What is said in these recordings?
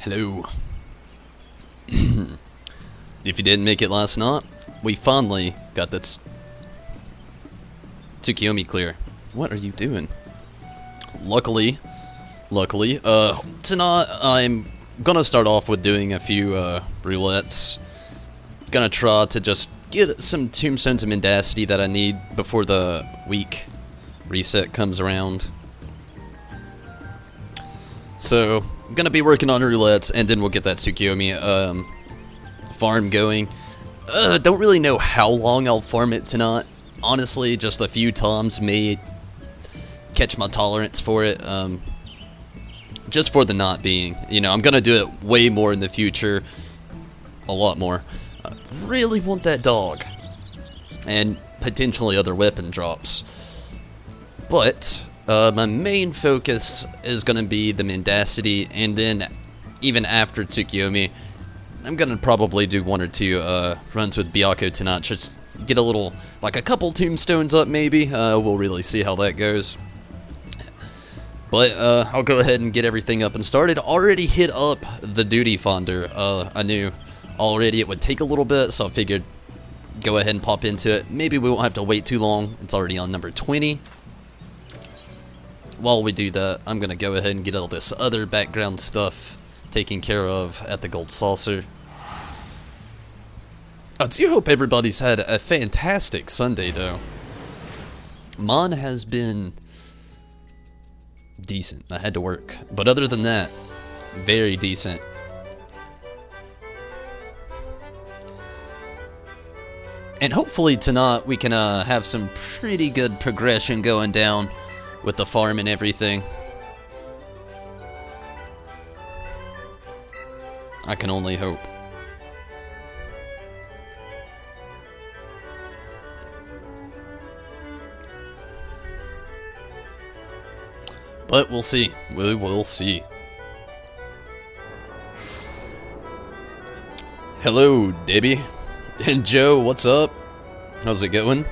Hello. If you didn't make it last night, we finally got that Tsukuyomi clear. What are you doing? Luckily, tonight I'm gonna start off with doing a few roulettes. Gonna try to just get some tombstones of mendacity that I need before the week reset comes around. So, I'm gonna be working on roulettes, and then we'll get that Tsukuyomi farm going. Don't really know how long I'll farm it tonight. Honestly, just a few times may catch my tolerance for it. Just for the not being. You know, I'm gonna do it way more in the future. A lot more. Really want that dog. And potentially other weapon drops. But my main focus is going to be the mendacity, and then even after Tsukuyomi, I'm going to probably do one or two runs with Byakko tonight, just get a little, like a couple tombstones up maybe. We'll really see how that goes. But I'll go ahead and get everything up and started. Already hit up the duty finder. I knew already it would take a little bit, so I figured go ahead and pop into it. Maybe we won't have to wait too long. It's already on number 20. While we do that, I'm going to go ahead and get all this other background stuff taken care of at the Gold Saucer. I do hope everybody's had a fantastic Sunday, though. Mine has been decent. I had to work. But other than that, very decent. And hopefully tonight we can have some pretty good progression going down with the farm and everything. I can only hope. But we'll see. We will see. Hello, Debbie. And Joe, what's up? How's it going?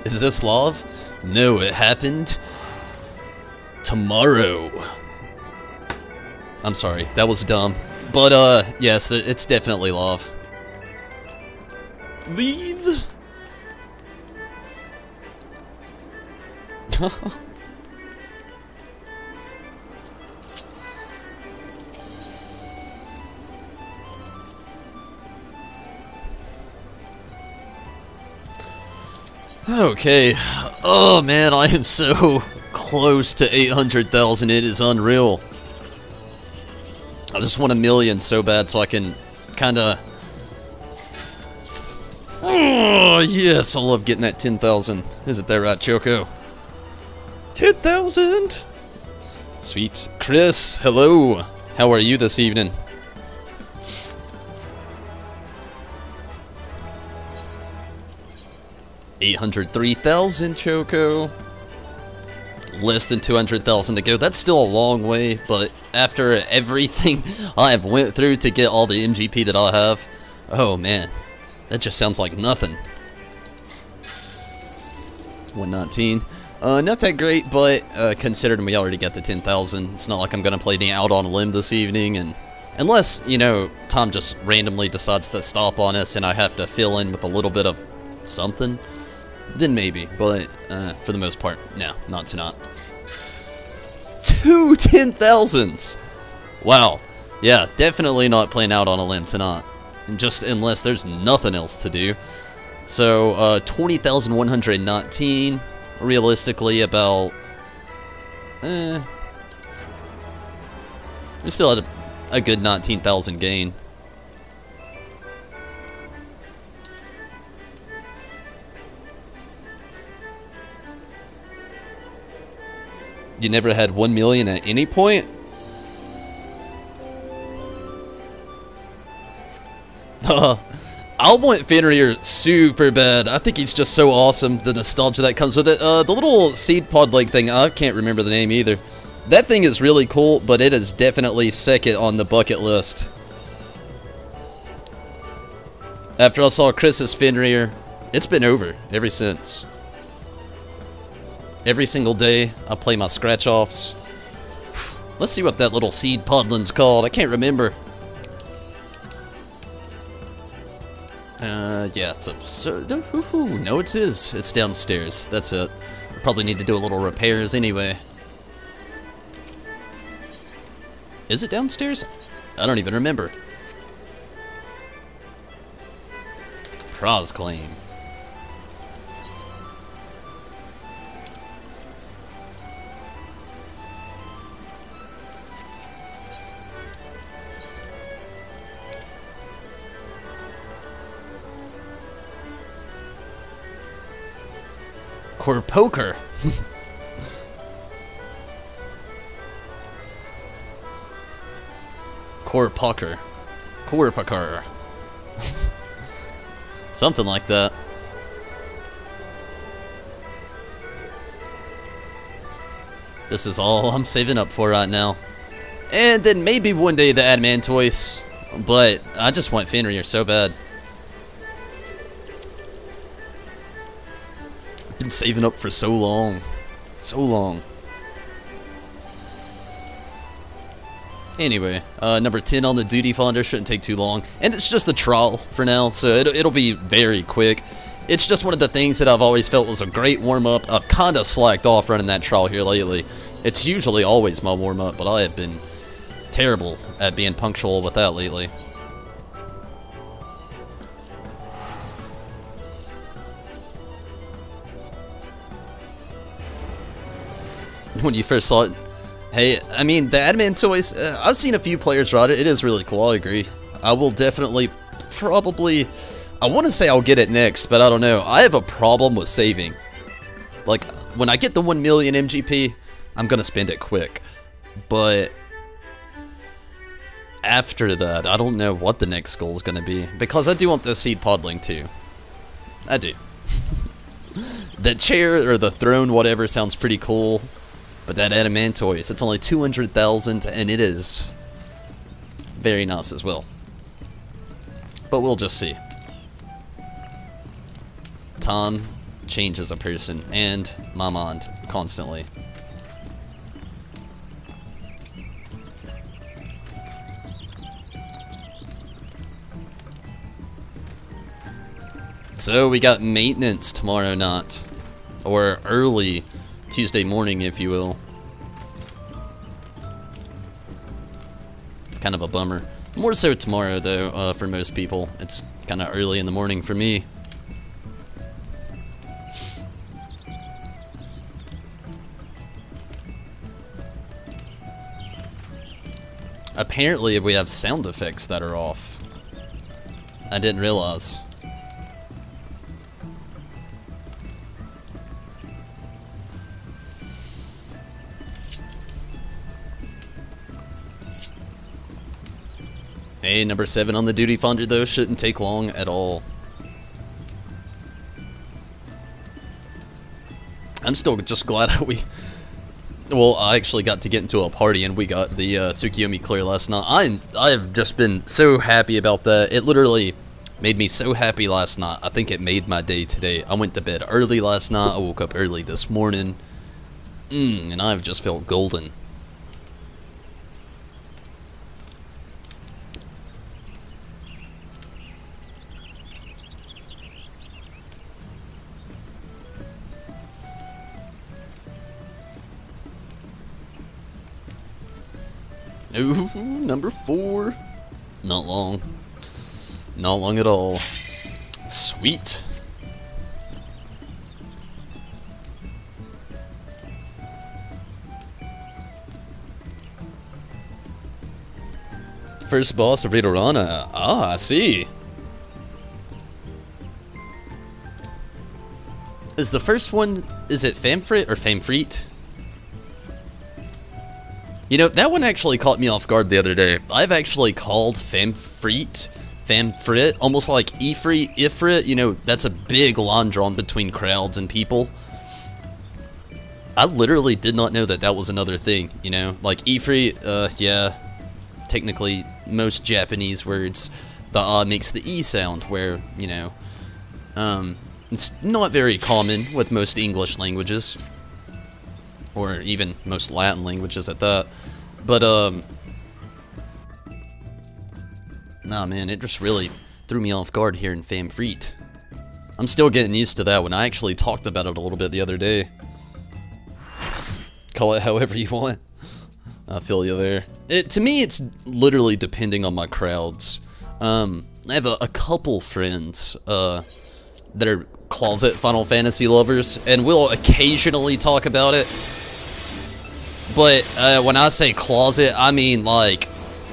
Is this love? No, it happened tomorrow. I'm sorry, that was dumb. But, yes, it's definitely love. Leave? Okay. Oh, man, I am so close to 800,000. It is unreal. I just want 1 million so bad so I can kind of... Oh, yes, I love getting that 10,000. Isn't that right, Choco? 10,000! Sweet. Chris, hello. How are you this evening? $803,000, Choco. Less than 200,000 to go. That's still a long way, but after everything I have went through to get all the MGP that I have, oh man, that just sounds like nothing. 119. Not that great, but considering we already got the 10,000, it's not like I'm gonna play any out on a limb this evening, and unless, you know, Tom just randomly decides to stop on us and I have to fill in with a little bit of something, then maybe, but for the most part, no, not tonight. 2 10,000s! Wow. Yeah, definitely not playing out on a limb tonight. Just unless there's nothing else to do. So, 20,119. Realistically, about... we still had a good 19,000 gain. You never had 1 million at any point? I want Fenrir super bad. I think he's just so awesome. The nostalgia that comes with it. The little seed pod leg thing, I can't remember the name either. That thing is really cool, but it is definitely second on the bucket list. After I saw Chris's Fenrir, it's been over ever since. Every single day, I play my scratch-offs. Let's see what that little seed podlin's called. I can't remember. Yeah, it's up. So, no, it is. It's downstairs. That's it. Probably need to do a little repairs anyway. Is it downstairs? I don't even remember. Pros claim. Core poker. Core pucker. Core pucker. Something like that. This is all I'm saving up for right now. And then maybe one day the Adamantoise. But I just want Fenrir so bad. Been saving up for so long. So long. Anyway, number 10 on the duty finder shouldn't take too long. And it's just a trial for now, so it'll be very quick. It's just one of the things that I've always felt was a great warm-up. I've kind of slacked off running that trial here lately. It's usually always my warm-up, but I have been terrible at being punctual with that lately. When you first saw it, hey, I mean, the Adamantoise, I've seen a few players ride it. It is really cool, I agree. I will definitely, probably, I want to say I'll get it next, but I don't know. I have a problem with saving. Like, when I get the 1 million MGP, I'm going to spend it quick. But after that, I don't know what the next goal is going to be. Because I do want the seed podling too. I do. The chair, or the throne, whatever, sounds pretty cool. But that Adamantoise, it's only 200,000, and it is very nice as well. But we'll just see. Time changes a person, and my mind, constantly. So, we got maintenance tomorrow night. Or early Tuesday morning, if you will. It's kind of a bummer. More so tomorrow, though, for most people. It's kind of early in the morning for me. Apparently, we have sound effects that are off. I didn't realize. Hey, number 7 on the duty finder, though, shouldn't take long at all. I'm still just glad well, I actually got to get into a party and we got the Tsukuyomi clear last night. I have just been so happy about that. It literally made me so happy last night. I think it made my day today. I went to bed early last night. I woke up early this morning. And I've just felt golden. Ooh, number 4. Not long. Not long at all. Sweet. First boss of Ridorana. Ah, I see. Is the first one, is it Famfrit or Famfrit? You know, that one actually caught me off guard the other day. I've actually called Famfrit, almost like Ifrit, you know, that's a big line drawn between crowds and people. I literally did not know that that was another thing, you know? Like, Ifrit, yeah, technically, most Japanese words, the A makes the E sound, where, you know, it's not very common with most English languages. Or even most Latin languages at that. But, nah, man, it just really threw me off guard here in Famfreet. I'm still getting used to that one. I actually talked about it a little bit the other day. Call it however you want. I feel you there. To me, it's literally depending on my crowds. I have a couple friends that are closet Final Fantasy lovers, and we'll occasionally talk about it. But when I say closet, I mean like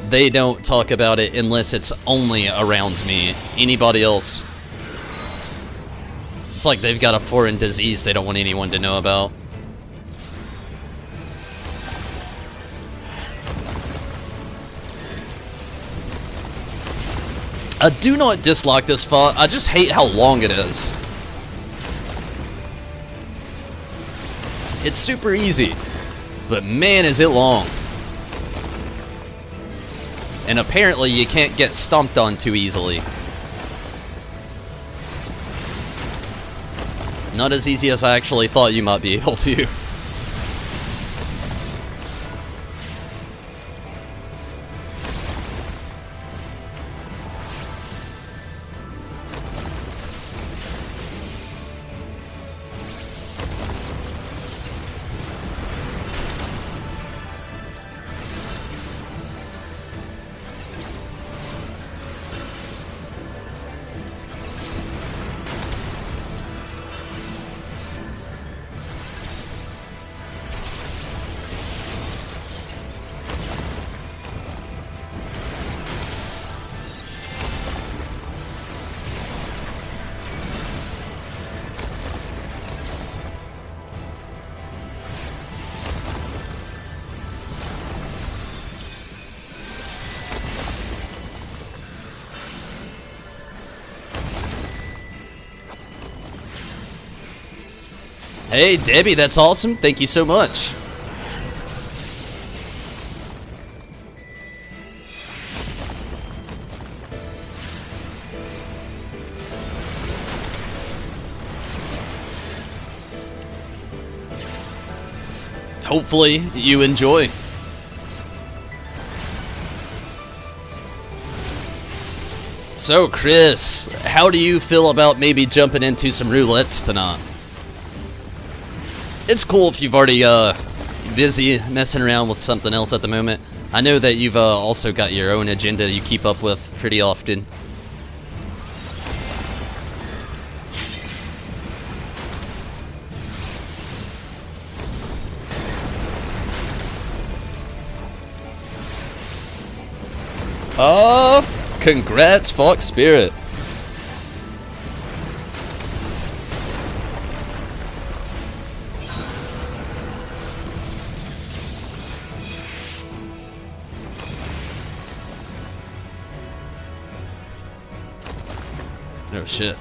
they don't talk about it unless it's only around me. Anybody else, it's like they've got a foreign disease they don't want anyone to know about. I do not dislike this fight, I just hate how long it is. It's super easy, but man is it long. And apparently you can't get stomped on too easily. Not as easy as I actually thought you might be able to. Hey, Debbie, that's awesome. Thank you so much. Hopefully, you enjoy. So, Chris, how do you feel about maybe jumping into some roulettes tonight? It's cool if you've already busy messing around with something else at the moment. I know that you've also got your own agenda you keep up with pretty often. Congrats, Fox Spirit. Oh shit.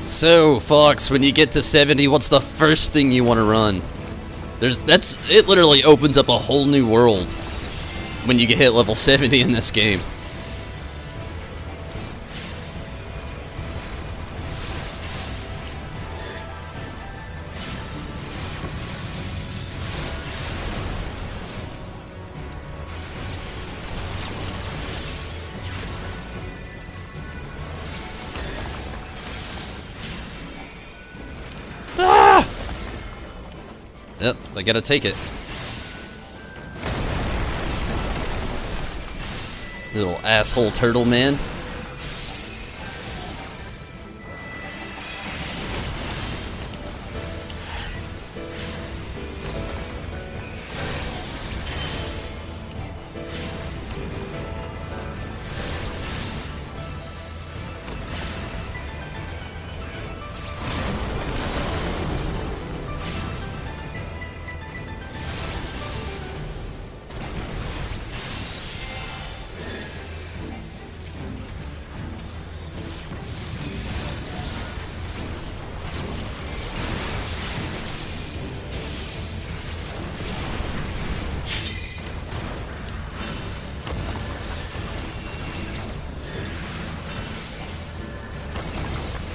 So, Fox, when you get to 70, what's the first thing you want to run? It literally opens up a whole new world when you get hit level 70 in this game. Yep, I gotta take it. Little asshole turtle man.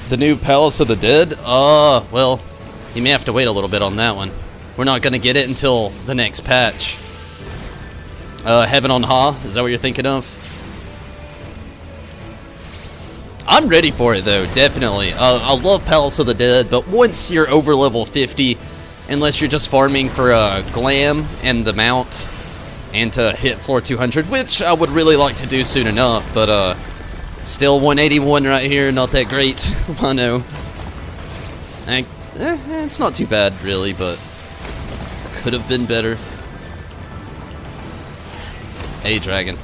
The new Palace of the Dead? Well, you may have to wait a little bit on that one. We're not gonna get it until the next patch. Heaven on Ha, is that what you're thinking of? I'm ready for it though, definitely. I love Palace of the Dead, but once you're over level 50, unless you're just farming for glam and the mount, and to hit floor 200, which I would really like to do soon enough, but still 181 right here, not that great. I know. It's not too bad really, but could have been better. Hey, dragon.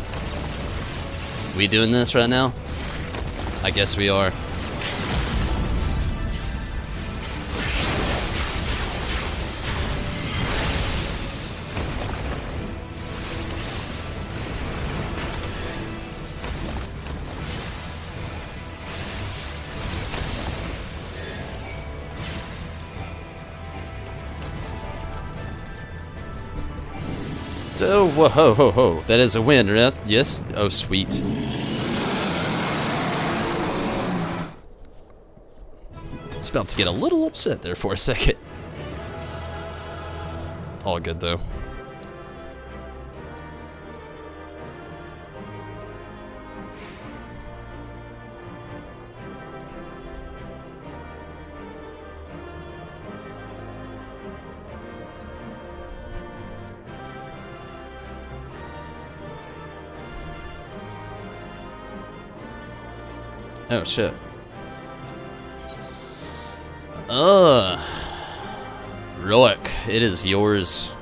We doing this right now? I guess we are. Oh, whoa, ho, ho, ho. That is a win, right? Yes? Oh, sweet. I was about to get a little upset there for a second. All good, though. Oh, shit. Roulette, it is yours.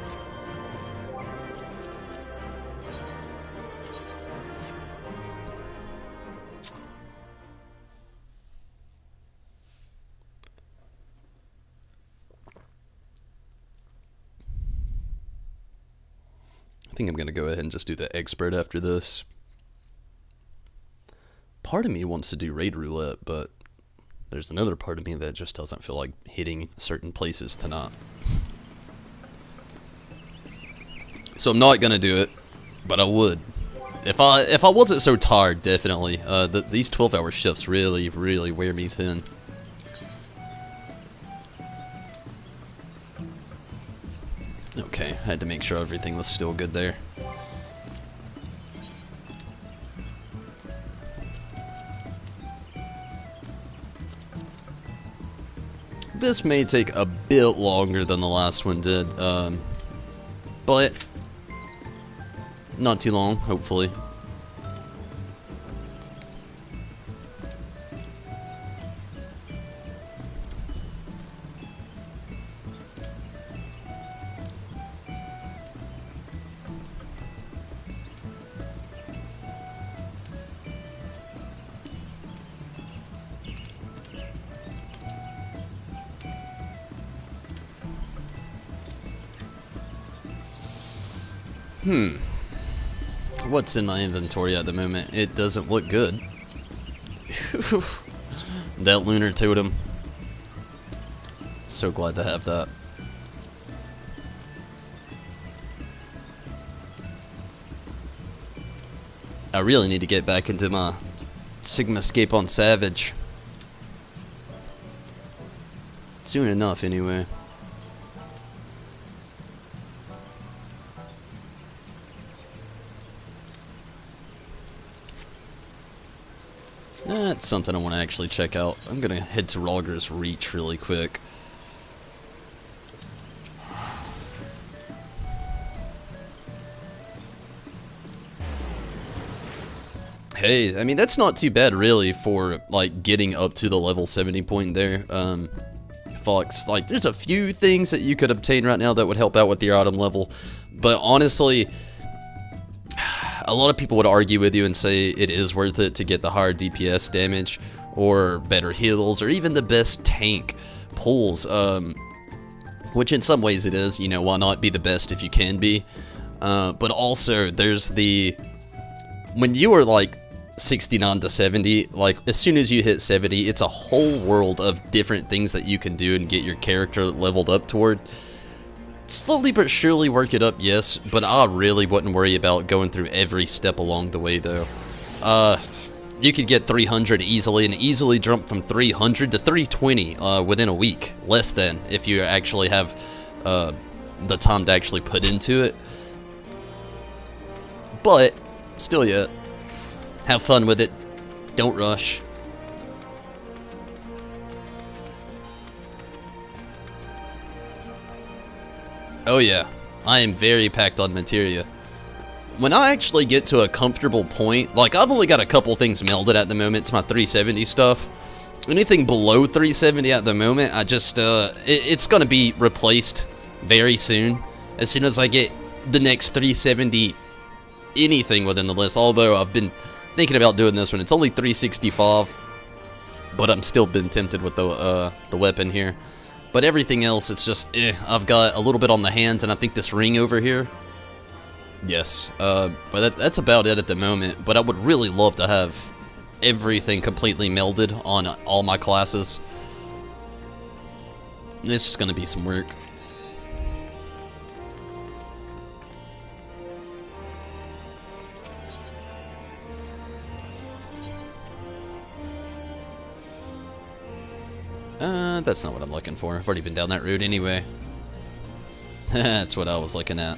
I think I'm gonna go ahead and just do the expert after this. Part of me wants to do raid roulette, but there's another part of me that just doesn't feel like hitting certain places tonight. So I'm not gonna do it, but I would. If I wasn't so tired, definitely. These 12-hour shifts really wear me thin. Okay, I had to make sure everything was still good there. This may take a bit longer than the last one did, but not too long, hopefully. What's in my inventory at the moment? It doesn't look good. That lunar totem. So glad to have that. I really need to get back into my Sigma Scape on Savage. Soon enough, anyway. That's something I want to actually check out. I'm gonna head to Rogger's Reach really quick. Hey, I mean, that's not too bad really for like getting up to the level 70 point there. Fox, like, there's a few things that you could obtain right now that would help out with your item level, but honestly, a lot of people would argue with you and say it is worth it to get the higher DPS damage or better heals or even the best tank pulls, which in some ways it is. You know, why not be the best if you can be? But also there's the, when you are like 69 to 70, like as soon as you hit 70, it's a whole world of different things that you can do and get your character leveled up toward. Slowly but surely work it up, yes, but I really wouldn't worry about going through every step along the way, though. you could get 300 easily, and easily jump from 300 to 320 within a week. Less than, if you actually have the time to actually put into it. But, still yet, have fun with it. Don't rush. Oh yeah, I am very packed on materia. When I actually get to a comfortable point, like I've only got a couple things melded at the moment, it's my 370 stuff. Anything below 370 at the moment, I just, it's gonna be replaced very soon. As soon as I get the next 370 anything within the list, although I've been thinking about doing this one. It's only 365, but I'm still been tempted with the weapon here. But everything else, it's just, I've got a little bit on the hands, and I think this ring over here. Yes, but that's about it at the moment. But I would really love to have everything completely melded on all my classes. It's just gonna be some work. That's not what I'm looking for. I've already been down that road anyway. That's what I was looking at.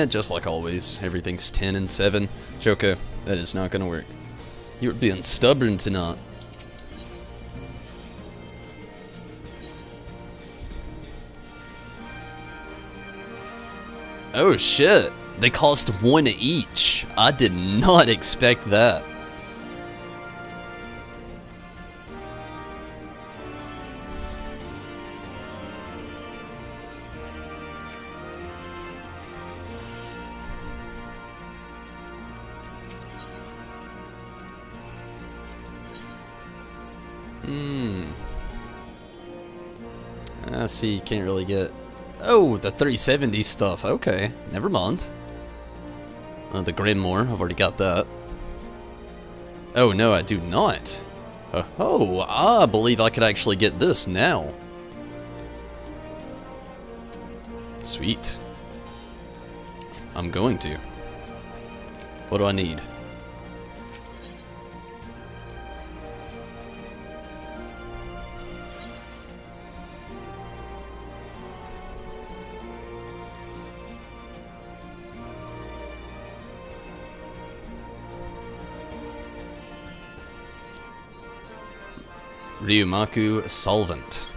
Just like always, everything's 10 and 7. Joko, that is not gonna work. You're being stubborn tonight. Oh shit, they cost 1 each. I did not expect that. I see, you can't really get... Oh, the 370 stuff. Okay, never mind. The Grimoire, I've already got that. Oh, no, I do not. Oh, I believe I could actually get this now. Sweet. I'm going to. What do I need? Ryumaku Solvent.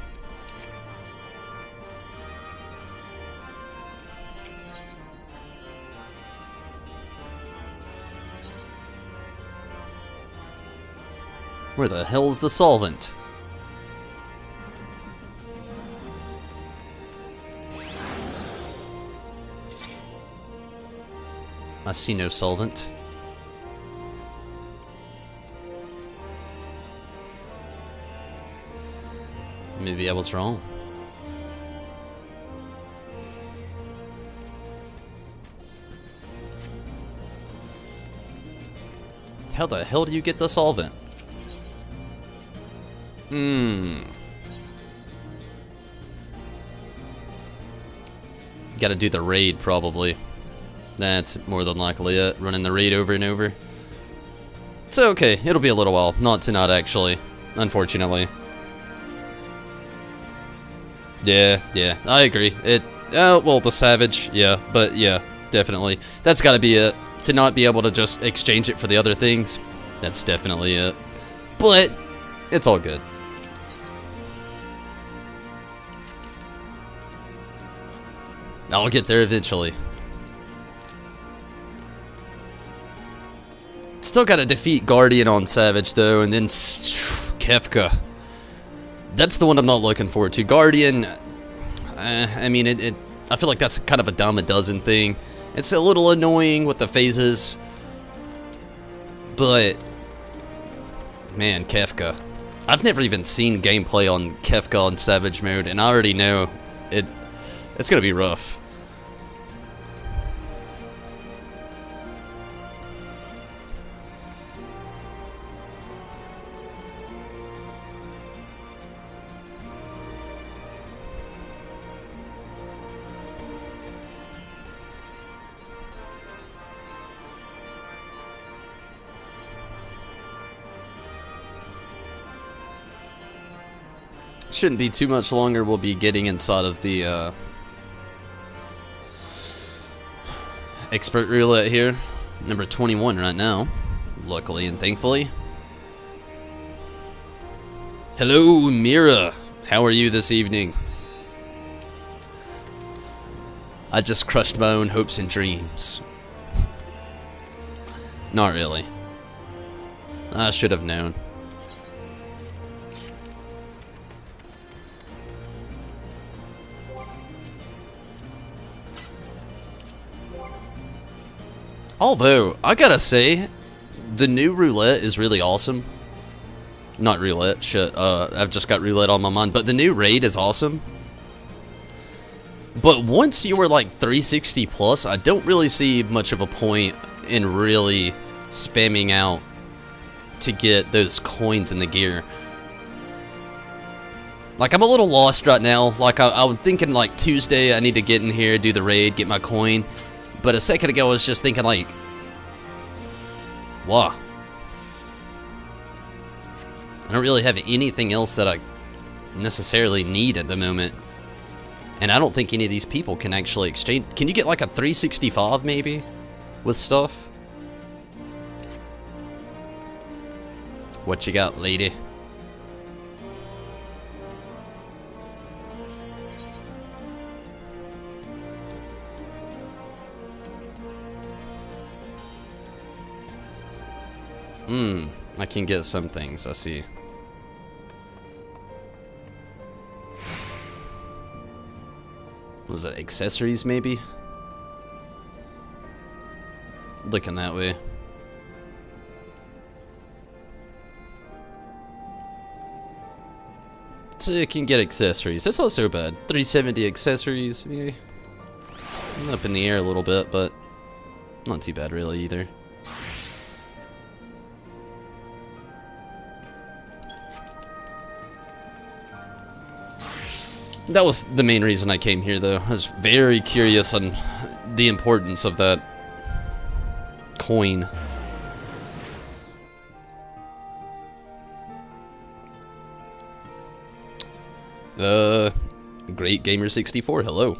Where the hell's the solvent? I see no solvent. Maybe I was wrong. How the hell do you get the solvent? Gotta do the raid, probably. That's more than likely it. Running the raid over and over. It's okay. It'll be a little while. Not tonight, actually. Unfortunately. Yeah, I agree. Well, the Savage, yeah, but yeah, definitely. That's gotta be it. To not be able to just exchange it for the other things, that's definitely it. But, it's all good. I'll get there eventually. Still gotta defeat Guardian on Savage, though, and then Kefka. That's the one I'm not looking forward to. Guardian, I mean, I feel like that's kind of a dime a dozen thing. It's a little annoying with the phases, but, man, Kefka. I've never even seen gameplay on Kefka on Savage mode, and I already know it's gonna be rough. Shouldn't be too much longer. We'll be getting inside of the expert roulette here. Number 21 right now. Luckily and thankfully. Hello, Mira. How are you this evening? I just crushed my own hopes and dreams. Not really. I should have known. Although, I gotta say, the new roulette is really awesome. Not roulette, shit. I've just got roulette on my mind. But the new raid is awesome. But once you were like 360 plus, I don't really see much of a point in really spamming out to get those coins in the gear. Like, I'm a little lost right now. Like, I'm thinking like Tuesday I need to get in here, do the raid, get my coin. But a second ago I was just thinking like, wow. I don't really have anything else that I necessarily need at the moment. And I don't think any of these people can actually exchange. Can you get like a 365 maybe with stuff? What you got, lady? I can get some things, I see. Was it accessories, maybe? Looking that way. So you can get accessories. That's not so bad. 370 accessories. Yeah. Up in the air a little bit, but not too bad really either. That was the main reason I came here, though. I was very curious on the importance of that coin. Great Gamer 64, hello.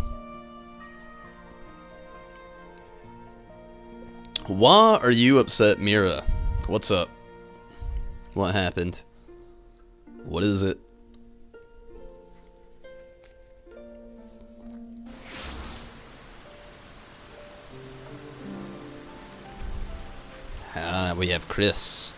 Why are you upset, Mira? What's up? What happened? What is it? We have Chris.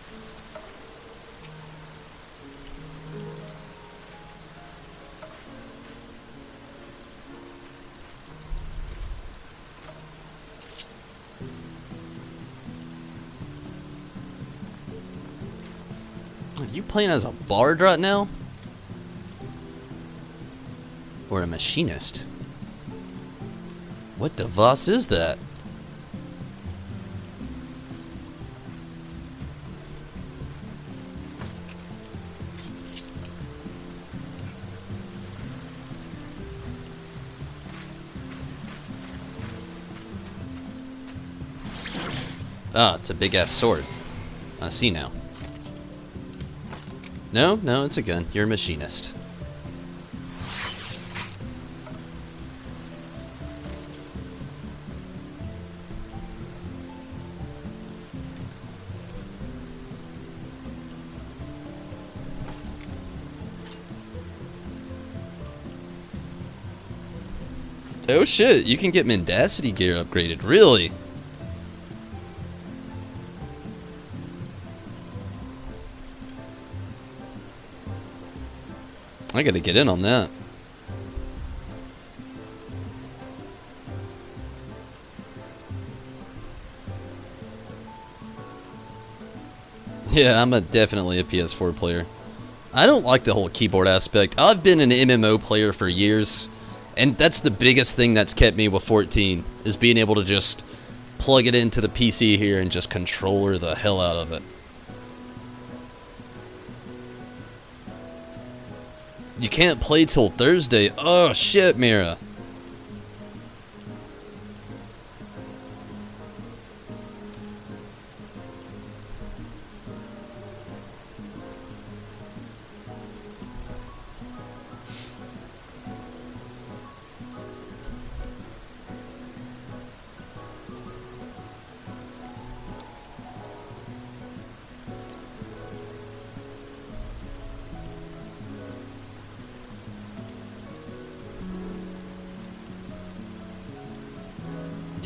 Are you playing as a bard right now? Or a machinist? What device is that? Ah, it's a big-ass sword. I see now. No, it's a gun. You're a machinist. Oh shit, you can get mendacity gear upgraded, really? I gotta get in on that. Yeah, I'm definitely a PS4 player. I don't like the whole keyboard aspect. I've been an MMO player for years, and that's the biggest thing that's kept me with 14, is being able to just plug it into the PC here and just controller the hell out of it. You can't play till Thursday. Oh shit, Mira.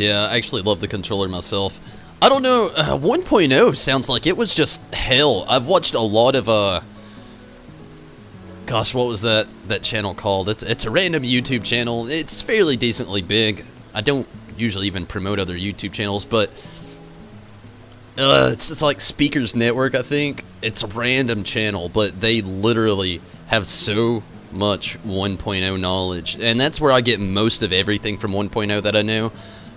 Yeah, I actually love the controller myself. I don't know, 1.0 sounds like it was just hell. I've watched a lot of, gosh, what was that channel called? It's a random YouTube channel. It's fairly decently big. I don't usually even promote other YouTube channels, but it's like Speakers Network, I think. It's a random channel, but they literally have so much 1.0 knowledge, and that's where I get most of everything from 1.0 that I know.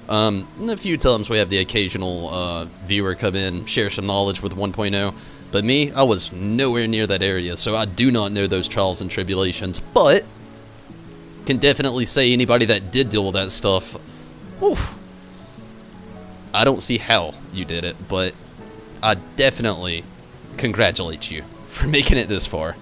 And a few times we have the occasional viewer come in, share some knowledge with 1.0, but me, I was nowhere near that area, so I do not know those trials and tribulations, but can definitely say anybody that did deal with that stuff, whew, I don't see how you did it, but I definitely congratulate you for making it this far.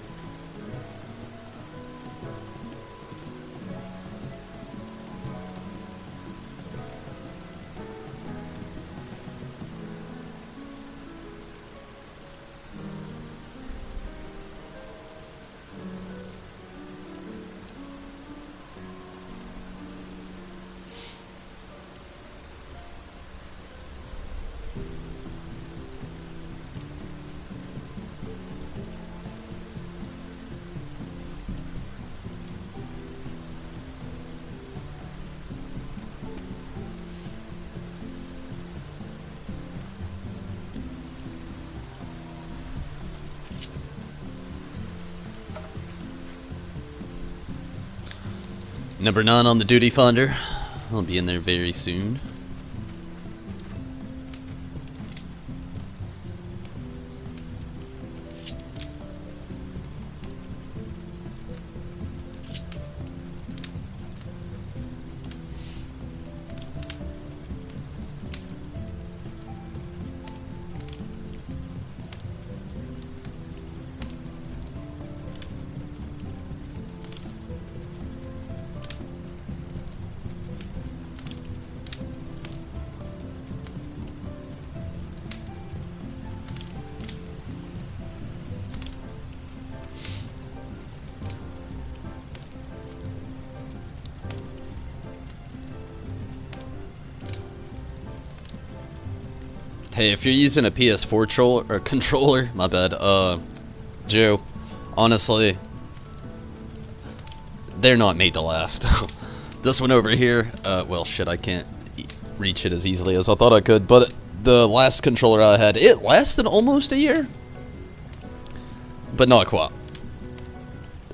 Number 9 on the duty finder. I'll be in there very soon. Hey, if you're using a PS4 controller, my bad, Joe, honestly, they're not made to last. This one over here, well, shit, I can't reach it as easily as I thought I could, but the last controller I had, it lasted almost a year, but not quite.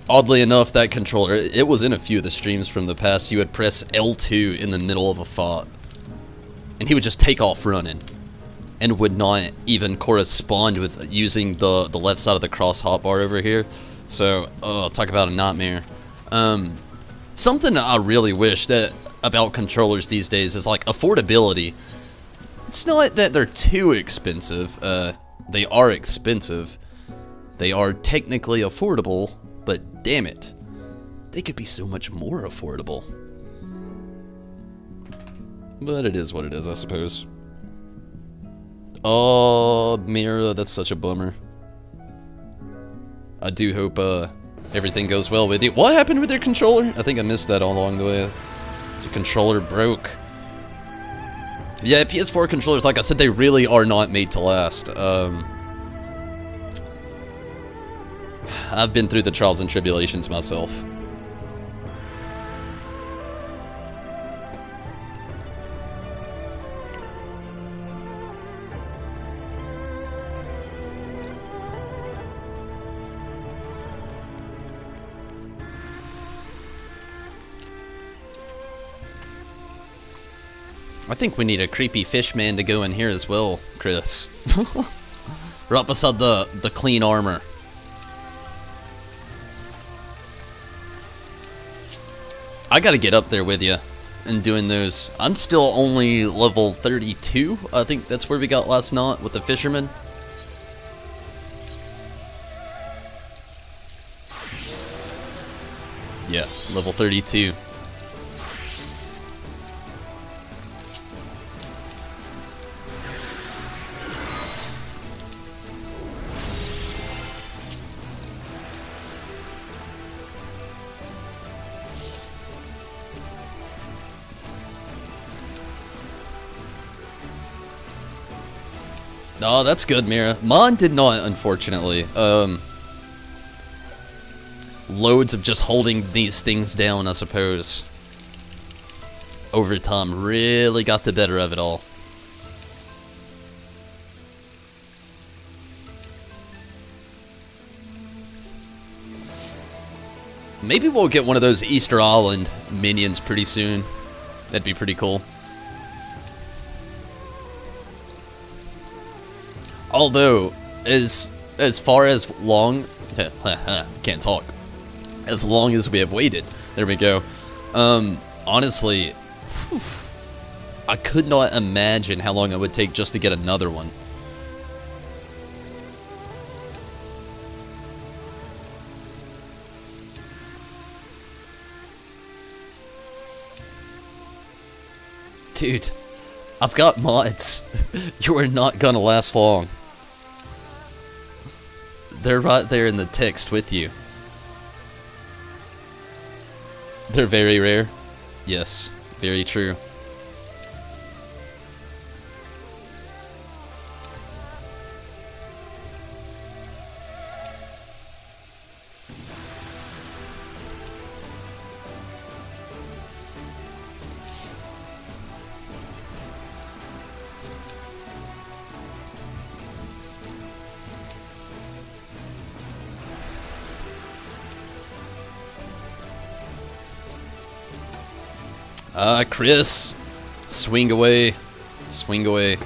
Oddly enough, that controller, it was in a few of the streams from the past. You would press L2 in the middle of a fight, and he would just take off running, and would not even correspond with using the left side of the cross hotbar over here. So, talk about a nightmare. Something I really wish that about controllers these days is like affordability. It's not that they're too expensive. They are expensive. They are technically affordable, but damn it, they could be so much more affordable. But it is what it is, I suppose. Oh, Mira, that's such a bummer. I do hope everything goes well with you. What happened with your controller? I think I missed that all along the way. Your controller broke. Yeah, PS4 controllers, like I said, they really are not made to last. I've been through the trials and tribulations myself. I think we need a creepy fish man to go in here as well, Chris. Right beside the clean armor. I gotta get up there with you and doing those. I'm still only level 32. I think that's where we got last night with the fisherman. Yeah, level 32. Oh, that's good, Mira. Mon did not, unfortunately. Loads of just holding these things down, I suppose. Over time, really got the better of it all. Maybe we'll get one of those Easter Island minions pretty soon. That'd be pretty cool. Although, as far as long... can't talk. As long as we have waited. There we go. Honestly, I could not imagine how long it would take just to get another one. Dude, I've got mods. You are not gonna last long. They're right there in the text with you. They're very rare. Yes, very true. Chris, swing away, swing away.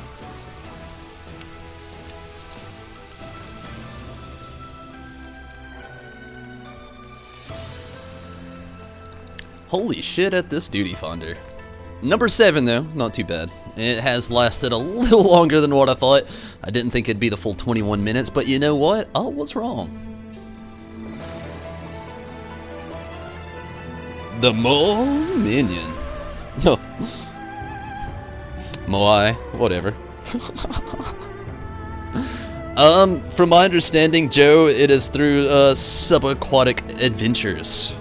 Holy shit at this duty finder. Number 7 though, not too bad. It has lasted a little longer than what I thought. I didn't think it'd be the full 21 minutes, but you know what? I was wrong. The Mo Minion. No. Moai, whatever. From my understanding, Joe, it is through subaquatic adventures.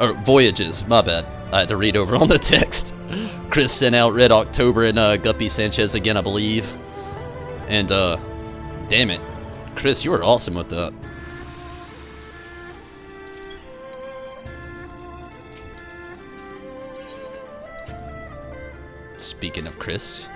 Or voyages, my bad. I had to read over on the text. Chris sent out Red October and Guppy Sanchez again, I believe. And damn it. Chris, you were awesome with that. Speaking of Chris.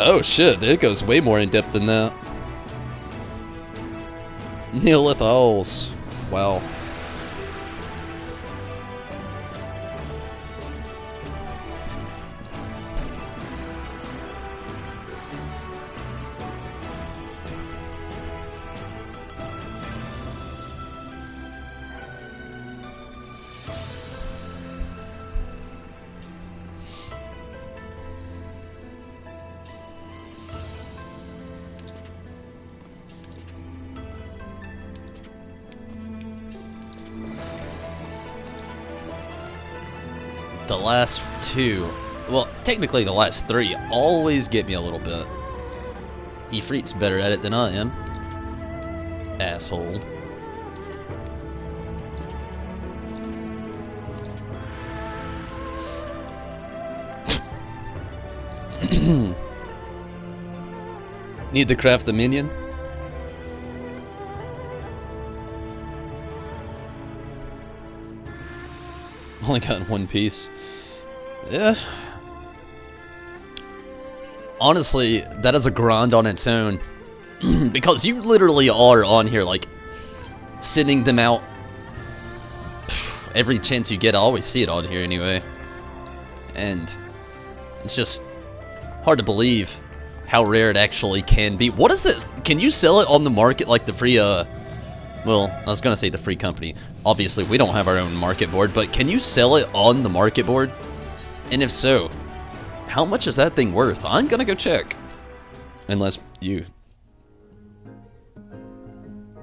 Oh shit, it goes way more in depth than that. Neolithols. Wow. The last 2, well, technically the last 3, always get me a little bit. Ifrit's better at it than I am. Asshole. Need to craft the minion? Only got 1 piece. Yeah. Honestly, that is a grind on its own. Because you literally are on here, like, sending them out every chance you get. I always see it on here anyway. And it's just hard to believe how rare it actually can be. What is this? Can you sell it on the market like the free, well, I was gonna say the free company. Obviously, we don't have our own market board, but can you sell it on the market board? And if so, how much is that thing worth? I'm gonna go check. Unless you...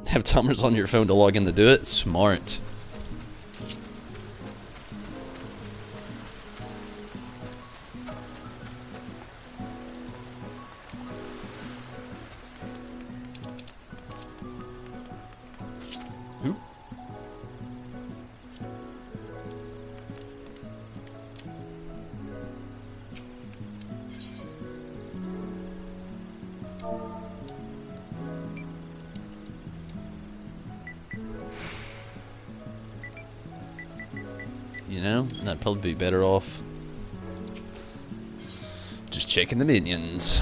Have timers on your phone to log in to do it? Smart. Oop. You know, that'd probably be better off just checking the minions.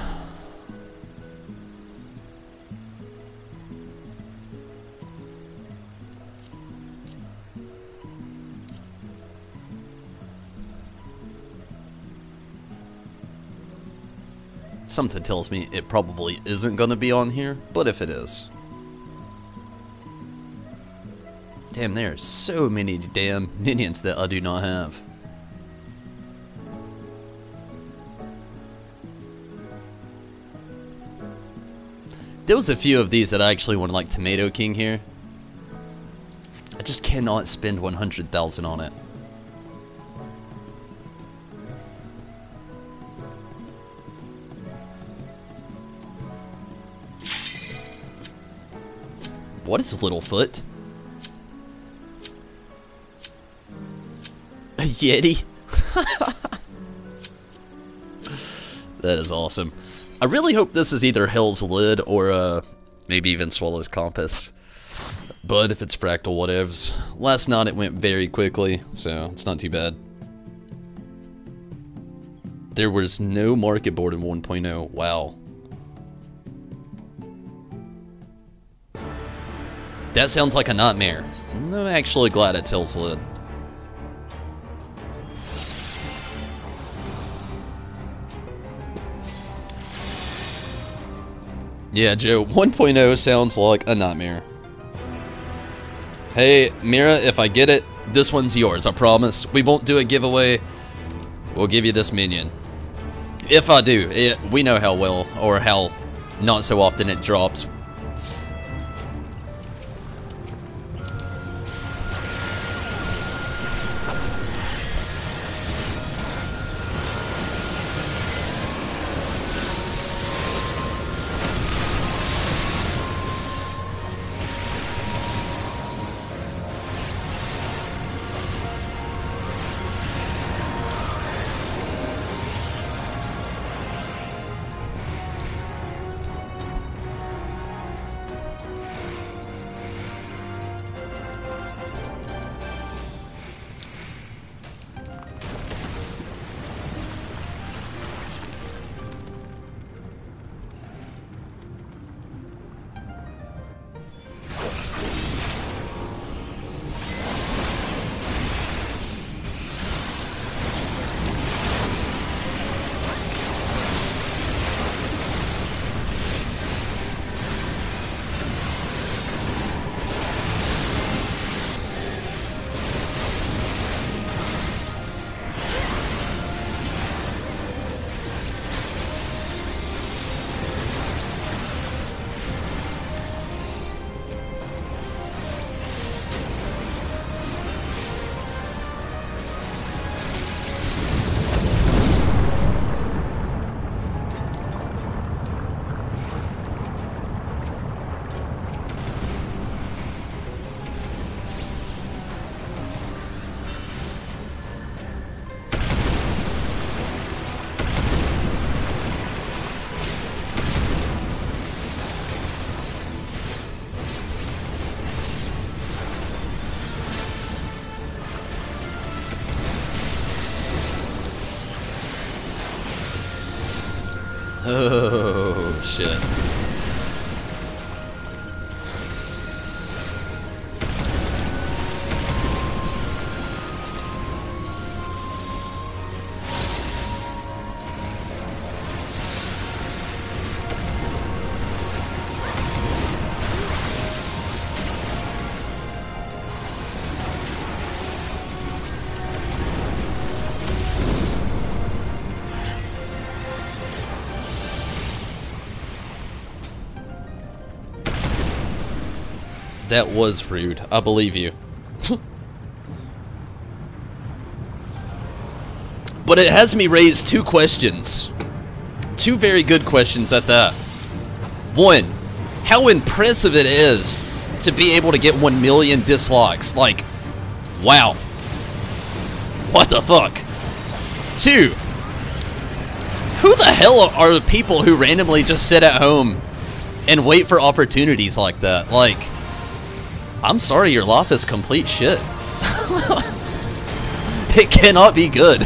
Something tells me it probably isn't going to be on here, but if it is. Damn, there are so many damn minions that I do not have. There was a few of these that I actually wanted, like Tomato King here. I just cannot spend 100,000 on it. What is Littlefoot? A Yeti? That is awesome. I really hope this is either Hell's Lid or maybe even Swallow's Compass. But if it's Fractal, whatevs. Last night it went very quickly, so it's not too bad. There was no market board in 1.0. Wow. That sounds like a nightmare. I'm actually glad it's Hell's Lid. Yeah, Joe, 1.0 sounds like a nightmare. Hey, Mira, if I get it, this one's yours, I promise. We won't do a giveaway. We'll give you this minion. If I do, we know how well, or how not so often it drops. Oh, shit. That was rude. I believe you. But it has me raise two questions. Two very good questions at that. One, how impressive it is to be able to get 1 million dislikes. Like, wow. What the fuck? Two, who the hell are the people who randomly just sit at home and wait for opportunities like that? Like, I'm sorry, your life is complete shit. It cannot be good.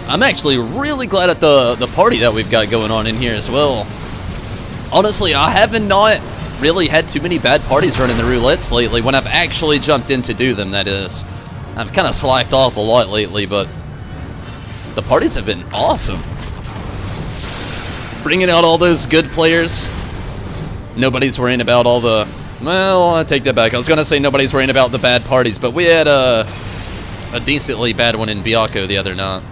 I'm actually really glad at the party that we've got going on in here as well. Honestly, I haven't not really had too many bad parties running the roulettes lately, when I've actually jumped in to do them, that is. I've kind of slacked off a lot lately, but the parties have been awesome. Bringing out all those good players. Nobody's worrying about all the... Well, I take that back. I was going to say nobody's worrying about the bad parties, but we had a decently bad one in Biako the other night.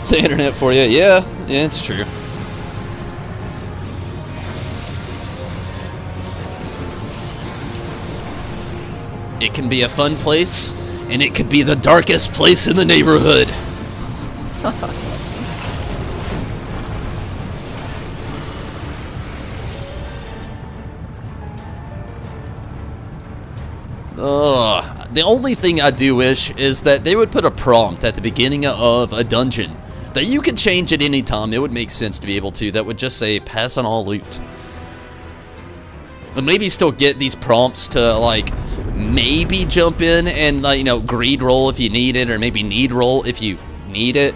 The internet for you. Yeah, it's true. It can be a fun place, and it could be the darkest place in the neighborhood. The only thing I do wish is that they would put a prompt at the beginning of a dungeon that you could change at any time. It would make sense to be able to. That would just say, pass on all loot. And maybe still get these prompts to, like, maybe jump in and, you know, greed roll if you need it, or maybe need roll if you need it.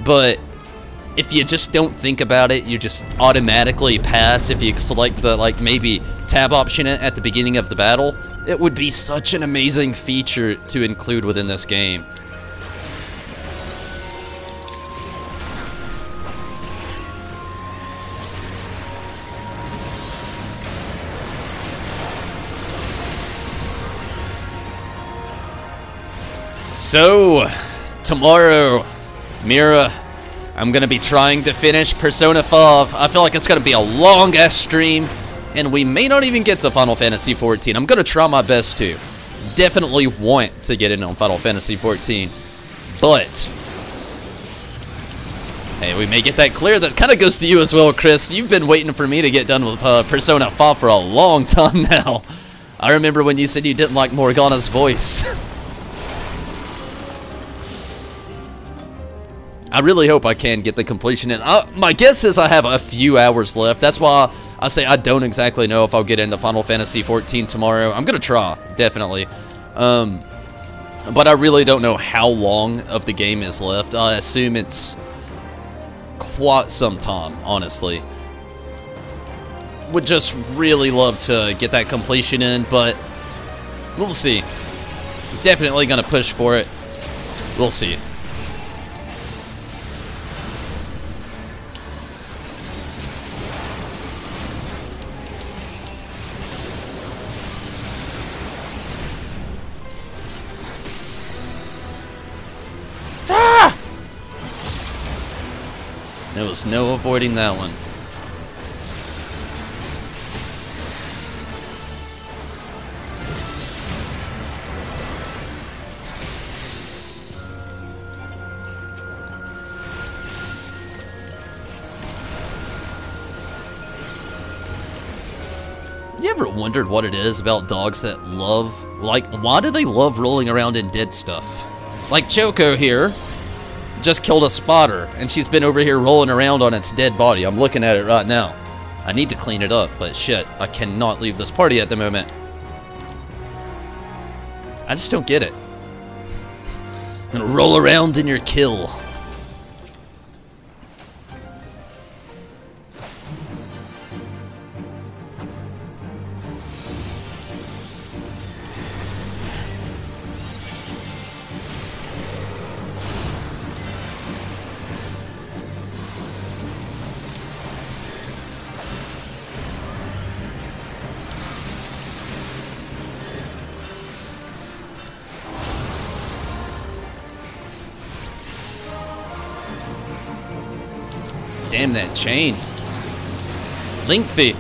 But if you just don't think about it, you just automatically pass if you select the, like, maybe tab option at the beginning of the battle. It would be such an amazing feature to include within this game. So, tomorrow, Mira, I'm going to be trying to finish Persona 5. I feel like it's going to be a long-ass stream, and we may not even get to Final Fantasy 14. I'm going to try my best to. Definitely want to get in on Final Fantasy 14. But, hey, we may get that clear. That kind of goes to you as well, Chris. You've been waiting for me to get done with Persona 5 for a long time now. I remember when you said you didn't like Morgana's voice. I really hope I can get the completion in. My guess is I have a few hours left. That's why I say I don't exactly know if I'll get into Final Fantasy 14 tomorrow. I'm going to try, definitely. But I really don't know how long of the game is left. I assume it's quite some time, honestly. Would just really love to get that completion in, but we'll see. Definitely going to push for it. We'll see. There was no avoiding that one. You ever wondered what it is about dogs that love, like, why do they love rolling around in dead stuff? Like Choco here just killed a spotter, and she's been over here rolling around on its dead body. I'm looking at it right now. I need to clean it up, but shit, I cannot leave this party at the moment. I just don't get it. I'm gonna roll around in your kill. Damn that chain. Lengthy.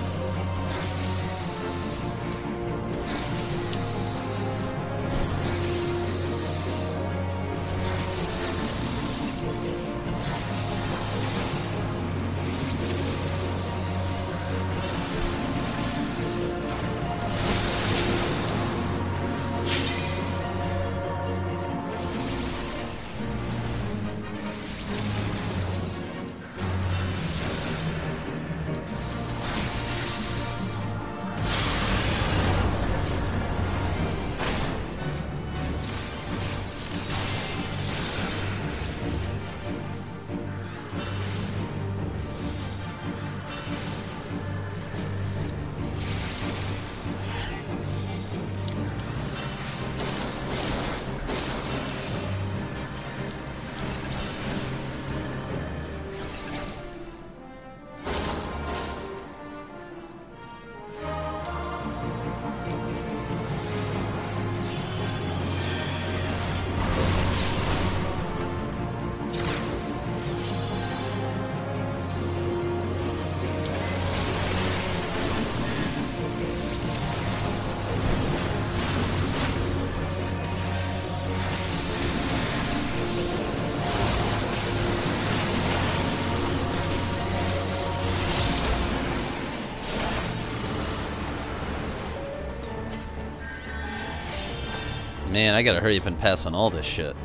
Man, I gotta hurry up and pass on all this shit.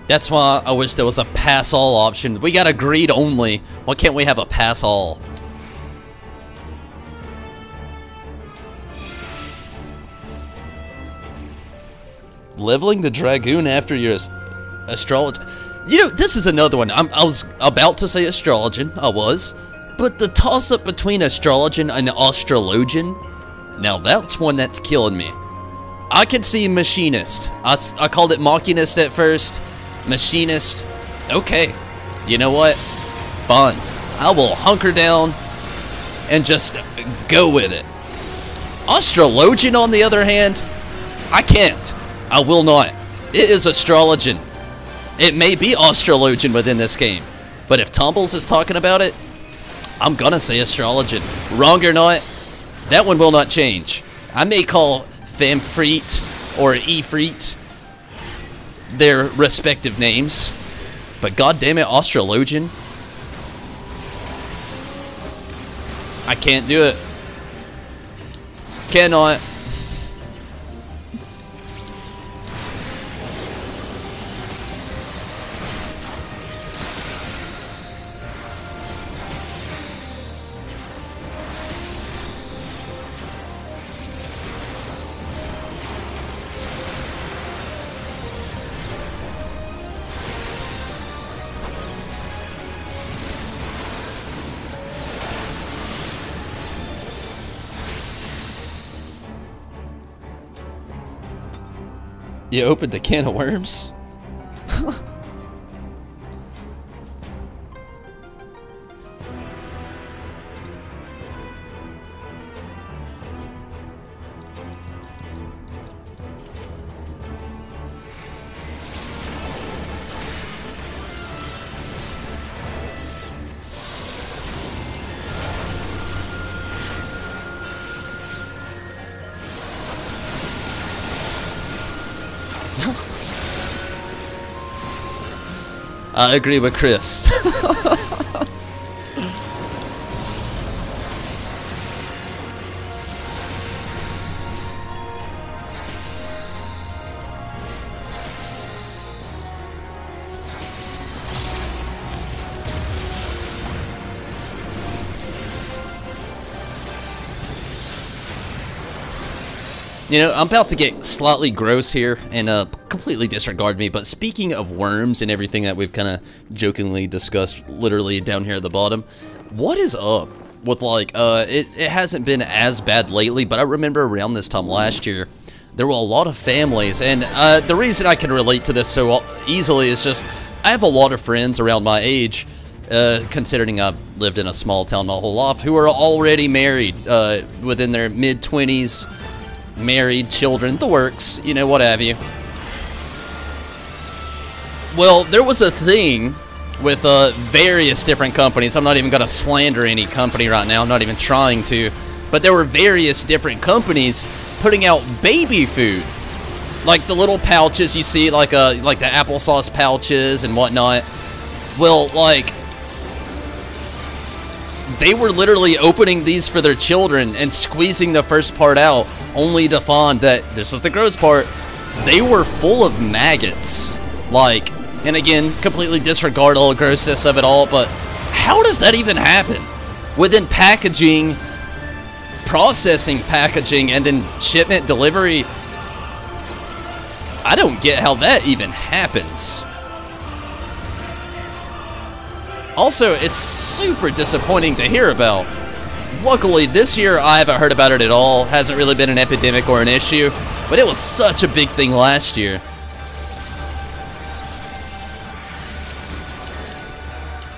That's why I wish there was a pass all option. We got a greed only. Why can't we have a pass all? Leveling the Dragoon after your astrology. You know, this is another one. I was about to say astrologian. I was. But the toss-up between astrologian and astrologian, now that's one that's killing me. I could see machinist. I called it machinist at first. Machinist. Okay. You know what? Fun. I will hunker down and just go with it. Astrologian, on the other hand, I can't. I will not. It is astrologian. It may be astrologian within this game, but if Tumbles is talking about it, I'm gonna say astrologian. Wrong or not, that one will not change. I may call Famfreet or Efreet their respective names, but goddammit, astrologian? I can't do it. Cannot. You opened a can of worms? I agree with Chris. You know, I'm about to get slightly gross here and completely disregard me, but speaking of worms and everything that we've kind of jokingly discussed literally down here at the bottom, what is up with, like, it hasn't been as bad lately, but I remember around this time last year, there were a lot of families, and the reason I can relate to this so easily is just, I have a lot of friends around my age considering I've lived in a small town my whole life, who are already married, within their mid-20s, married, children, the works, you know, what have you. Well, there was a thing with various different companies. I'm not even going to slander any company right now. I'm not even trying to. But there were various different companies putting out baby food. Like the little pouches you see, like the applesauce pouches and whatnot. Well, like, they were literally opening these for their children and squeezing the first part out, only to find that, this is the gross part, they were full of maggots. Like, and again, completely disregard all the grossness of it all, but how does that even happen? Within packaging, processing packaging, and then shipment delivery, I don't get how that even happens. Also, it's super disappointing to hear about. Luckily, this year I haven't heard about it at all. Hasn't really been an epidemic or an issue, but it was such a big thing last year.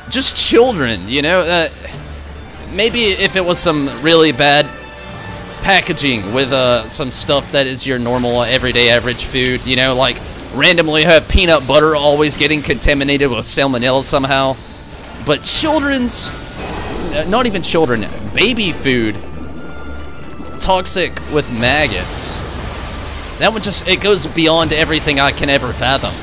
Just children, you know, maybe if it was some really bad packaging with some stuff that is your normal everyday average food, you know, like randomly have peanut butter always getting contaminated with salmonella somehow. But children's, not even children, baby food, toxic with maggots. That one just, it goes beyond everything I can ever fathom.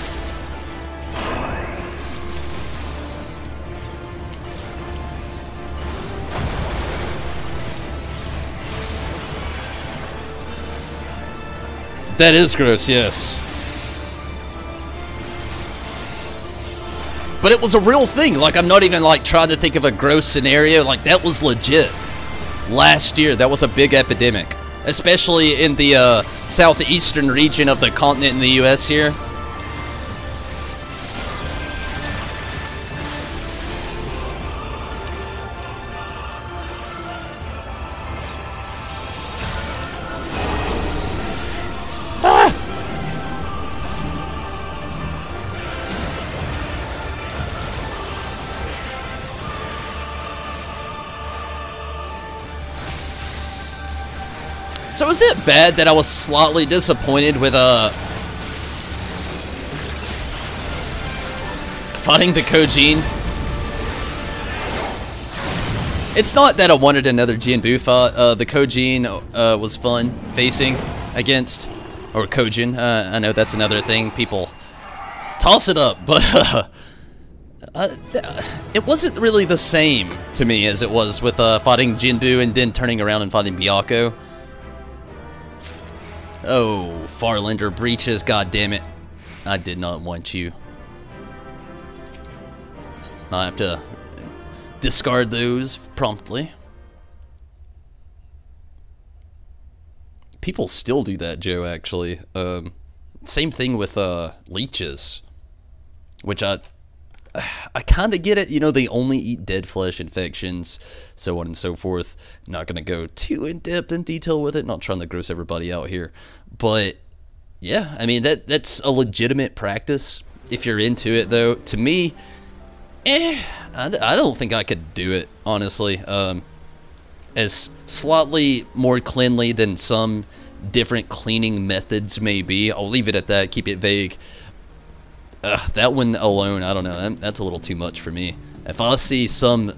That is gross, yes. But it was a real thing. Like, I'm not even, like, trying to think of a gross scenario. Like, that was legit. Last year, that was a big epidemic. Especially in the southeastern region of the continent in the U.S. here. So is it bad that I was slightly disappointed with fighting the Kojin? It's not that I wanted another Jinbu fight. The Kojin was fun facing against, or Kojin. I know that's another thing. People toss it up, but it wasn't really the same to me as it was with fighting Jinbu and then turning around and fighting Byakko. Oh, Farlander breaches, god damn it. I did not want you. I have to discard those promptly. People still do that, Joe, actually. Same thing with leeches, which I kind of get it. You know, they only eat dead flesh infections, so on and so forth. Not going to go too in-depth in detail with it. Not trying to gross everybody out here. But, yeah, I mean, that's a legitimate practice if you're into it, though. To me, I don't think I could do it, honestly. As slightly more cleanly than some different cleaning methods may be. I'll leave it at that, keep it vague. That one alone, I don't know, that's a little too much for me. If I see some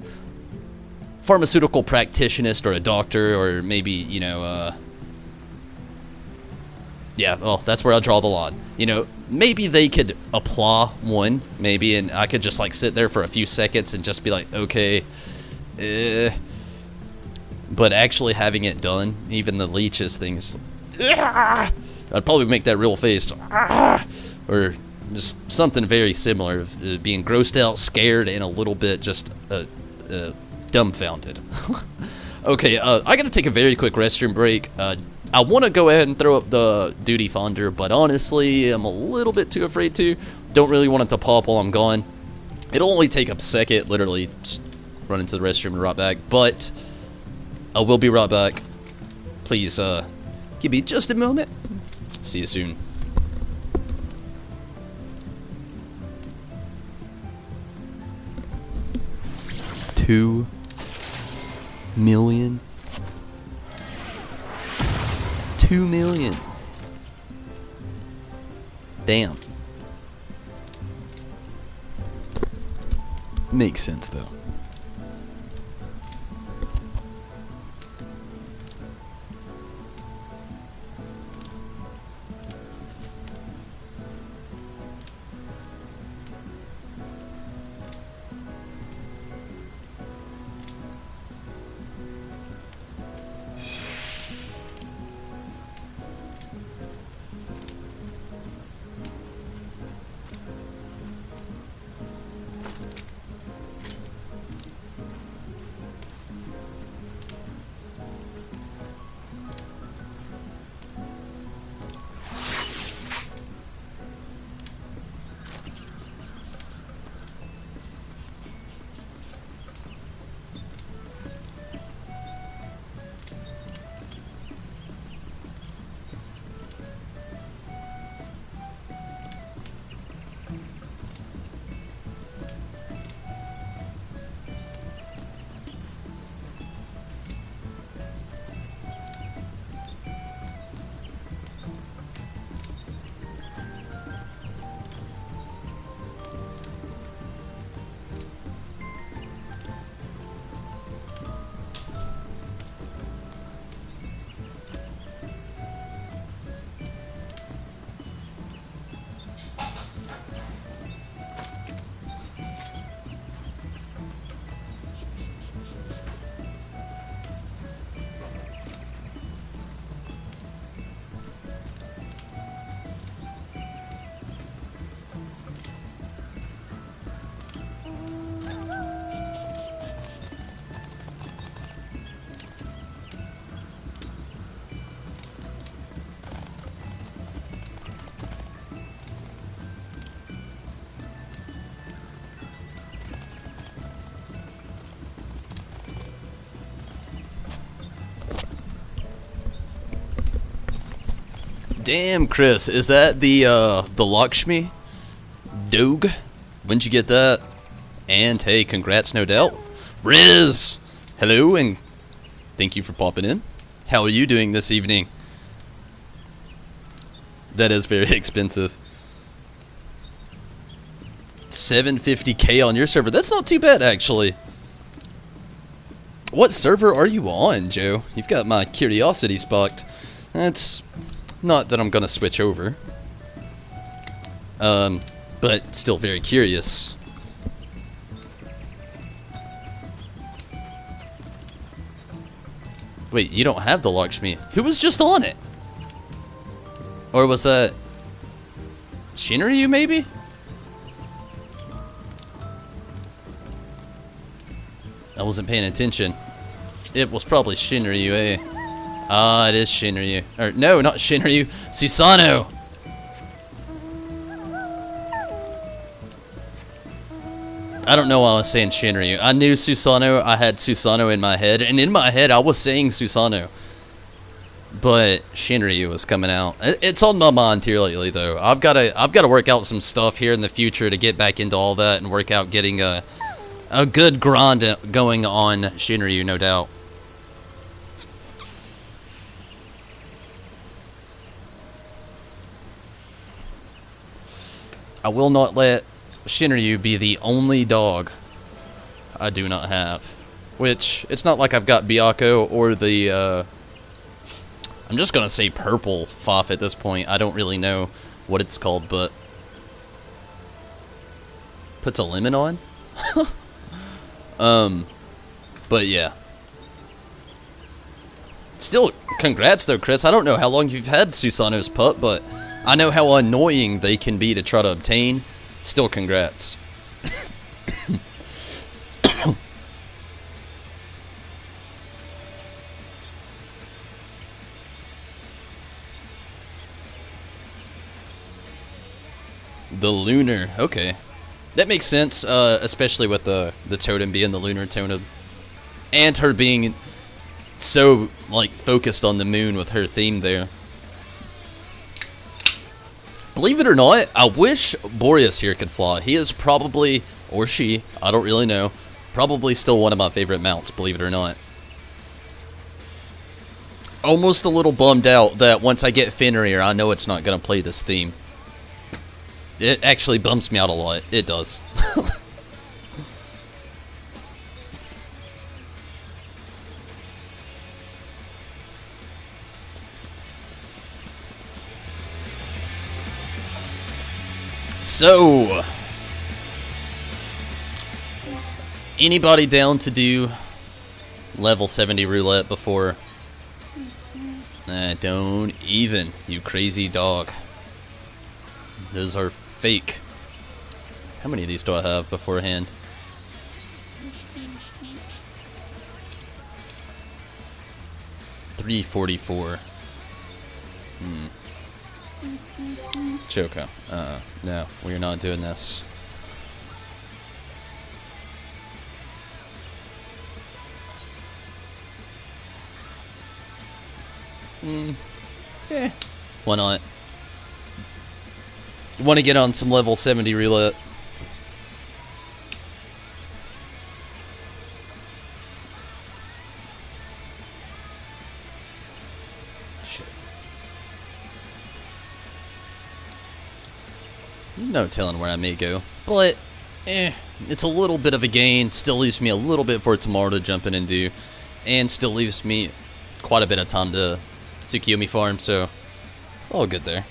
pharmaceutical practitionist or a doctor or maybe, you know, yeah, well, that's where I draw the line. You know, maybe they could apply one, maybe, and I could just, like, sit there for a few seconds and just be like, okay, but actually having it done, even the leeches things, I'd probably make that real face, or just something very similar, of being grossed out, scared, and a little bit just dumbfounded. Okay, I gotta take a very quick restroom break. I want to go ahead and throw up the duty finder, but honestly, I'm a little bit too afraid to. Don't really want it to pop while I'm gone. It'll only take a second, literally, just run into the restroom and right back, but I will be right back. Please, give me just a moment. See you soon. 2 million? 2 million. Damn. Makes sense though. Damn, Chris, is that the Lakshmi? Doog? When'd you get that? And hey, congrats, no doubt. Riz! Hello, and thank you for popping in. How are you doing this evening? That is very expensive. 750k on your server. That's not too bad, actually. What server are you on, Joe? You've got my curiosity sparked. That's not that I'm gonna switch over. But still very curious. Wait, you don't have the Lakshmi. Who was just on it? Or was that Shinryu, maybe? I wasn't paying attention. It was probably Shinryu, eh? Ah, it is Shinryu. Or, no, not Shinryu. Susanoo! I don't know why I was saying Shinryu. I knew Susanoo. I had Susanoo in my head. And in my head, I was saying Susanoo. But Shinryu was coming out. It's on my mind here lately, though. I've got to work out some stuff here in the future to get back into all that and work out getting a good grind going on Shinryu, no doubt. I will not let Shinryu be the only dog I do not have. Which, it's not like I've got Byakko or the, I'm just gonna say purple Foff at this point. I don't really know what it's called, but puts a lemon on? But yeah. Still, congrats though, Chris. I don't know how long you've had Susanoo's pup, but I know how annoying they can be to try to obtain. Still, congrats. The lunar, okay. That makes sense, especially with the totem being the lunar totem. And her being so, like, focused on the moon with her theme there. Believe it or not, I wish Boreas here could fly. He is probably, or she, I don't really know, Probably still one of my favorite mounts, believe it or not. Almost a little bummed out that once I get Fenrir, I know it's not going to play this theme. It actually bums me out a lot. It does. So, anybody down to do level 70 roulette before? Don't even, you crazy dog. Those are fake. How many of these do I have beforehand? $344. Choco. No, we're not doing this. Why not? Want to get on some level 70 roulette? Shit. There's no telling where I may go, but it's a little bit of a gain. Still leaves me a little bit for tomorrow to jump in and do, and still leaves me quite a bit of time to Tsukuyomi farm, so all good there.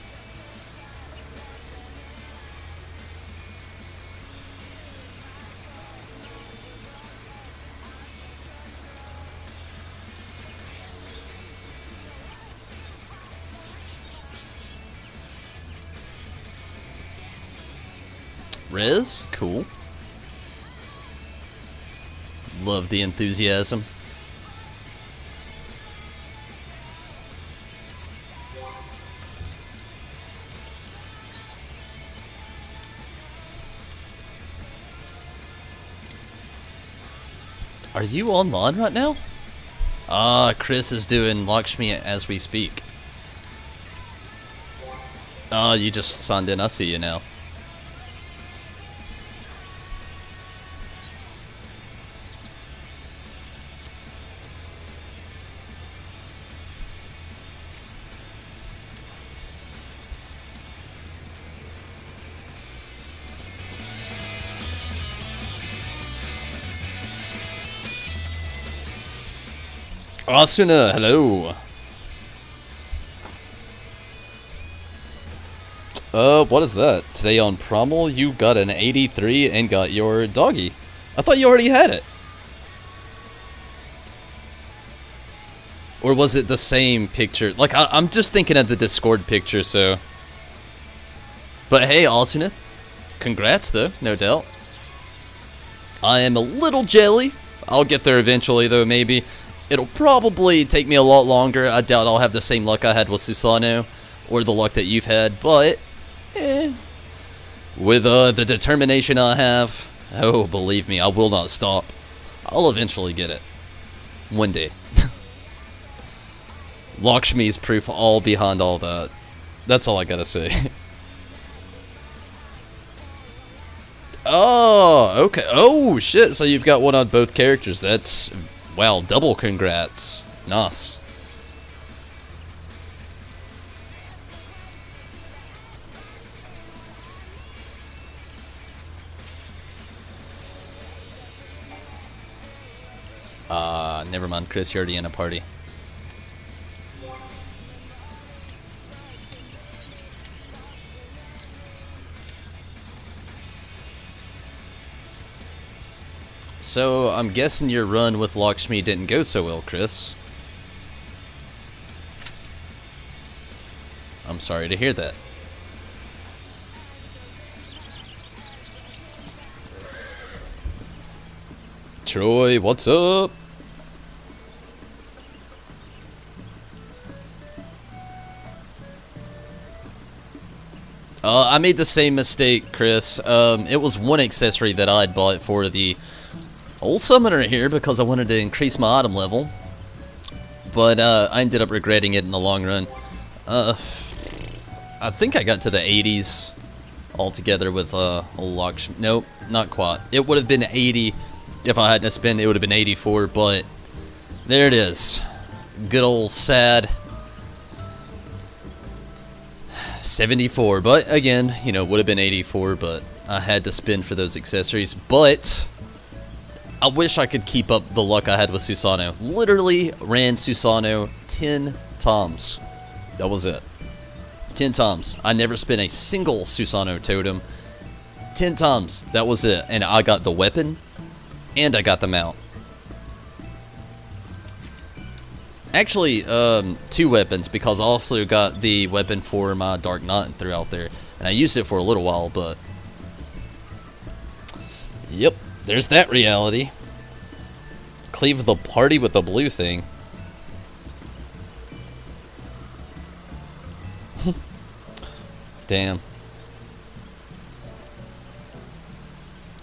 Rez, cool. Love the enthusiasm. Are you online right now? Ah, Chris is doing Lakshmi as we speak. Ah, you just signed in. I see you now. Asuna, hello. What is that? Today on Promal, you got an 83 and got your doggy. I thought you already had it. Or was it the same picture? Like, I'm just thinking of the Discord picture, so. But hey, Asuna, congrats though, no doubt. I am a little jelly. I'll get there eventually though, maybe. It'll probably take me a lot longer. I doubt I'll have the same luck I had with Susano, or the luck that you've had, but with the determination I have, oh, believe me, I will not stop. I'll eventually get it. One day. Lakshmi's proof all behind all that. That's all I gotta say. Oh, okay. Oh, shit. So you've got one on both characters. That's... wow, double congrats. Nice. Never mind, Chris, you're already in a party. So, I'm guessing your run with Lakshmi didn't go so well, Chris. I'm sorry to hear that. Troy, what's up? I made the same mistake, Chris. It was one accessory that I'd bought for the old summoner here because I wanted to increase my item level, but I ended up regretting it in the long run. I think I got to the 80s altogether with old Lakshmi. Nope, not quite. It would have been 80 If I hadn't have spent, it would have been 84, but there it is. Good old sad 74. But again, you know, would have been 84, but I had to spend for those accessories. But I wish I could keep up the luck I had with Susanoo. Literally ran Susanoo 10 times. That was it. 10 times. I never spent a single Susanoo totem. 10 times. That was it. And I got the weapon, and I got the mount. Actually, 2 weapons, because I also got the weapon for my Dark Knight and threw out there. And I used it for a little while, but... Yep, there's that reality. Cleave the party with the blue thing. Damn.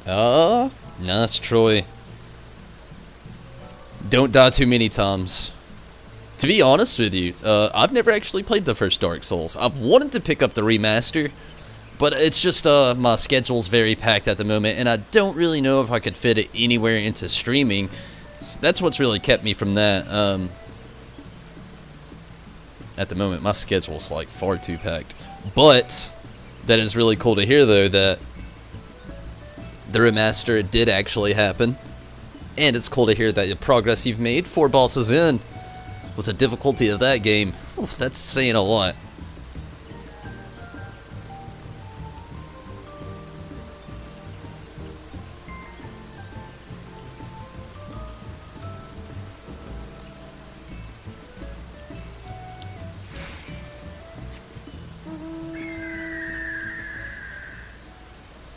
No, that's Troy. Don't die too many times. To be honest with you, I've never actually played the first Dark Souls. I've wanted to pick up the remaster, but it's just my schedule's very packed at the moment, and I don't really know if I could fit it anywhere into streaming. So that's what's really kept me from that. At the moment, my schedule's like far too packed. But that is really cool to hear, though, that the remaster did actually happen. And it's cool to hear that the progress you've made 4 bosses in with the difficulty of that game. Whew, that's saying a lot.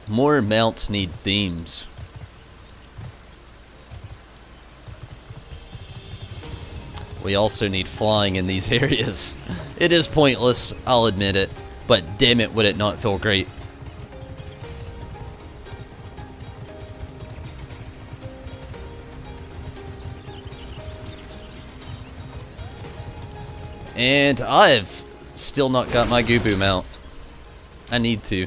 More mounts need themes. We also need flying in these areas. It is pointless, I'll admit it, but damn it, would it not feel great. And I've still not got my Gubu mount. I need to.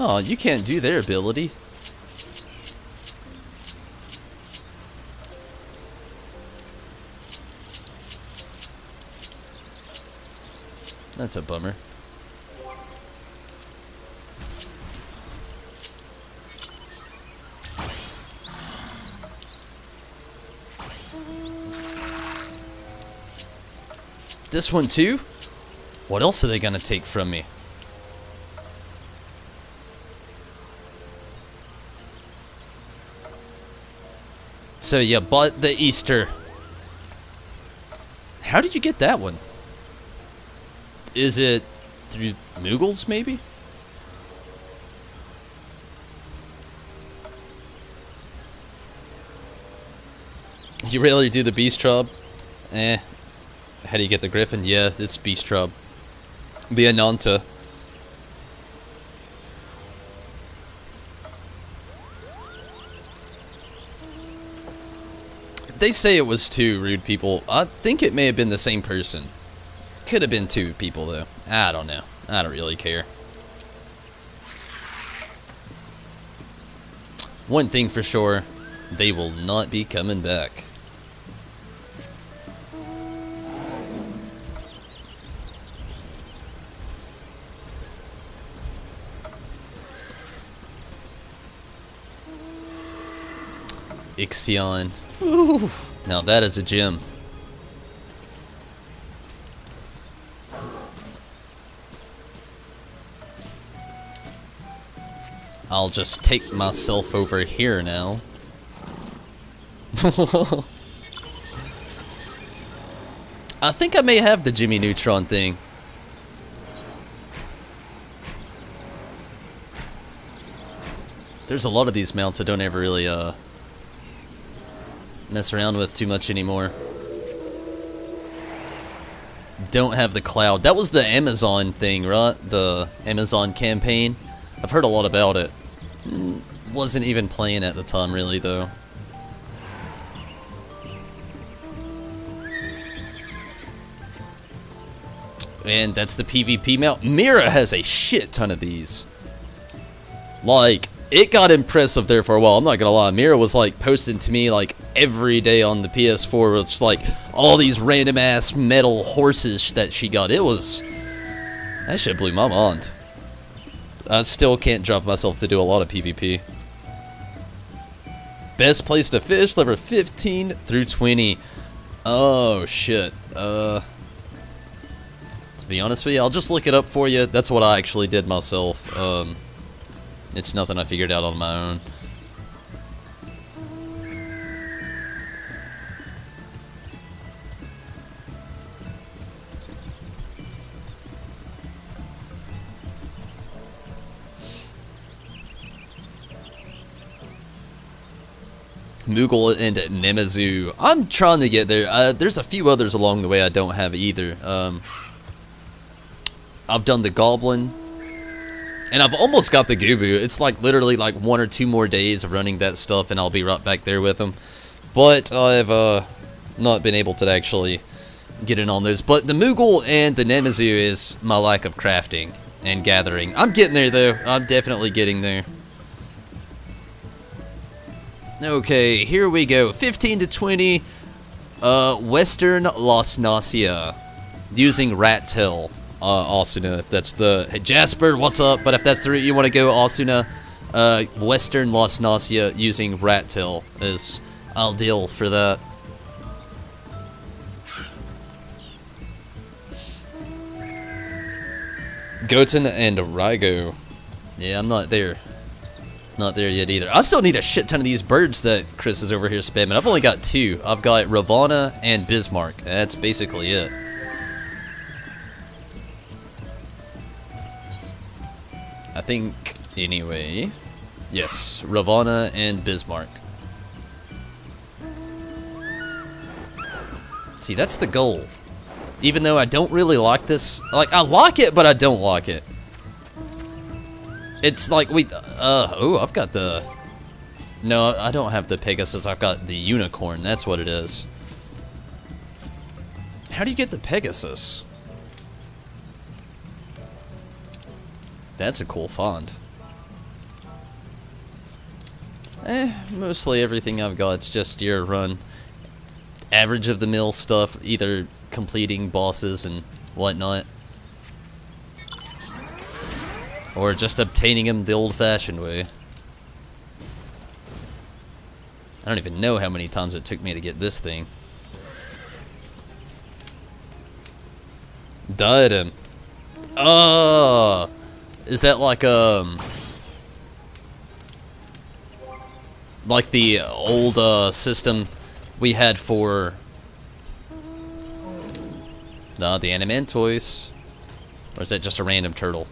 Oh, you can't do their ability. That's a bummer. This one too? What else are they gonna take from me? So you bought the Easter. How did you get that one? Is it through Moogles, maybe? You rarely do the Beast Trub? Eh. How do you get the Griffin? Yeah, it's Beast Trub. The Ananta. They say it was 2 rude people. I think it may have been the same person. Could have been 2 people, though. I don't know. I don't really care. One thing for sure, they will not be coming back. XIV. Ooh, now that is a gem. I'll just take myself over here now. I think I may have the Jimmy Neutron thing. There's a lot of these mounts I don't ever really mess around with too much anymore. Don't have the cloud. That was the Amazon thing, right? The Amazon campaign. I've heard a lot about it. wasn't even playing at the time, really, though. And that's the PvP mount. Mira has a shit ton of these. Like, it got impressive there for a while. I'm not gonna lie. Mira was like posting to me like every day on the PS4, which like all these random ass metal horses that she got. It was, that shit blew my mind. I still can't drop myself to do a lot of PvP. Best place to fish, level 15 through 20. Oh shit. To be honest with you, I'll just look it up for you. That's what I actually did myself. It's nothing I figured out on my own. Moogle and Nemazu. I'm trying to get there. There's a few others along the way I don't have either. I've done the Goblin. And I've almost got the Gubu. It's like literally like 1 or 2 more days of running that stuff and I'll be right back there with them. But I've not been able to actually get in on those. But the Moogle and the Nemazu is my lack of crafting and gathering. I'm getting there though. I'm definitely getting there. Okay, here we go. 15 to 20. Western Las Nasia. Using Rat Tail. Asuna, if that's the... Hey, Jasper, what's up? But if that's the route you want to go, Asuna, Western Las Nasia using Rat Tail is ideal for that. Goten and Raigo. Yeah, I'm not there. Not there yet either. I still need a shit ton of these birds that Chris is over here spamming. I've only got 2. I've got Ravana and Bismarck. That's basically it. I think, anyway, yes, Ravana and Bismarck. See, that's the goal. Even though I don't really like this, like, I like it, but I don't like it. It's like, oh, I've got the, no, I don't have the Pegasus, I've got the Unicorn, that's what it is. How do you get the Pegasus? That's a cool font. Mostly everything I've got is just your run. Average of the mill stuff, either completing bosses and whatnot. Or just obtaining them the old-fashioned way. I don't even know how many times it took me to get this thing. Diadem. Oh! Is that like the old system we had for the Animan toys? Or is that just a random turtle?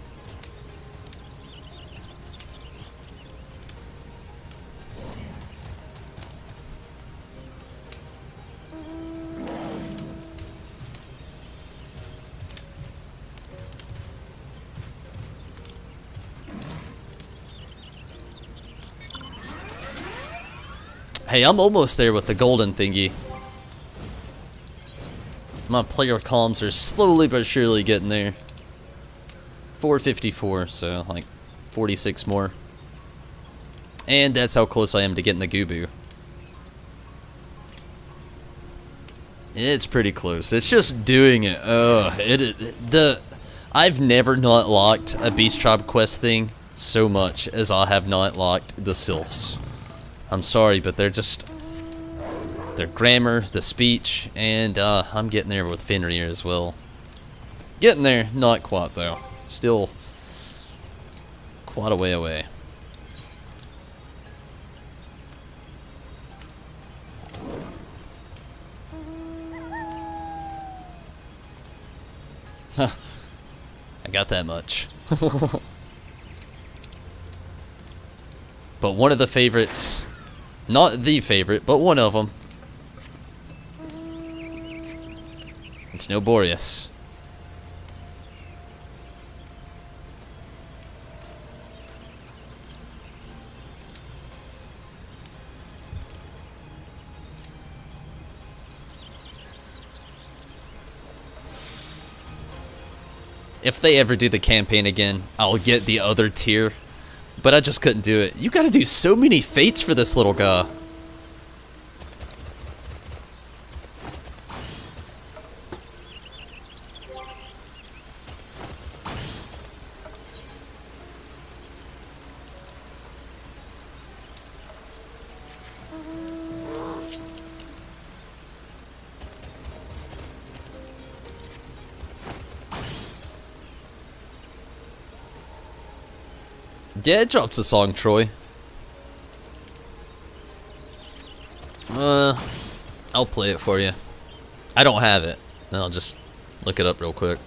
Hey, I'm almost there with the golden thingy. My player columns are slowly but surely getting there. 454, so like 46 more. And that's how close I am to getting the Gubu. It's pretty close. It's just doing it. I've never not locked a Beast Tribe quest thing so much as I have not locked the Sylphs. I'm sorry, but they're just, their grammar, the speech, and I'm getting there with Fenrir as well. Getting there, not quite though. Still quite a way away. Huh. I got that much. But one of the favorites, not the favorite, but one of them, it's no Boreas. if they ever do the campaign again, I'll get the other tier. But I just couldn't do it. You gotta do so many fates for this little guy. Yeah, it drops a song, Troy. I'll play it for you. I don't have it. I'll just look it up real quick.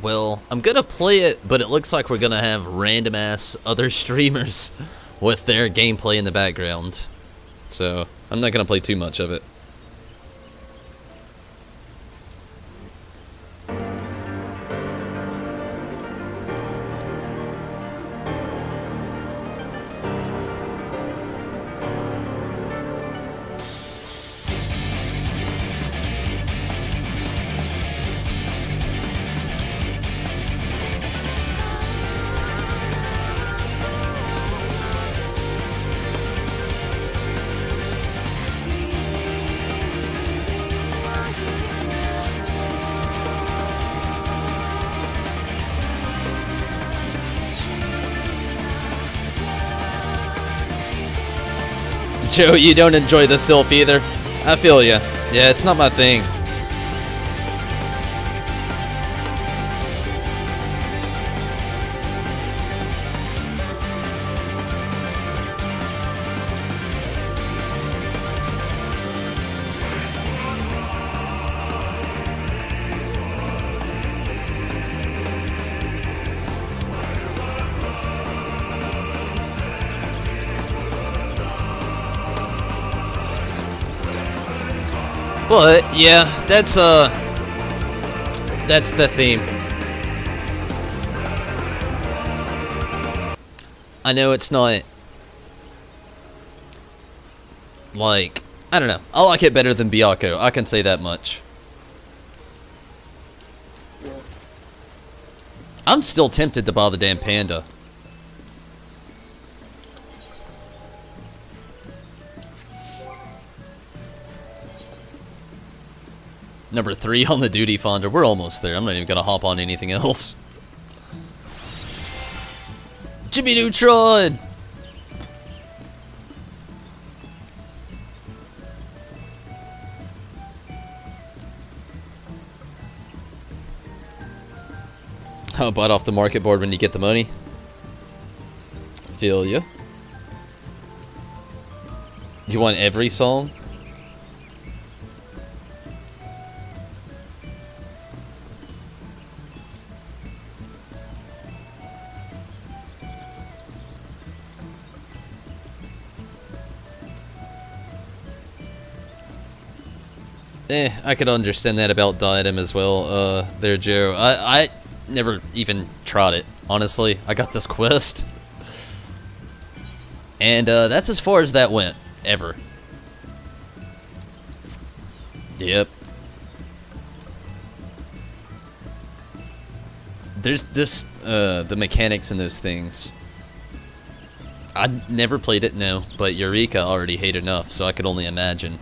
Well, I'm gonna play it, but it looks like we're gonna have random ass other streamers with their gameplay in the background. So, I'm not gonna play too much of it. Joe, you don't enjoy the Sylph either? I feel ya. Yeah, it's not my thing. But yeah, that's the theme. I know it's not like, I don't know. I like it better than Byakko. I can say that much. I'm still tempted to buy the damn panda. Number 3 on the duty finder. We're almost there. I'm not even gonna hop on anything else. Jimmy Neutron! I'll buy it off the market board when you get the money. Feel ya. You want every song? I could understand that about Diadem as well, there, Joe. I never even tried it, honestly. I got this quest. And, that's as far as that went, ever. Yep. There's this, the mechanics in those things. I never played it, no, but Eureka I already hate enough, so I could only imagine.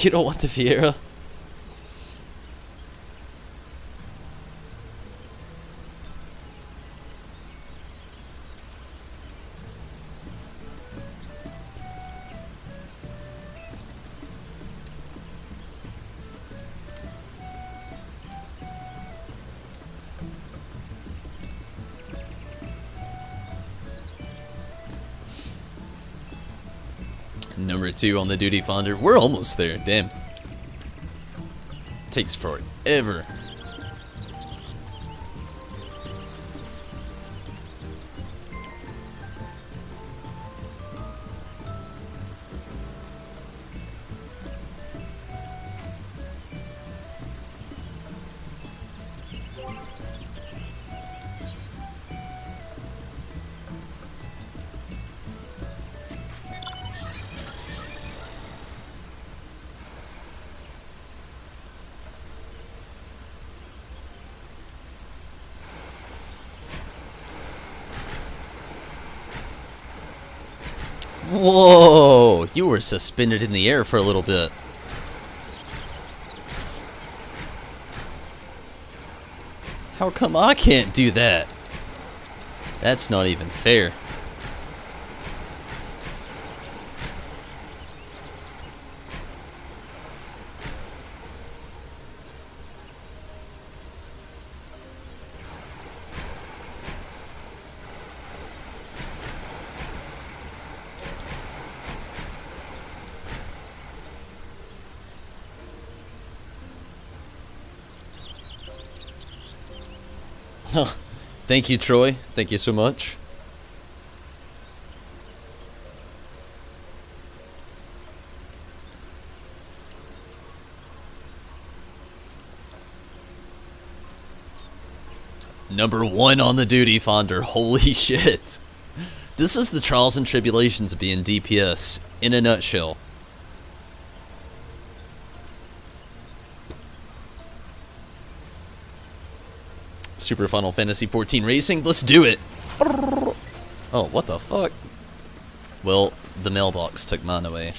You don't want the Fiera? Number 2 on the duty finder. We're almost there. Damn. Takes forever. Whoa! You were suspended in the air for a little bit. How come I can't do that? That's not even fair. Thank you, Troy. Thank you so much. Number 1 on the duty finder. Holy shit. This is the trials and tribulations of being DPS in a nutshell. Super Final Fantasy XIV Racing. Let's do it. Oh, what the fuck? Well, the mailbox took mine away.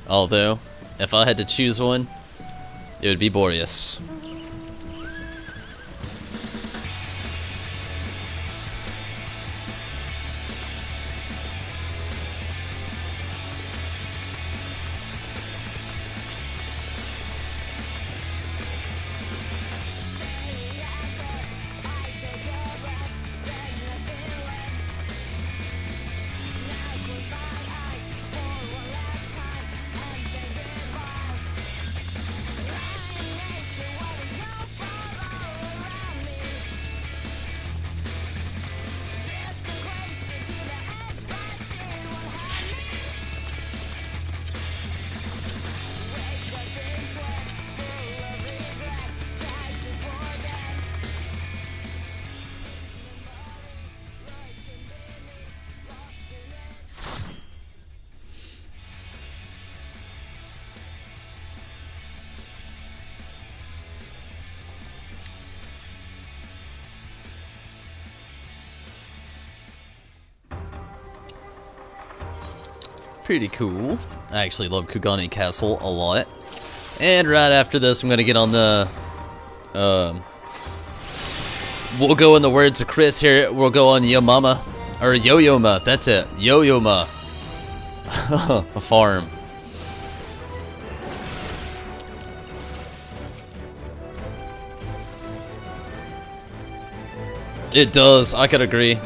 Although, if I had to choose one, it would be Boreas. Pretty cool. I actually love Kugane Castle a lot. And right after this, I'm gonna get on the we'll go in the words of Chris here, we'll go on Yomama, or Yoyoma, that's it, Yoyoma, a farm. It does, I could agree.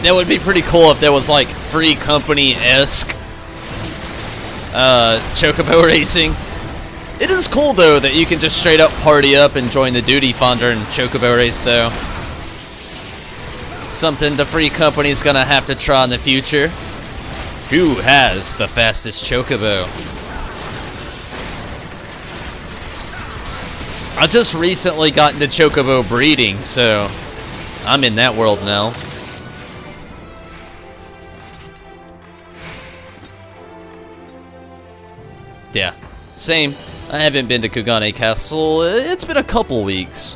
That would be pretty cool if there was like Free Company-esque chocobo racing. It is cool though that you can just straight up party up and join the duty finder and chocobo race though. Something the Free Company's gonna have to try in the future. Who has the fastest chocobo? I just recently got into chocobo breeding, so I'm in that world now. Yeah, same. I haven't been to Kugane Castle. It's been a couple weeks.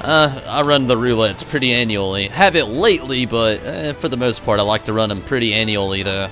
I run the roulettes pretty annually. Have it lately, but for the most part, I like to run them pretty annually, though.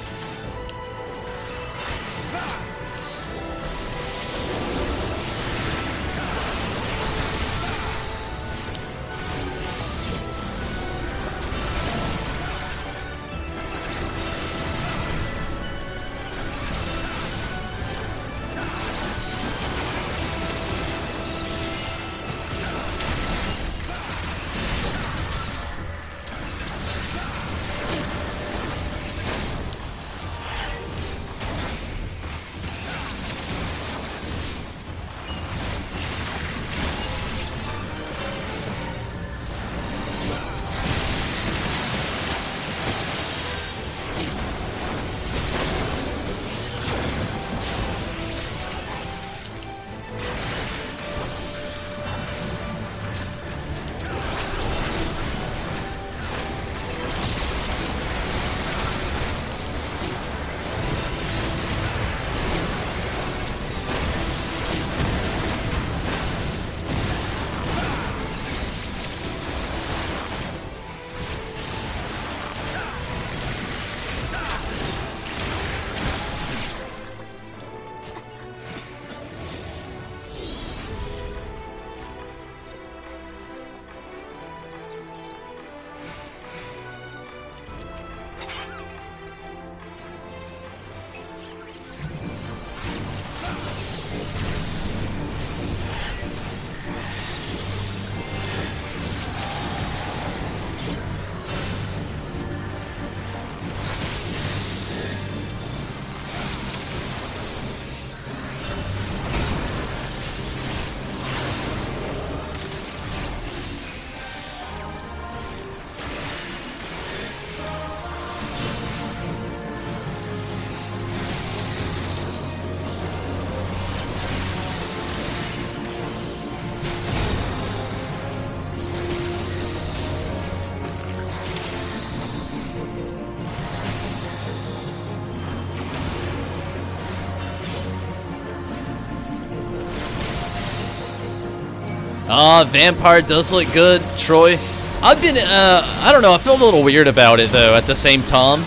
Vampire does look good, Troy. I've been, I don't know, I felt a little weird about it, though, at the same time.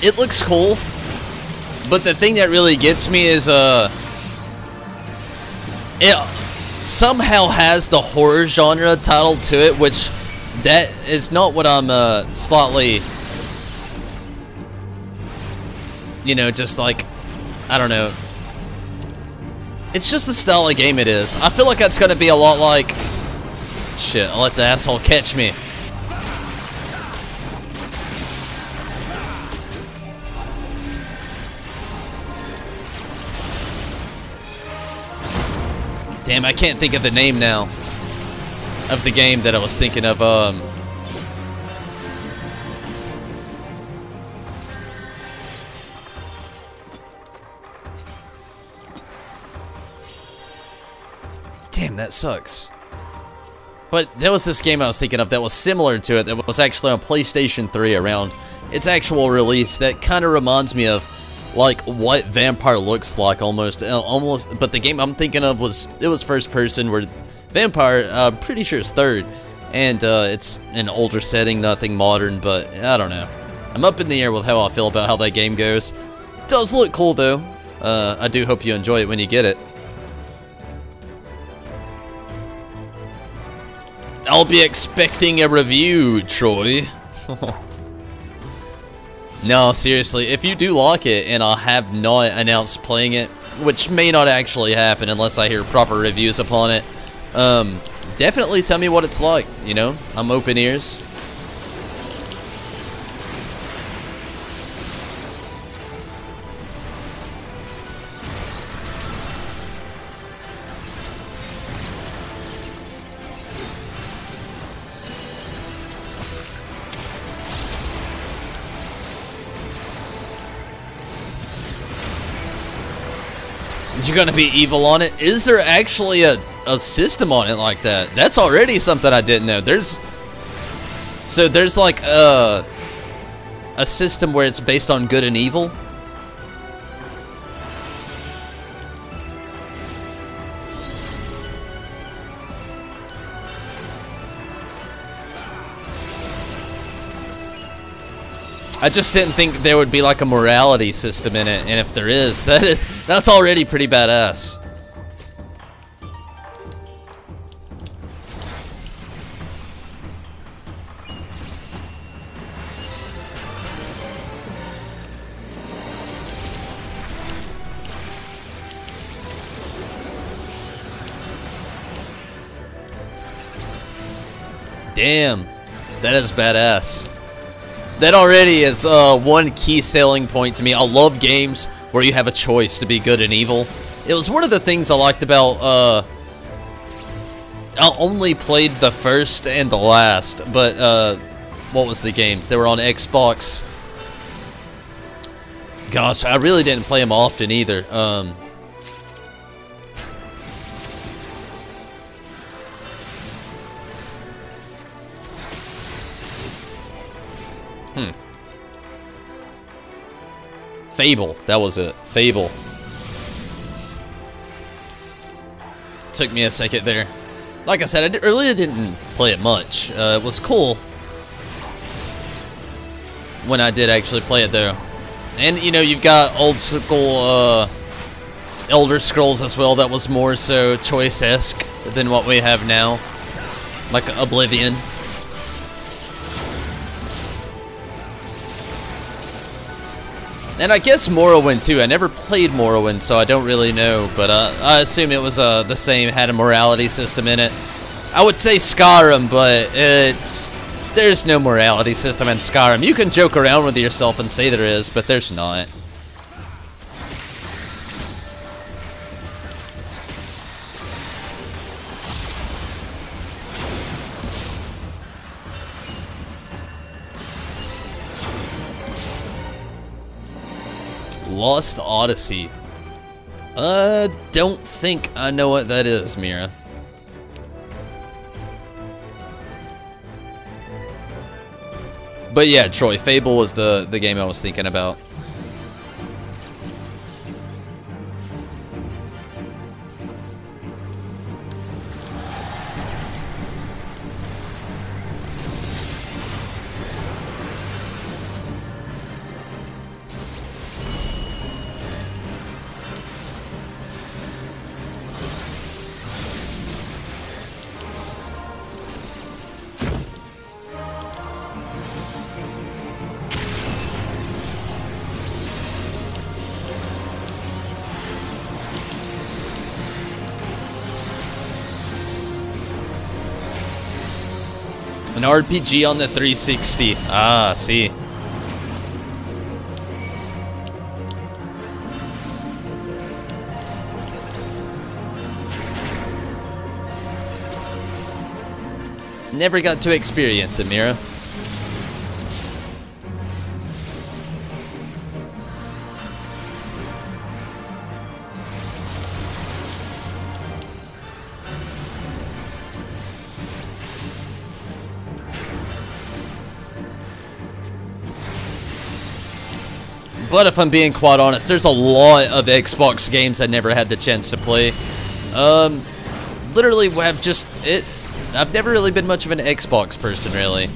It looks cool, but the thing that really gets me is, it somehow has the horror genre title to it, which that is not what I'm, slightly, you know, just like, I don't know. It's just the style of game it is. I feel like that's gonna be a lot like... Shit, I'll let the asshole catch me. Damn, I can't think of the name now of the game that I was thinking of. Damn, that sucks. But there was this game I was thinking of that was similar to it, that was actually on PlayStation 3 around its actual release, that kind of reminds me of like what Vampire looks like almost, but the game I'm thinking of was first person, where Vampire, I'm pretty sure it's third, and it's an older setting, nothing modern, but I don't know. I'm up in the air with how I feel about how that game goes. It does look cool though. I do hope you enjoy it when you get it. I'll be expecting a review, Troy. No, seriously, if you do like it and I have not announced playing it, which may not actually happen unless I hear proper reviews upon it, definitely tell me what it's like, you know? I'm open ears. You're gonna be evil on it? Is there actually a system on it like that? That's already something I didn't know. There's like a system where it's based on good and evil? I just didn't think there would be like a morality system in it, and if there is, that's already pretty badass. Damn, that is badass. That already is one key selling point to me. I love games where you have a choice to be good and evil. It was one of the things I liked about, I only played the first and the last, but, what was the games? They were on Xbox. Gosh, I really didn't play them often either. Fable, that was it. Fable. Took me a second there. Like I said, I really didn't play it much. It was cool when I did actually play it, though. And, you know, you've got old school Elder Scrolls as well. That was more so choice-esque than what we have now. Like Oblivion. And I guess Morrowind too. I never played Morrowind, so I don't really know, but I assume it was the same, had a morality system in it. I would say Skyrim, but there's no morality system in Skyrim. You can joke around with yourself and say there is, but there's not. Lost Odyssey. Don't think I know what that is, Mira. But yeah, Troy, Fable was the game I was thinking about. An RPG on the 360. Ah, see. Never got to experience it, Mira. But if I'm being quite honest, there's a lot of Xbox games I never had the chance to play. Literally I've never really been much of an Xbox person, really.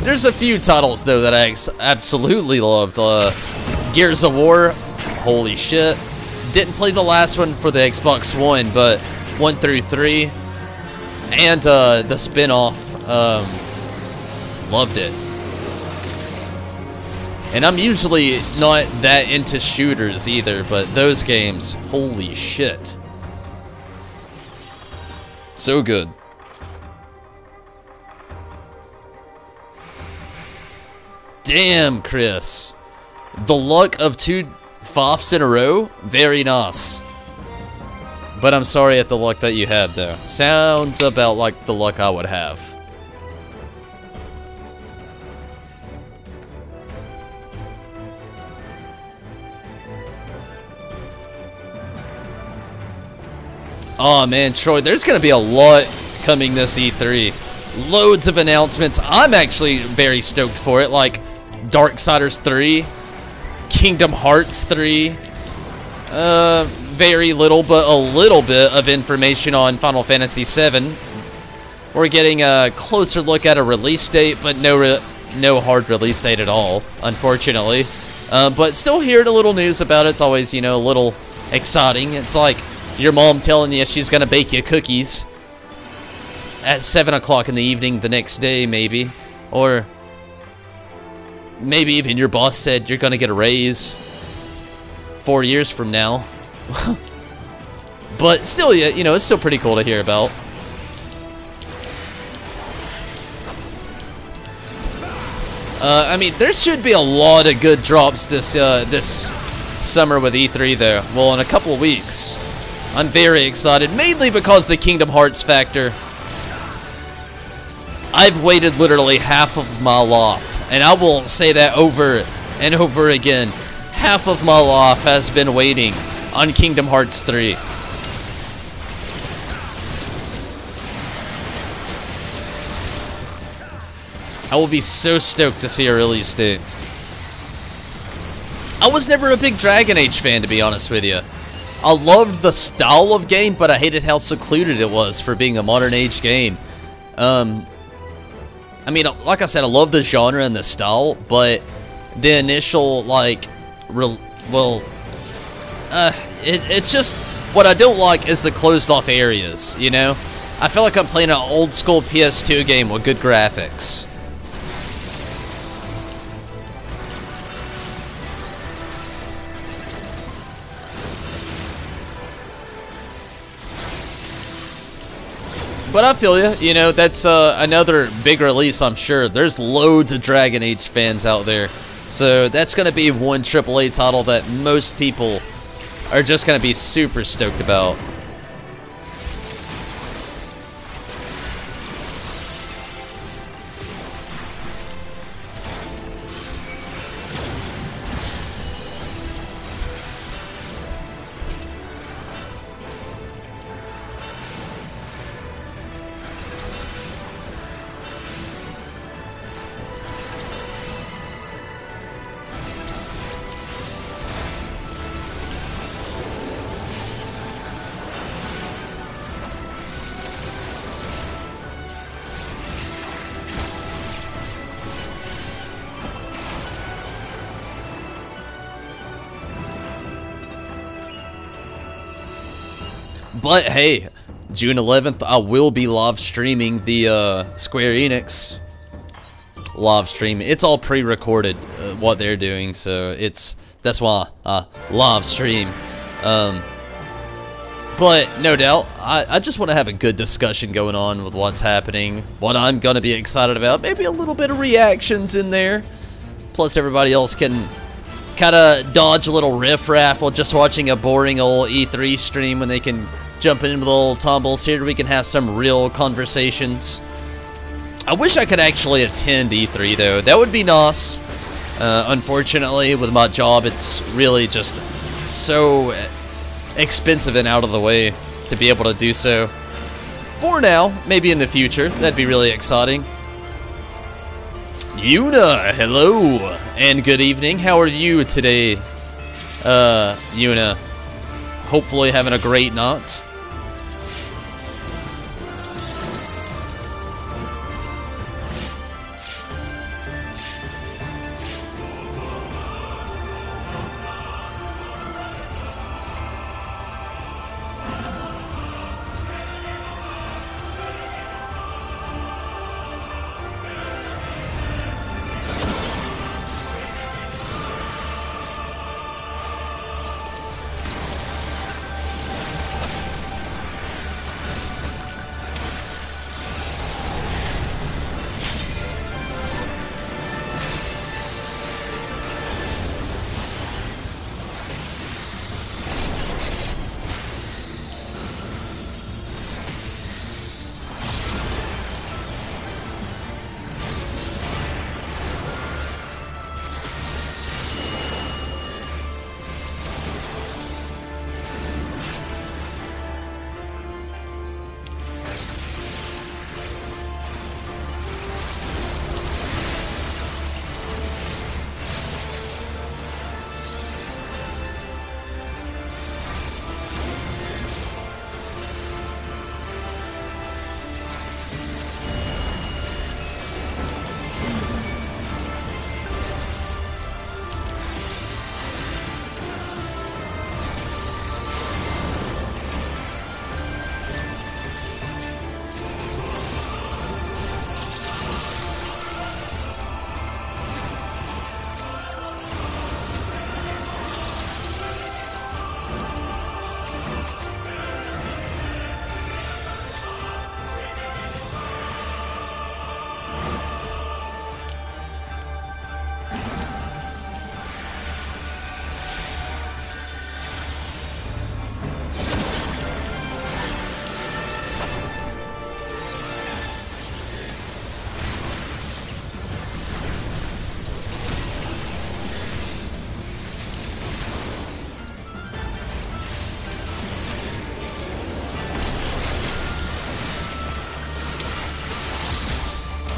There's a few titles, though, that I absolutely loved. Gears of War, holy shit. Didn't play the last one for the Xbox One, but 1 through 3. And the spin-off, loved it. And I'm usually not that into shooters either, but those games, holy shit. So good. Damn, Chris. The luck of 2 FOFs in a row? Very nice. But I'm sorry at the luck that you had, though. Sounds about like the luck I would have. Oh man, Troy, there's going to be a lot coming this E3. Loads of announcements. I'm actually very stoked for it, like Darksiders 3, Kingdom Hearts 3, very little, but a little bit of information on Final Fantasy VII. We're getting a closer look at a release date, but no hard release date at all, unfortunately. But still hearing a little news about it. It's always, you know, a little exciting. It's like your mom telling you she's gonna bake you cookies at 7 o'clock in the evening the next day, maybe. Or maybe even your boss said you're gonna get a raise 4 years from now. But still, yeah, you know, it's still pretty cool to hear about. I mean, there should be a lot of good drops this summer with E3, though. Well, in a couple of weeks. I'm very excited, mainly because the Kingdom Hearts factor. I've waited literally half of my life, and I will say that over and over again. Half of my life has been waiting on Kingdom Hearts 3. I will be so stoked to see a release date. I was never a big Dragon Age fan, to be honest with you. I loved the style of game, but I hated how secluded it was for being a modern age game. I mean, like I said, I love the genre and the style, but the initial, like, it's just, what I don't like is the closed-off areas, you know? I feel like I'm playing an old-school PS2 game with good graphics. But I feel you. You know, that's another big release, I'm sure. There's loads of Dragon Age fans out there. So that's going to be one AAA title that most people are just going to be super stoked about. But hey, June 11th, I will be live streaming the Square Enix live stream. It's all pre-recorded, what they're doing, so that's why I live stream. But But no doubt, I just want to have a good discussion going on with what's happening, what I'm going to be excited about, maybe a little bit of reactions in there. Plus everybody else can kind of dodge a little riffraff while just watching a boring old E3 stream when they can jump into the little tumbles. Here we can have some real conversations. I wish I could actually attend E3 though. That would be nice. Unfortunately, with my job, it's really just so expensive and out of the way to be able to do so. For now, maybe in the future, that'd be really exciting. Yuna, hello, and good evening. How are you today, Yuna? Hopefully having a great night.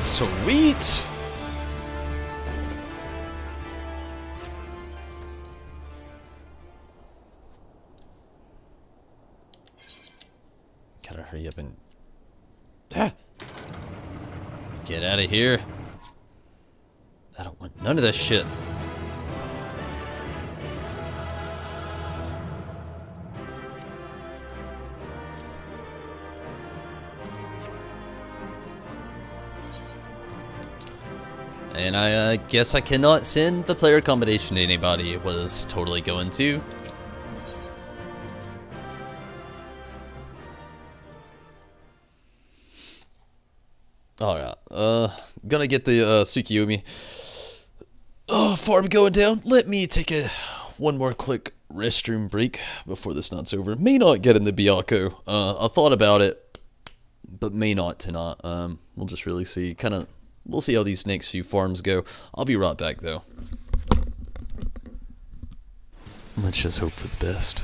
Sweet. Gotta hurry up and get out of here. I don't want none of this shit. And I guess I cannot send the player combination to anybody. Was totally going to. Alright, gonna get the Tsukuyomi farm going down. Let me take one more quick restroom break before this night's over. May not get in the Byakko. I thought about it, but may not tonight. We'll just really see. We'll see how these next few farms go. I'll be right back, though. Let's just hope for the best.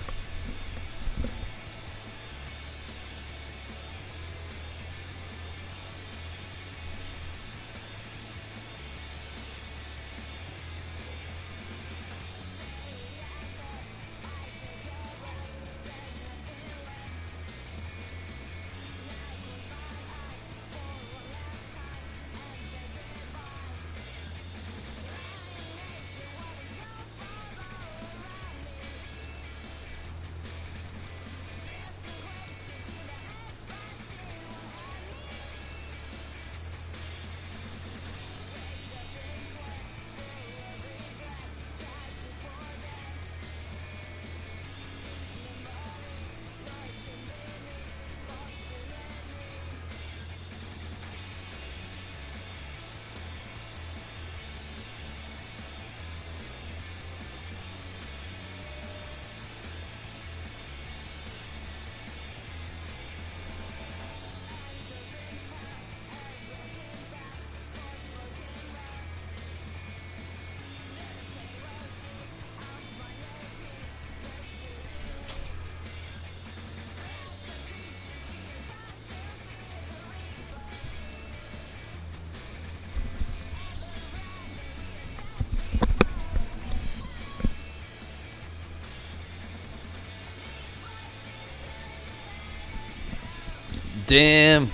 Damn.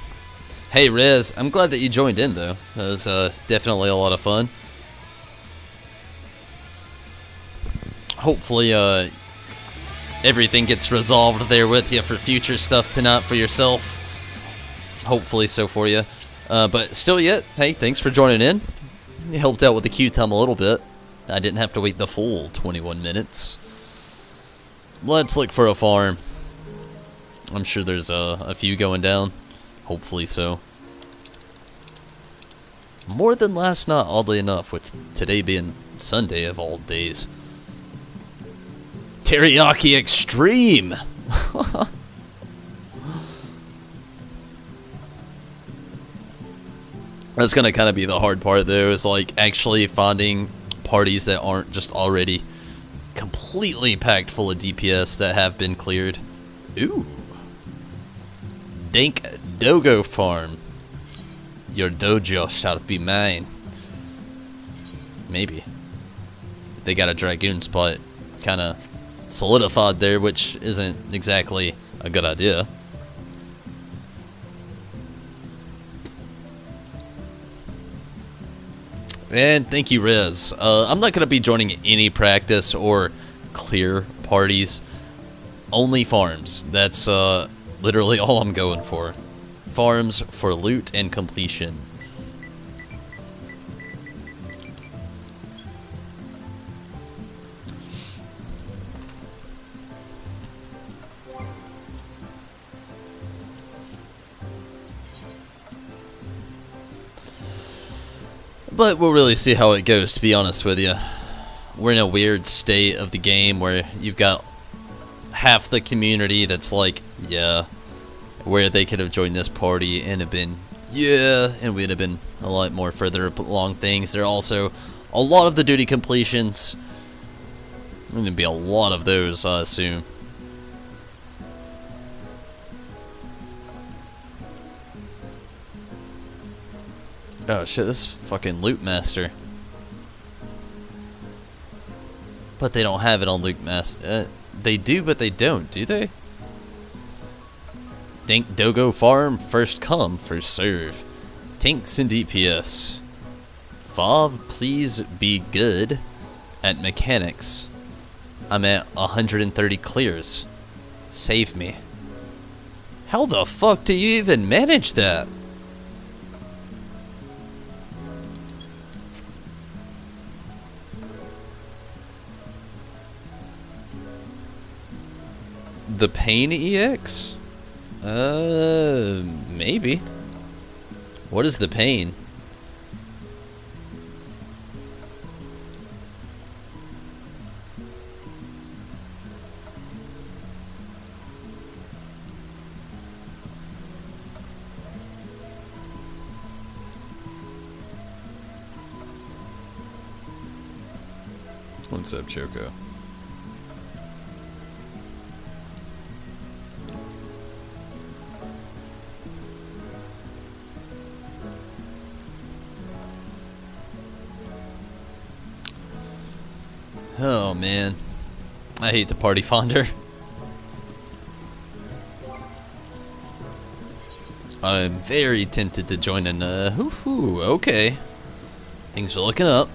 Hey, Rez, I'm glad that you joined in, though. That was definitely a lot of fun. Hopefully, everything gets resolved there with you for future stuff tonight for yourself. Hopefully so for you. But still yet, hey, thanks for joining in. You helped out with the queue time a little bit. I didn't have to wait the full 21 minutes. Let's look for a farm. I'm sure there's a few going down. Hopefully so. More than last night, oddly enough, with today being Sunday of all days. Teriyaki Extreme! That's gonna kind of be the hard part, though, is like actually finding parties that aren't just already completely packed full of DPS that have been cleared. Ooh. Dank Dogo Farm. Your dojo shall be mine. Maybe. They got a Dragoon spot kind of solidified there, which isn't exactly a good idea. And thank you, Riz. I'm not going to be joining any practice or clear parties. Only farms. That's literally all I'm going for. Farms for loot and completion. But we'll really see how it goes, to be honest with you. We're in a weird state of the game where you've got half the community that's like, yeah, where they could have joined this party and have been, yeah, and we'd have been a lot more further along things. There are also a lot of the duty completions. There's going to be a lot of those, I assume. Oh shit, this is fucking Loot Master. But they don't have it on Loot Master. They do, but they don't, do they? Dank Dogo Farm, first come, first serve. Tanks and DPS. Fav, please be good at mechanics. I'm at 130 clears. Save me. How the fuck do you even manage that? The Pain EX? Maybe. What is the Pain? What's up, Choco? Oh man, I hate the party fonder. I'm very tempted to join in. Okay, things are looking up.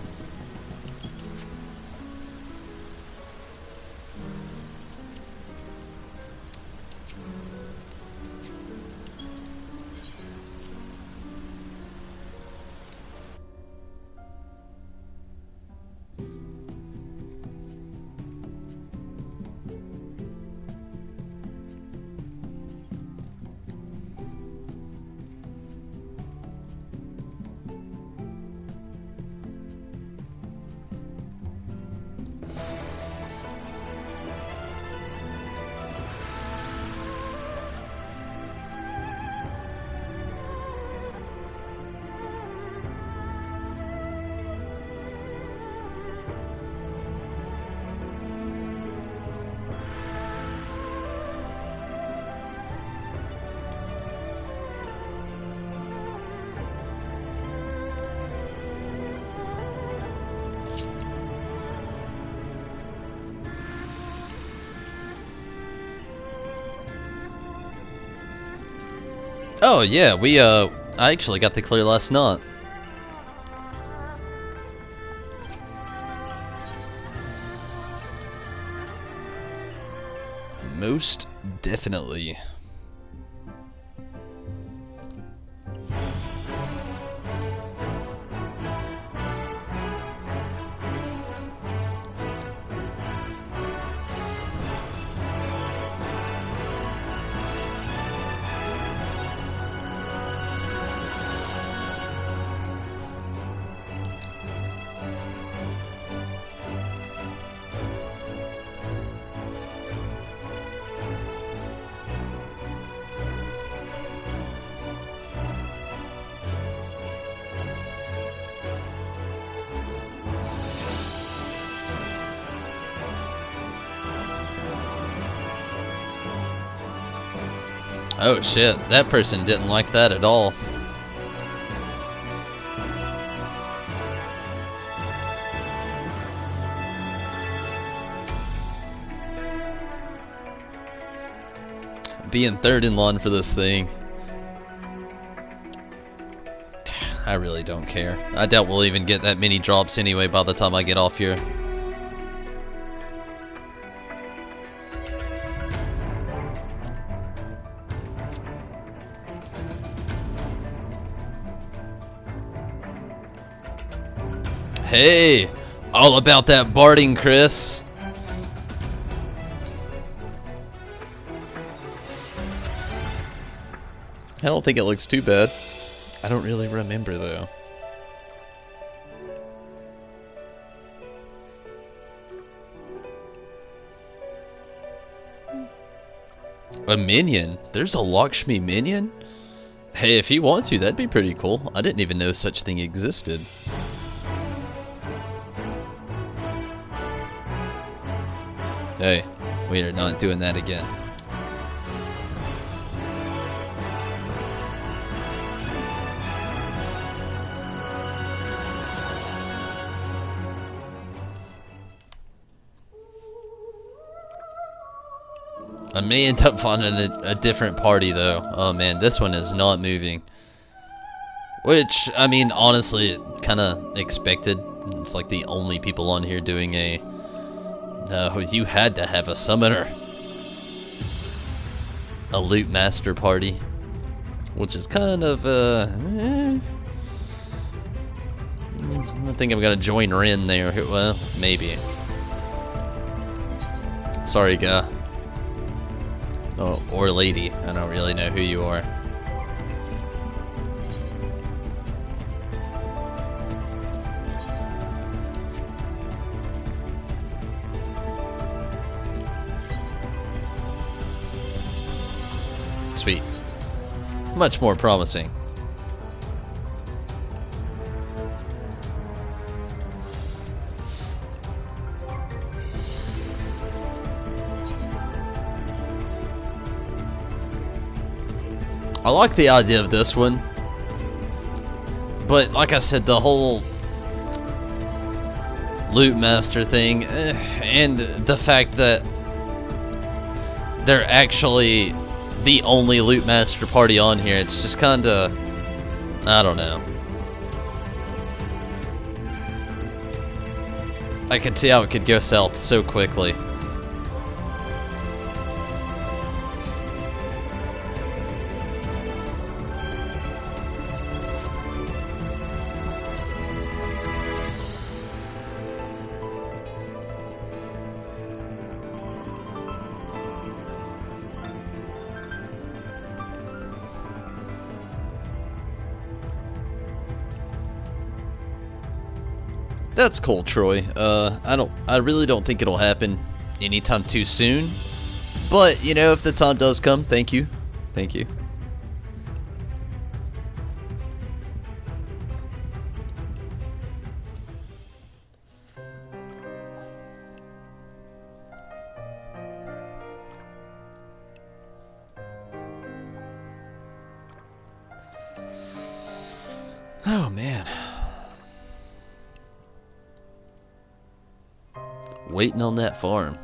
Oh yeah, I actually got to clear last night. Most definitely. Oh shit, that person didn't like that at all. Being third in line for this thing. I really don't care. I doubt we'll even get that many drops anyway by the time I get off here. Hey, all about that barding, Chris. I don't think it looks too bad. I don't really remember though. A minion? There's a Lakshmi minion? Hey, if you want to, that'd be pretty cool. I didn't even know such thing existed. Hey, we are not doing that again. I may end up finding a different party though. Oh man, this one is not moving. Which, I mean, honestly, kinda expected. It's like the only people on here doing a... No, you had to have a summoner. A loot master party. Which is kind of, I think I'm gonna join Rin there. Well, maybe. Sorry, guy. Oh, or lady. I don't really know who you are. Sweet. Much more promising. I like the idea of this one, but like I said, the whole loot master thing, and the fact that they're actually the only loot master party on here, it's just kinda, I don't know. I could see how it could go south so quickly. That's cool, Troy. I really don't think it'll happen anytime too soon. But, you know, if the time does come, thank you. Thank you. Oh, man. Waiting on that farm.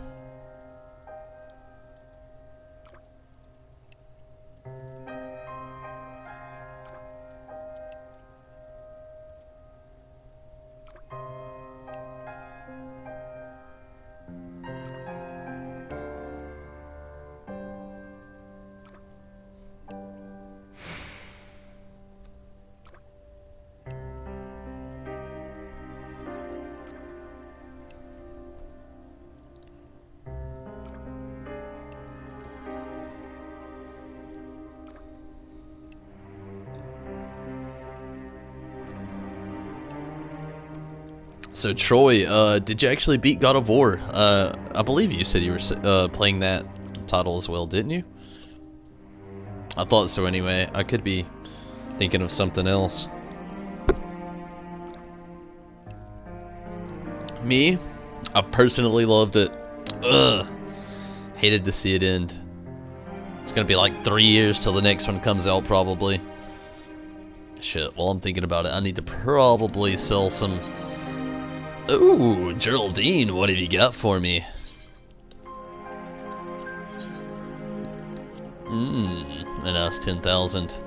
So Troy, did you actually beat God of War? I believe you said you were playing that title as well, didn't you? I thought so anyway. I could be thinking of something else. Me? I personally loved it. Ugh. Hated to see it end. It's gonna be like 3 years till the next one comes out, probably. Shit, while I'm thinking about it, I need to probably sell some... Ooh, Geraldine, what have you got for me? And that's 10,000.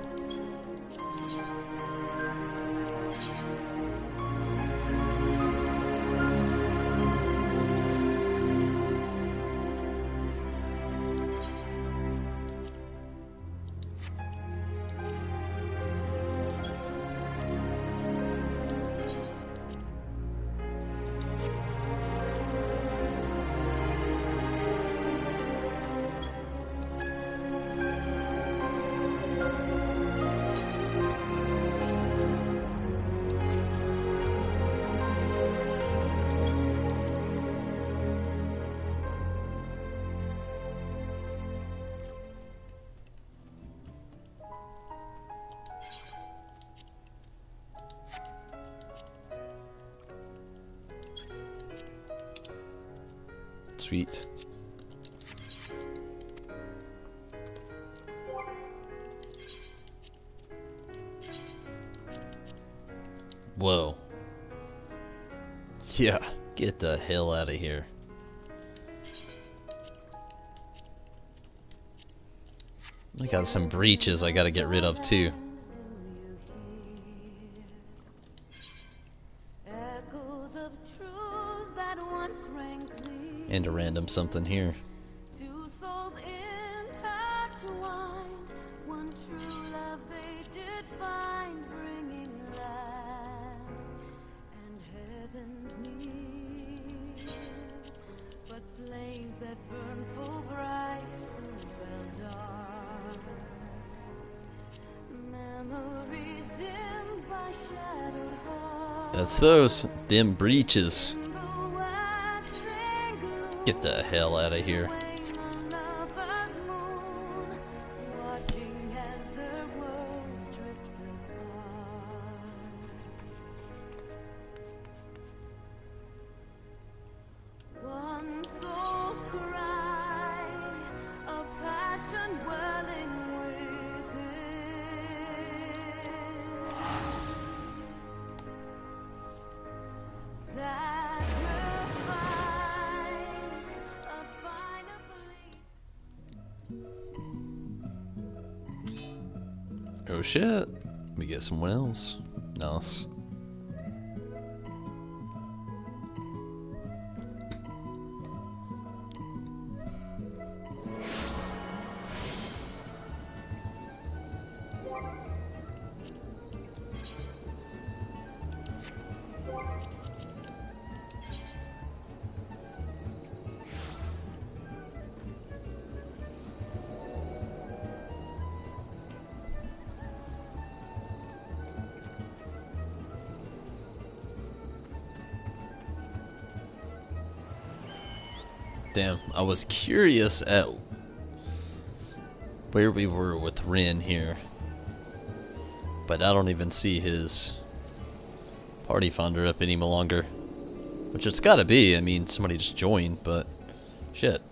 Sweet. Whoa. Yeah, get the hell out of here. I got some breaches I gotta get rid of too. And a random something here. Two souls intertwined, one true love they did find, bringing light and heaven's need. But flames that burn full bright soon fell dark. Memories dimmed by shadowed hearts. That's those, them breaches. Get the hell out of here. One soul's cry, a passion welling Oh shit. We get someone else. Nice. Damn, I was curious at where we were with Rin here, but I don't even see his party finder up any longer, which it's gotta be. I mean, somebody just joined, but shit.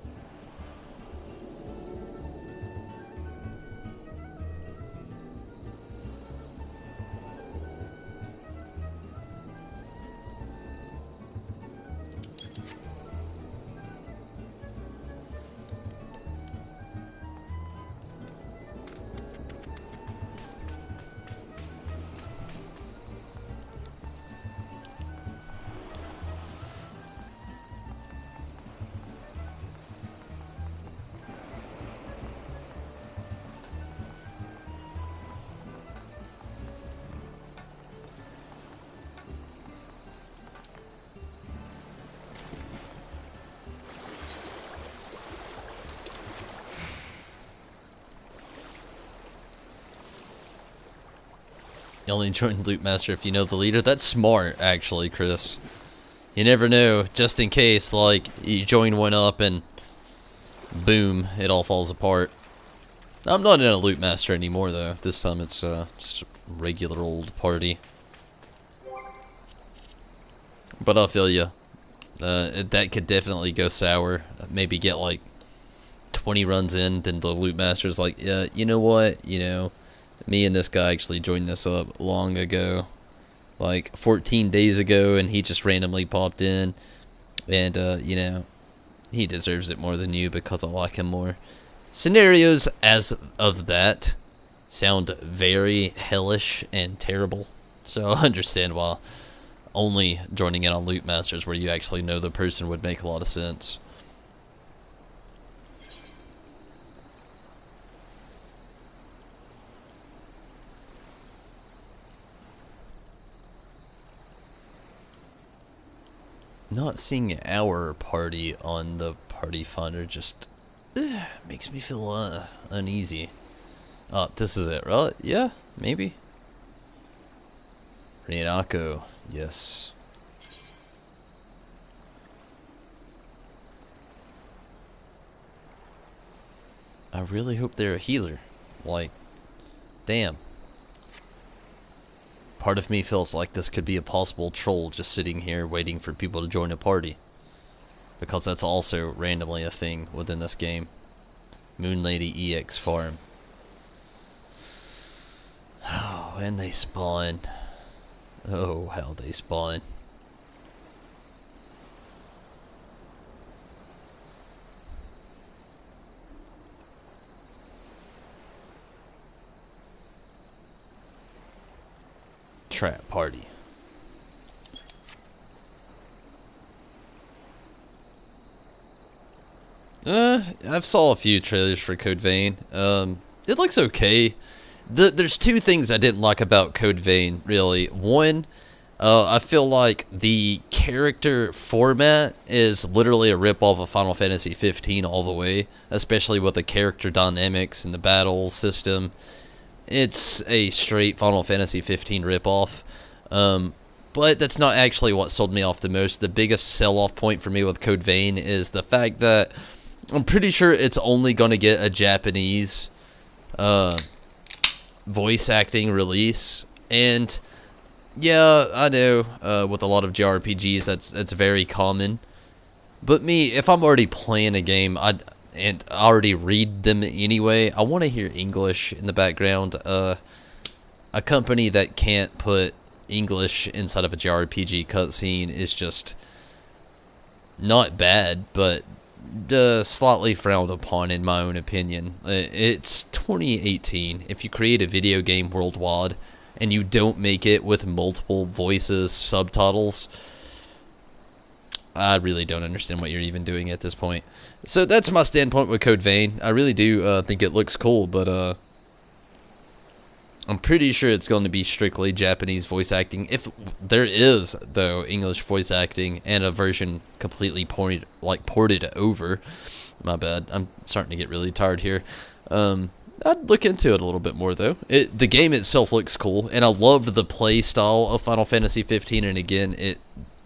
You only join Loot Master if you know the leader. That's smart, actually, Chris. You never know, just in case, like, you join one up and boom, it all falls apart. I'm not in a loot master anymore, though. This time it's just a regular old party. But I'll feel you. That could definitely go sour. Maybe get like 20 runs in, then the loot master's like, yeah, you know what? You know, me and this guy actually joined this up long ago. Like 14 days ago, and he just randomly popped in. And, you know, he deserves it more than you because I like him more. Scenarios as of that sound very hellish and terrible. So I understand why only joining in on loot masters where you actually know the person would make a lot of sense. Not seeing our party on the party finder just makes me feel uneasy. Oh, this is it, right? Yeah, maybe. Rinako, yes. I really hope they're a healer. Like, damn. Part of me feels like this could be a possible troll just sitting here waiting for people to join a party. Because that's also randomly a thing within this game. Moon Lady EX farm. Oh, and they spawn. Oh, how they spawn. Trap party. I've saw a few trailers for Code Vein. It looks okay. There's two things I didn't like about Code Vein, really. One, I feel like the character format is literally a ripoff of Final Fantasy 15 all the way, especially with the character dynamics and the battle system. It's a straight Final Fantasy 15 ripoff. But that's not actually what sold me off the most. The biggest sell-off point for me with Code Vein is the fact that I'm pretty sure it's only going to get a Japanese voice acting release. And yeah, I know with a lot of JRPGs that's very common. But me, if I'm already playing a game, and I already read them anyway, I want to hear English in the background. A company that can't put English inside of a JRPG cutscene is just not bad, but slightly frowned upon in my own opinion. It's 2018. If you create a video game worldwide and you don't make it with multiple voices, subtitles, I really don't understand what you're even doing at this point. So that's my standpoint with Code Vein. I really do think it looks cool, but I'm pretty sure it's going to be strictly Japanese voice acting. If there is, though, English voice acting and a version completely ported over. My bad. I'm starting to get really tired here. I'd look into it a little bit more, though. The game itself looks cool, and I love the play style of Final Fantasy 15. And again,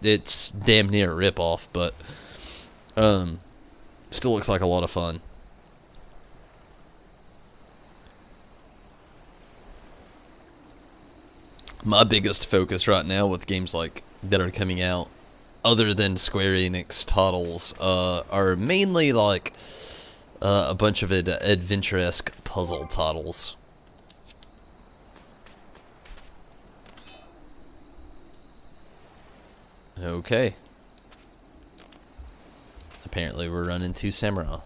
it's damn near a ripoff, but still looks like a lot of fun. My biggest focus right now with games like that are coming out, other than Square Enix titles, are mainly like a bunch of adventure-esque puzzle titles. Okay. Apparently we're running 2 samurai.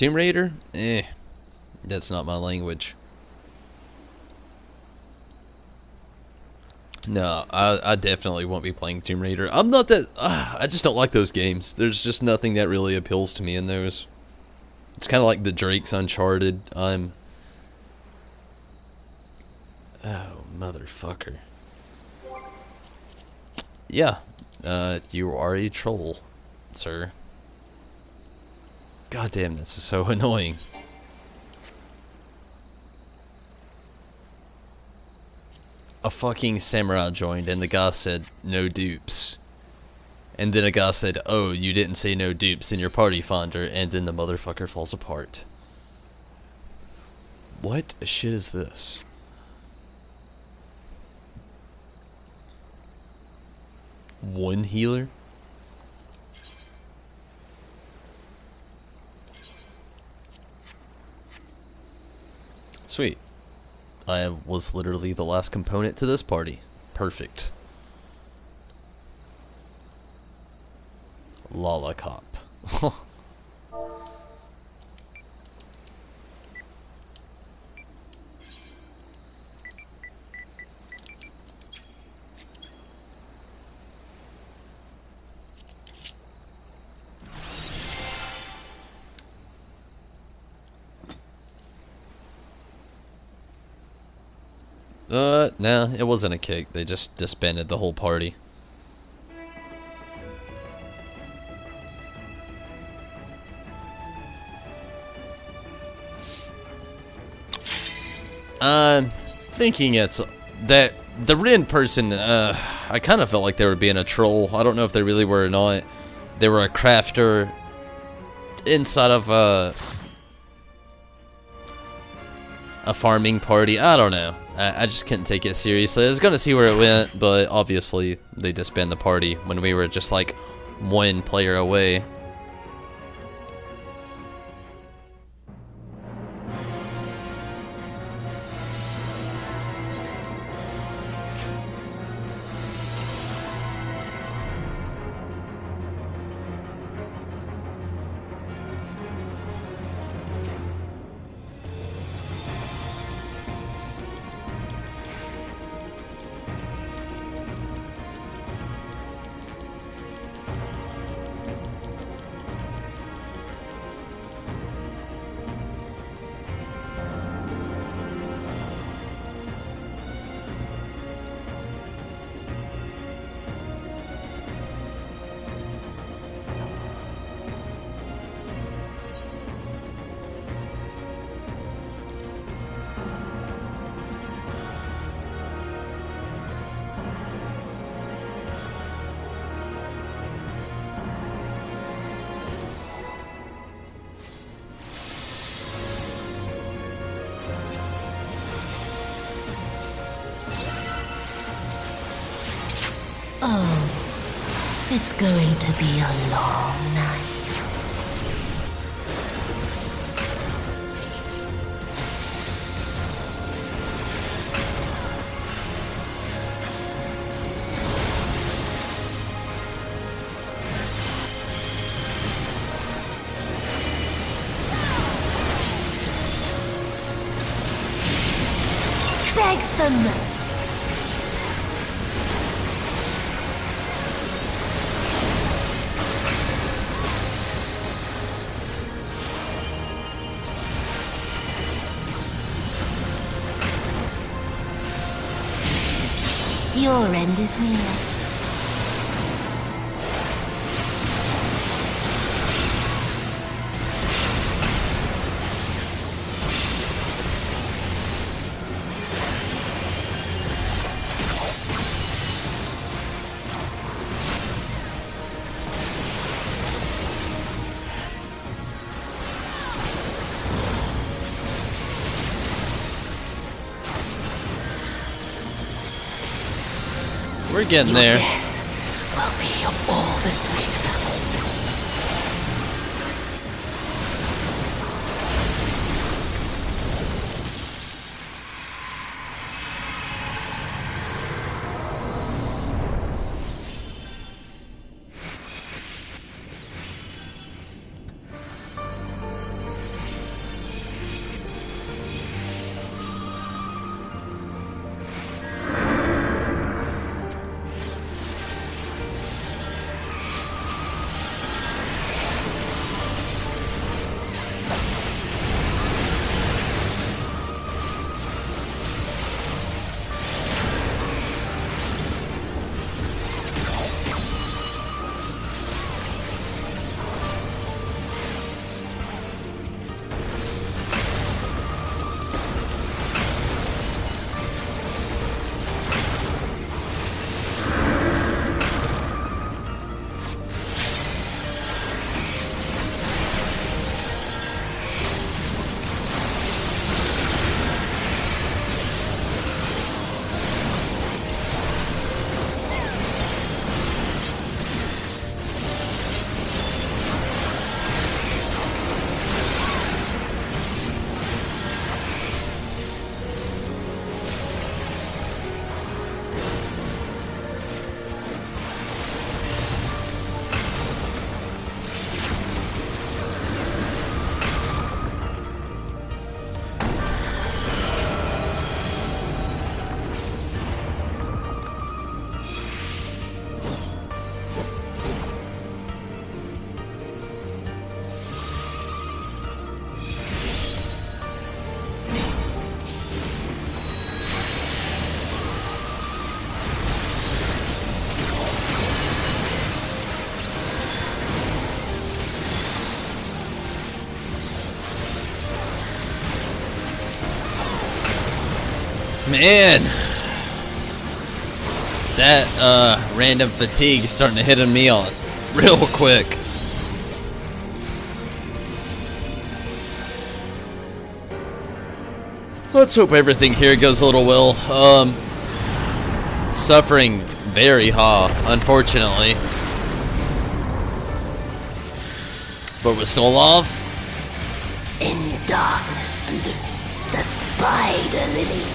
Tomb Raider? That's not my language. No, I definitely won't be playing Tomb Raider. I'm not that... I just don't like those games. There's just nothing that really appeals to me in those. It's kind of like the Drake's Uncharted. Oh, motherfucker. Yeah, you are a troll, sir. God damn, that's so annoying. A fucking samurai joined and the guy said, no dupes. And then a guy said, oh, you didn't say no dupes in your party finder, and then the motherfucker falls apart. What shit is this? One healer? Sweet. I was literally the last component to this party. Perfect. Lollipop. Nah, it wasn't a kick. They just disbanded the whole party. I'm thinking it's that the Rin person, I kind of felt like they were being a troll. I don't know if they really were or not. They were a crafter inside of a farming party. I don't know. I just couldn't take it seriously. I was going to see where it went, but obviously they disbanded the party when we were just like one player away. Oh, it's going to be a long night. Beg for mercy. Your end is near. We're getting there. Death will be all the sweeter. Man, that random fatigue is starting to hit on me on real quick. Let's hope everything here goes a little well. Suffering very hard, unfortunately. But we're still alive. In darkness blooms the spider lily.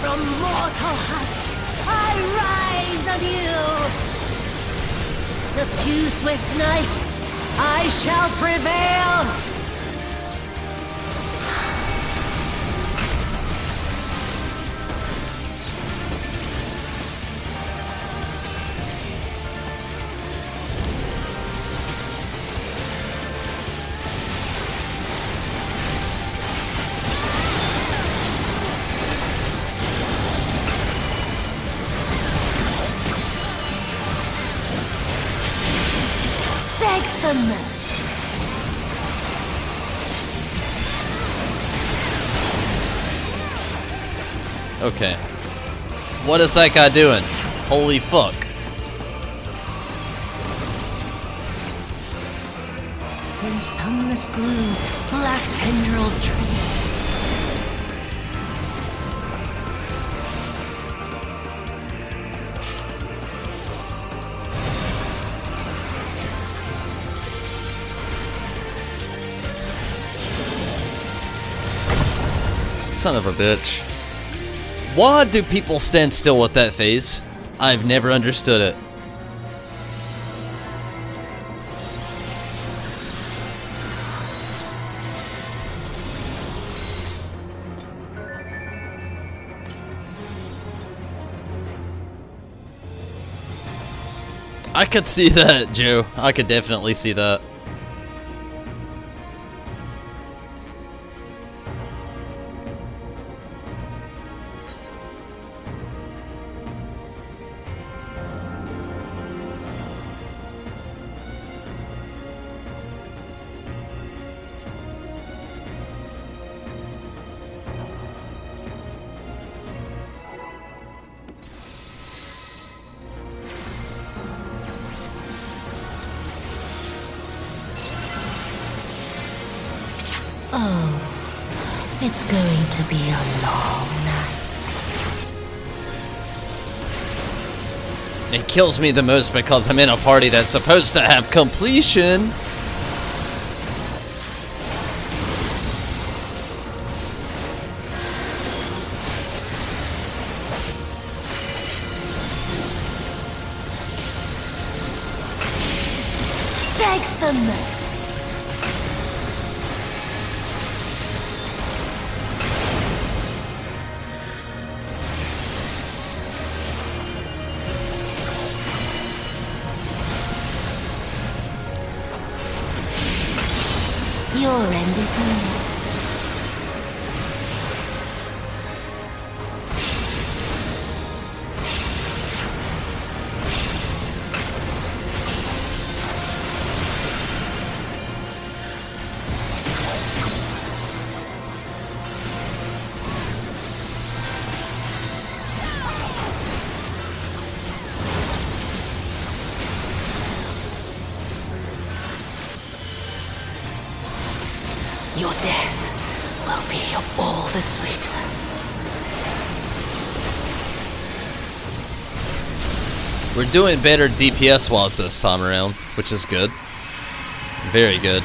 From mortal husk, I rise anew. Diffuse with night, I shall prevail. Okay. What is that guy doing? Holy fuck. When sunless gloom, last tendrils train. Son of a bitch. Why do people stand still with that phase? I've never understood it. I could see that, Joe. I could definitely see that. Oh, it's going to be a long night. It kills me the most because I'm in a party that's supposed to have completion. Beg for mercy. Your end is near. Your death will be all the sweeter. We're doing better DPS-wise this time around, which is good. Very good.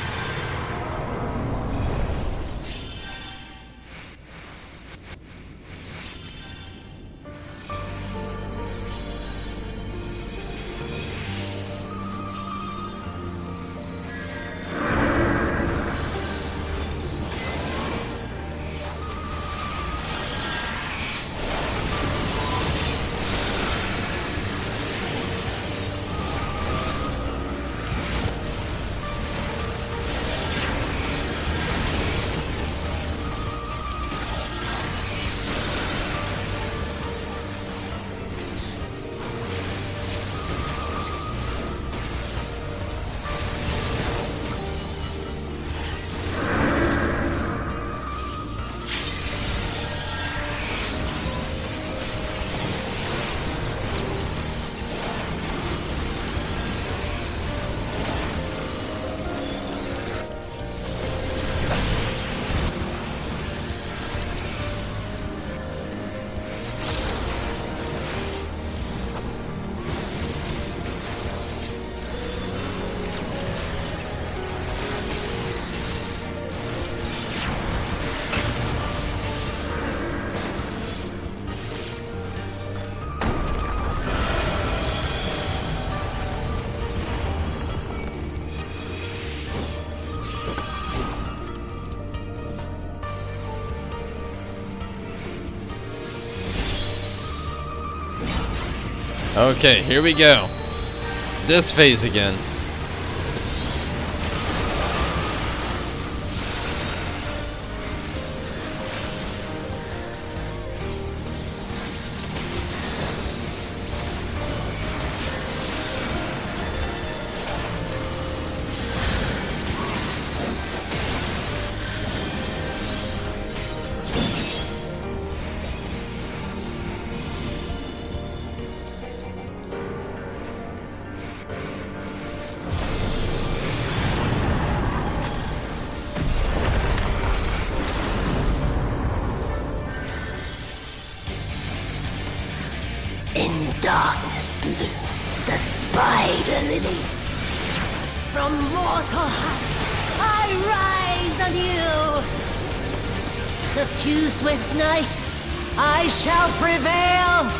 Okay, here we go. This phase again. In darkness blooms the spider lily. From mortal height, I rise anew. Suffused with night, I shall prevail.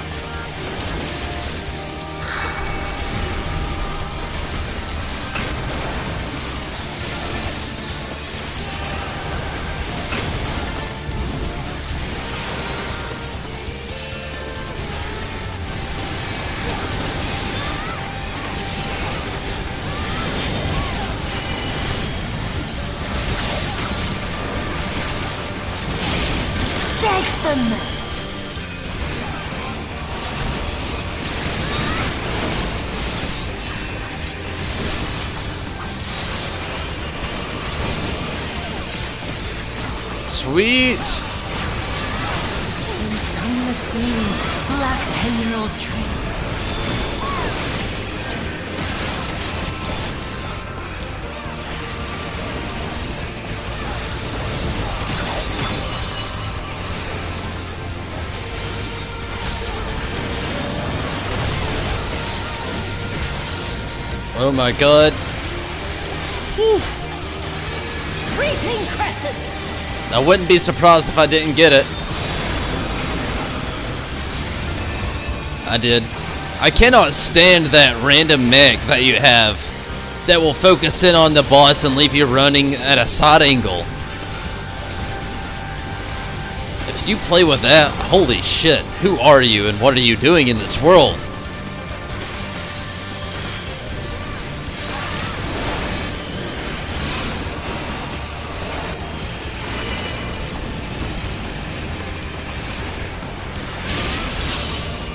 Sweet! In sunless gleam, black 10-year-olds train. Oh my god. Whew. Reaping Crescent! I wouldn't be surprised if I didn't get it. I did. I cannot stand that random mech that you have that will focus in on the boss and leave you running at a side angle. If you play with that, holy shit, who are you and what are you doing in this world?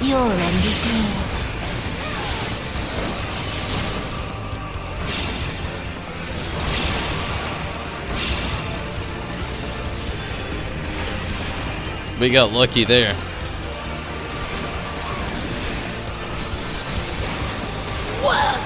Your end is near. We got lucky there. Whoa!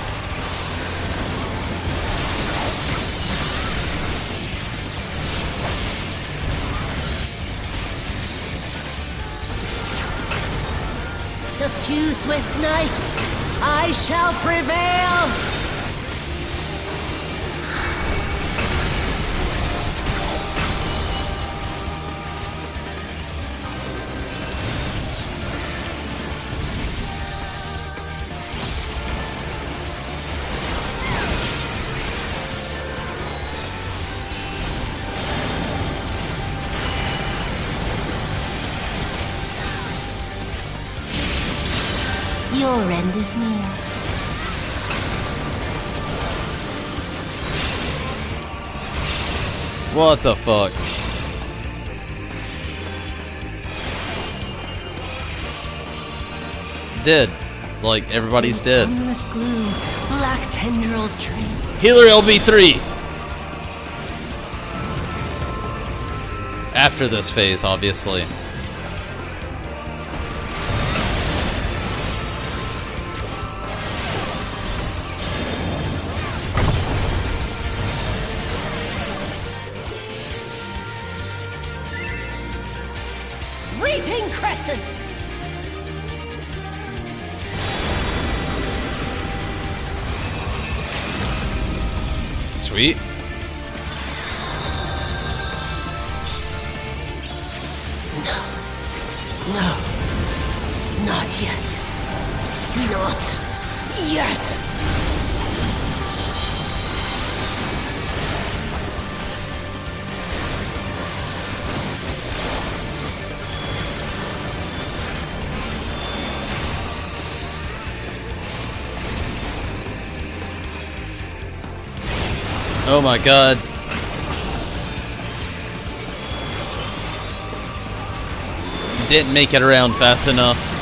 Suffused with night, I shall prevail! Your end is near. What the fuck? Dead. Like, everybody's dead. Sunless gloom, black 10-year-olds train. Healer LB3! After this phase, obviously. Reaping Crescent! Sweet. No. Not yet. Not yet. Oh my god. Didn't make it around fast enough.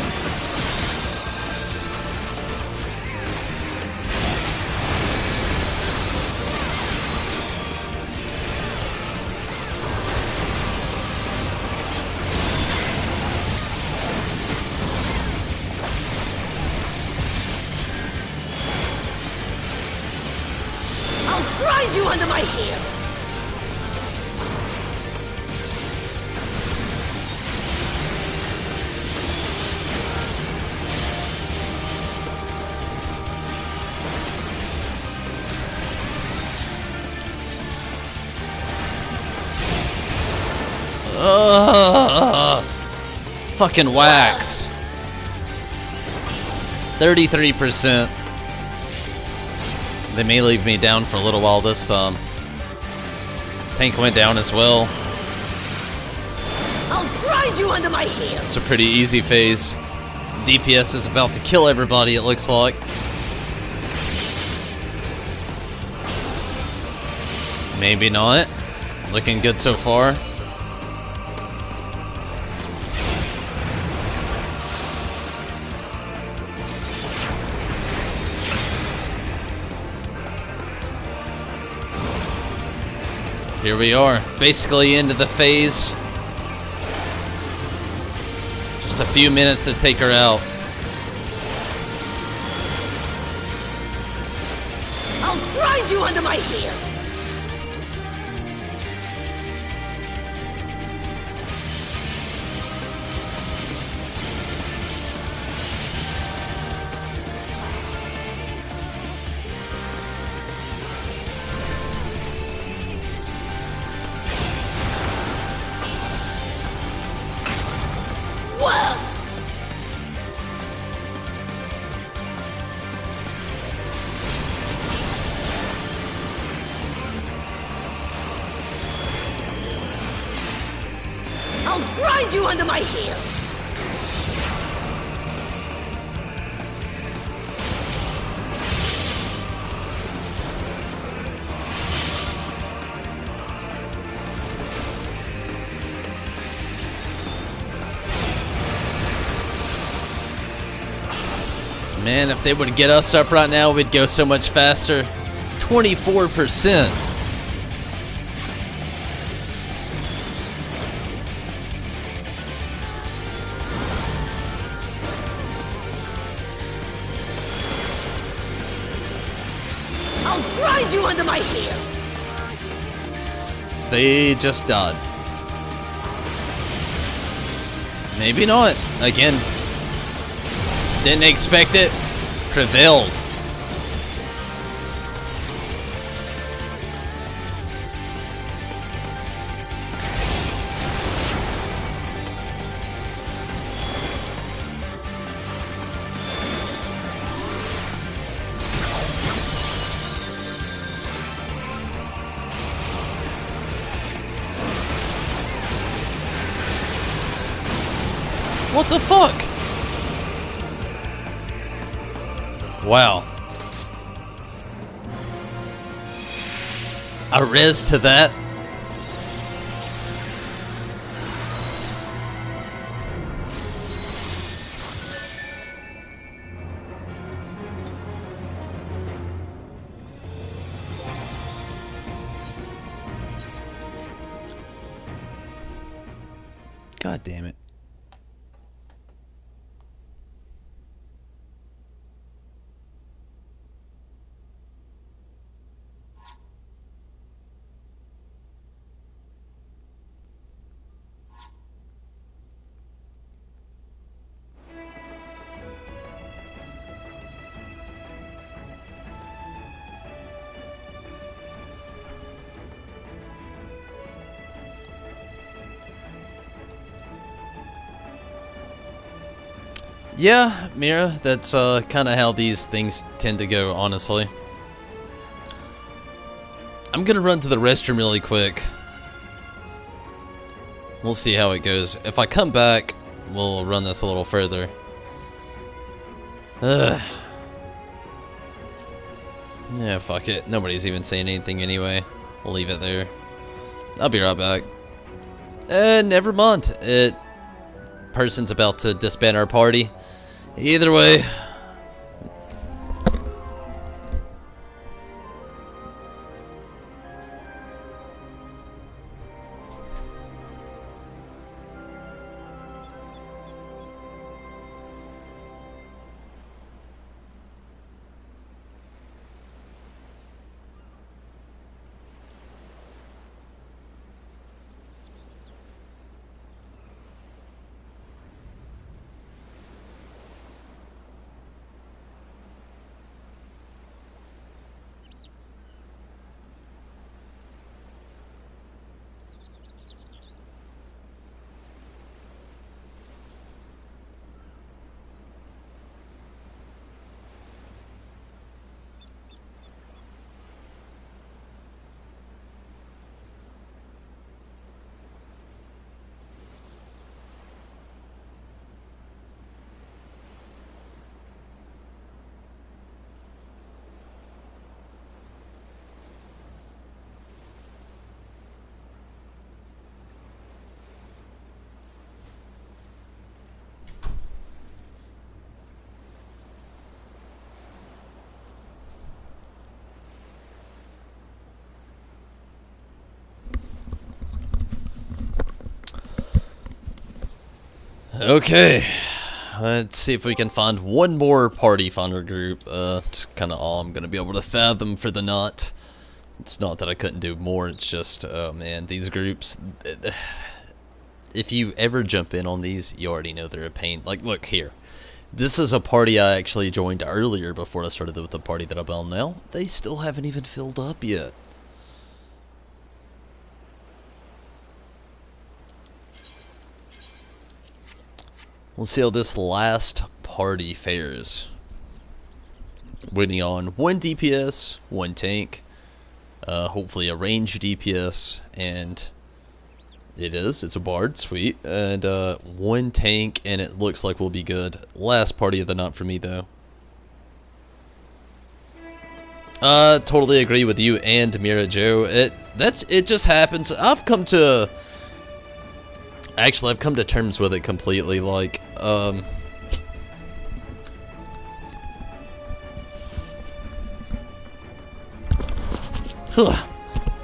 I'll grind you under my heel! Fucking wax. 33%. They may leave me down for a little while this time. Tank went down as well. I'll grind you under my heel! It's a pretty easy phase. DPS is about to kill everybody, it looks like. Maybe not. Looking good so far. Here we are, basically into the phase. Just a few minutes to take her out. I'll grind you under my heel! I'll grind you under my heel! Man, if they would get us up right now, we'd go so much faster. 24%. I'll grind you under my heel! They just died. Maybe not. Again. Didn't expect it. Prevailed. What the fuck? Wow. A res to that? God damn it. Yeah, Mira, that's kind of how these things tend to go, honestly. I'm gonna run to the restroom really quick. We'll see how it goes. If I come back, we'll run this a little further. Yeah, fuck it. Nobody's even saying anything anyway. We'll leave it there. I'll be right back. Never mind. Person's about to disband our party. Either way. Okay, let's see if we can find one more party finder group. It's kind of all I'm going to be able to fathom for the night. It's not that I couldn't do more, it's just, oh man, these groups, if you ever jump in on these, you already know they're a pain. Like, look here. This is a party I actually joined earlier before I started with the party that I'm on now. They still haven't even filled up yet. We'll see how this last party fares. Waiting on 1 DPS, 1 tank, hopefully a ranged DPS, and it's a bard, sweet, and 1 tank, and it looks like we'll be good. Last party of the night for me, though. Totally agree with you and Mira Joe. It just happens. I've come to terms with it completely. Like,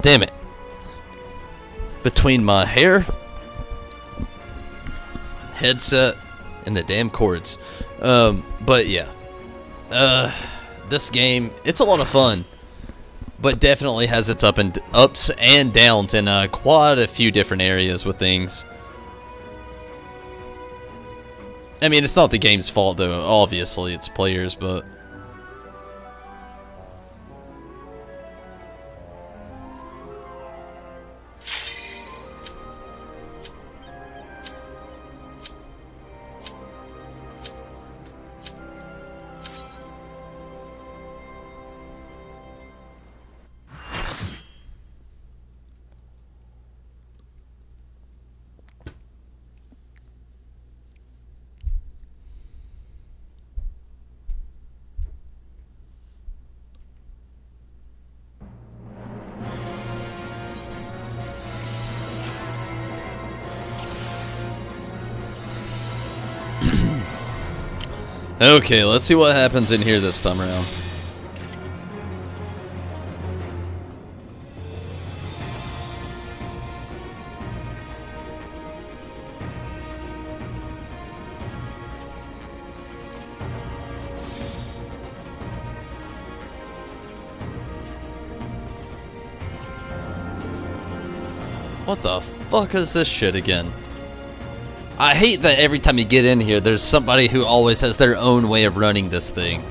damn it. Between my hair, headset, and the damn cords. But yeah. This game, it's a lot of fun, but definitely has its ups and downs in quite a few different areas with things. I mean, it's not the game's fault, though. Obviously, it's players, but... Okay, let's see what happens in here this time around. What the fuck is this shit again? I hate that every time you get in here, there's somebody who always has their own way of running this thing.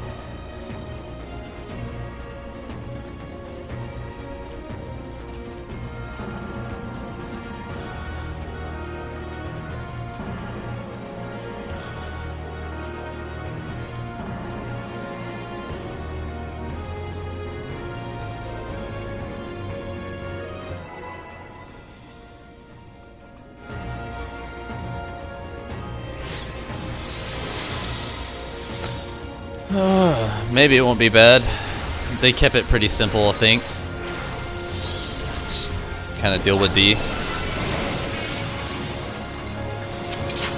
Maybe it won't be bad. They kept it pretty simple, I think. Just kind of deal with D.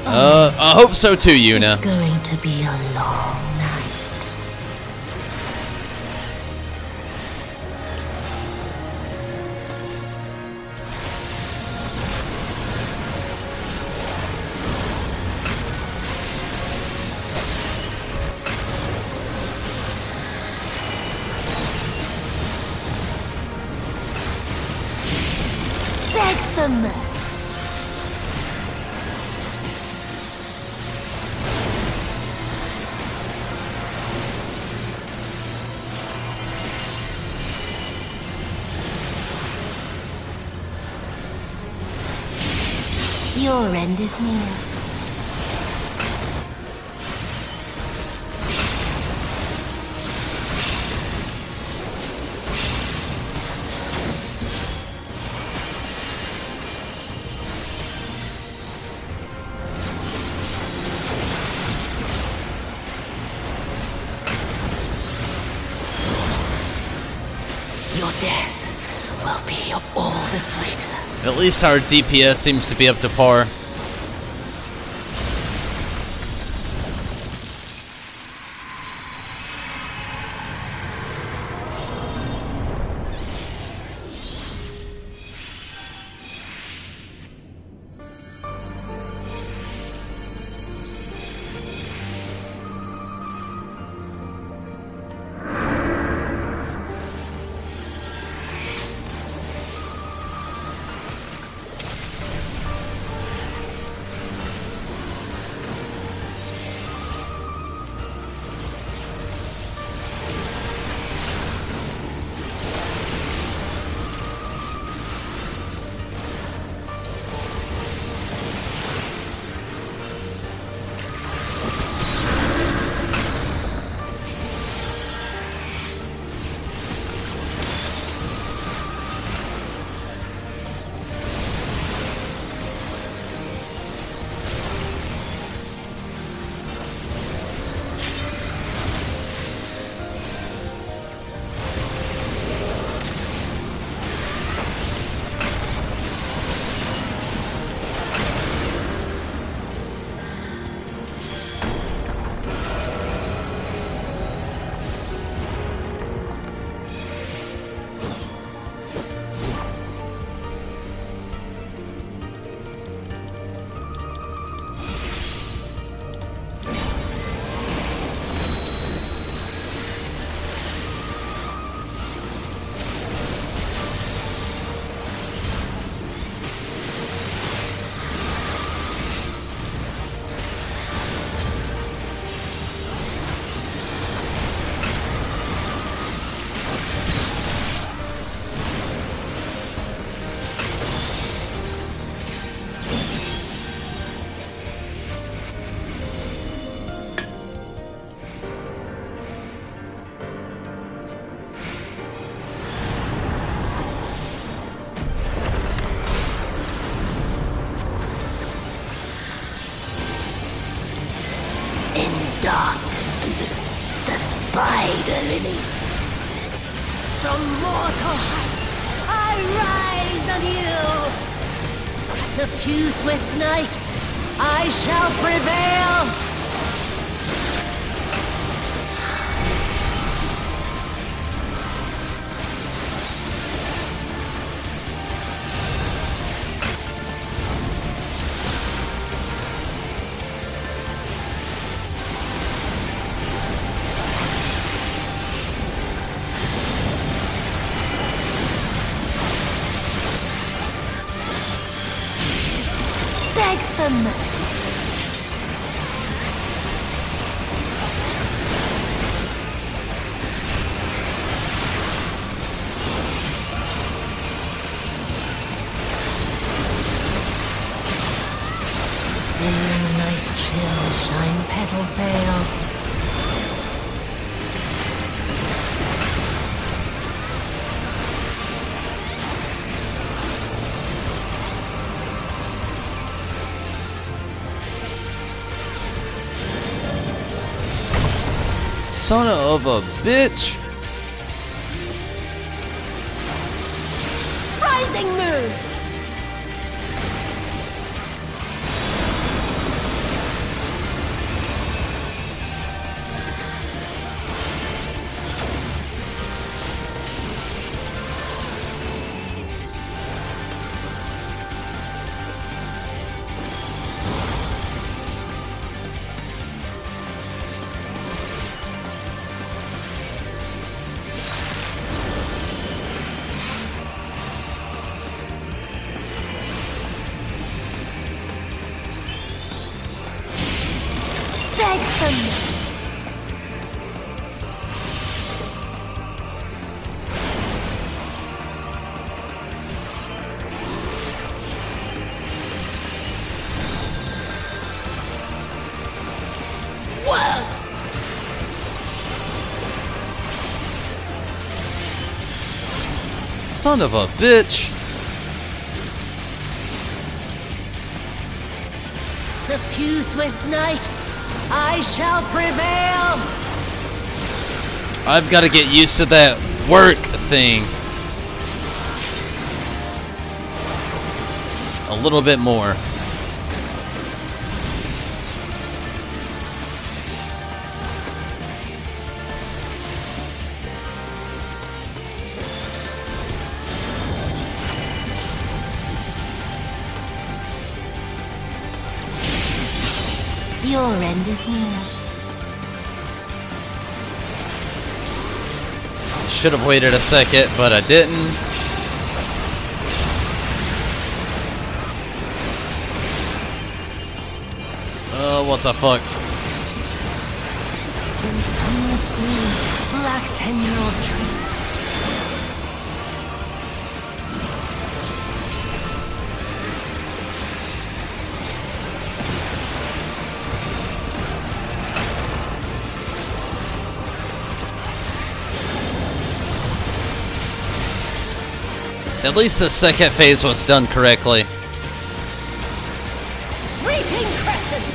I hope so too, Yuna. It's going to be a long night. Beg for mercy. Your end is near. Your death will be all the sweeter. At least our DPS seems to be up to par. Darkness blooms the spider lily. From mortal heights I rise anew. Suffused with night, I shall prevail. Beg for mercy. In the night's chill shine petals pale. Son of a bitch! Rising moon! Son of a bitch! Suffused with night, I shall prevail! I've got to get used to that work thing. A little bit more. Your end is near. Should have waited a second, but I didn't. What the fuck? In sunless gloom, black 10-year-olds dream. At least the second phase was done correctly. Reaping Crescent!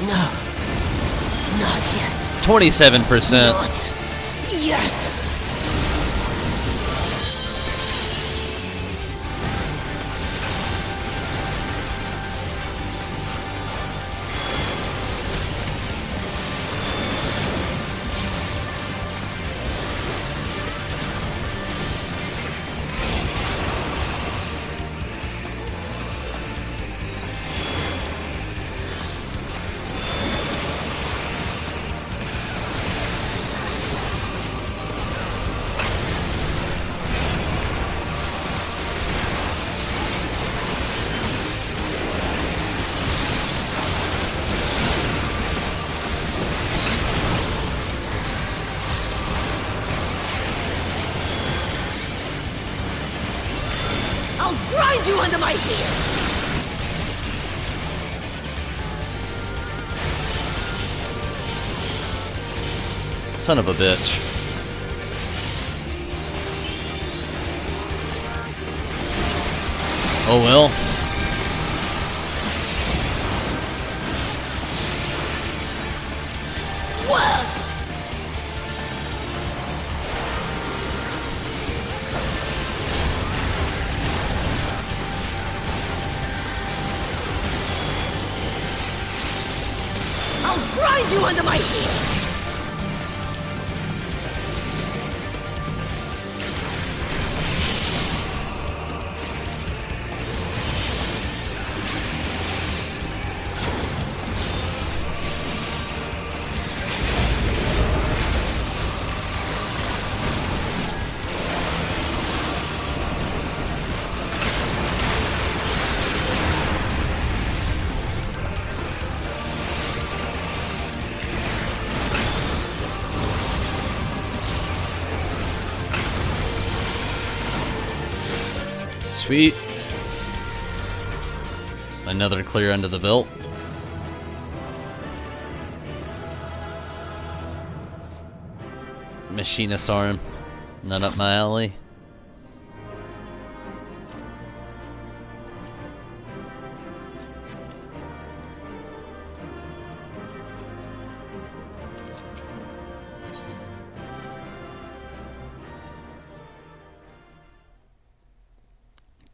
No, not yet. 27%. Not yet. I'll grind you under my heels! Son of a bitch. Oh well. I'll grind you under my heels! Sweet. Another clear under the belt. Machinist arm. Not up my alley.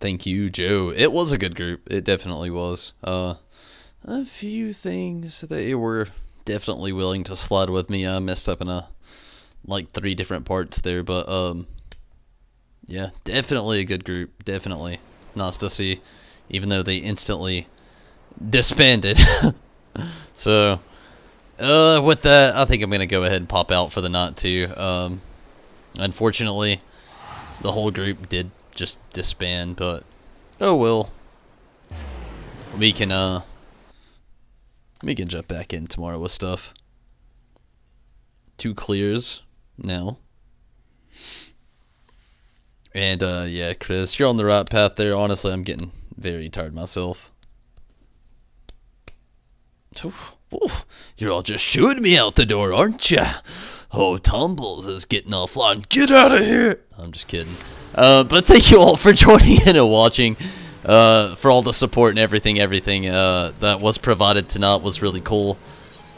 Thank you, Joe. It was a good group. It definitely was. A few things they were definitely willing to slide with me. I messed up in like 3 different parts there, but yeah, definitely a good group. Definitely nice to see, even though they instantly disbanded. So with that, I think I'm gonna go ahead and pop out for the night too. Unfortunately, the whole group did just disband, but oh well. We can jump back in tomorrow with stuff. 2 clears now. And yeah, Chris, you're on the right path there. Honestly, I'm getting very tired myself. Oof, oof. You're all just shooting me out the door, aren't you? Oh, Tumbles is getting offline. Get out of here! I'm just kidding. But thank you all for joining in and watching. For all the support and everything that was provided tonight was really cool.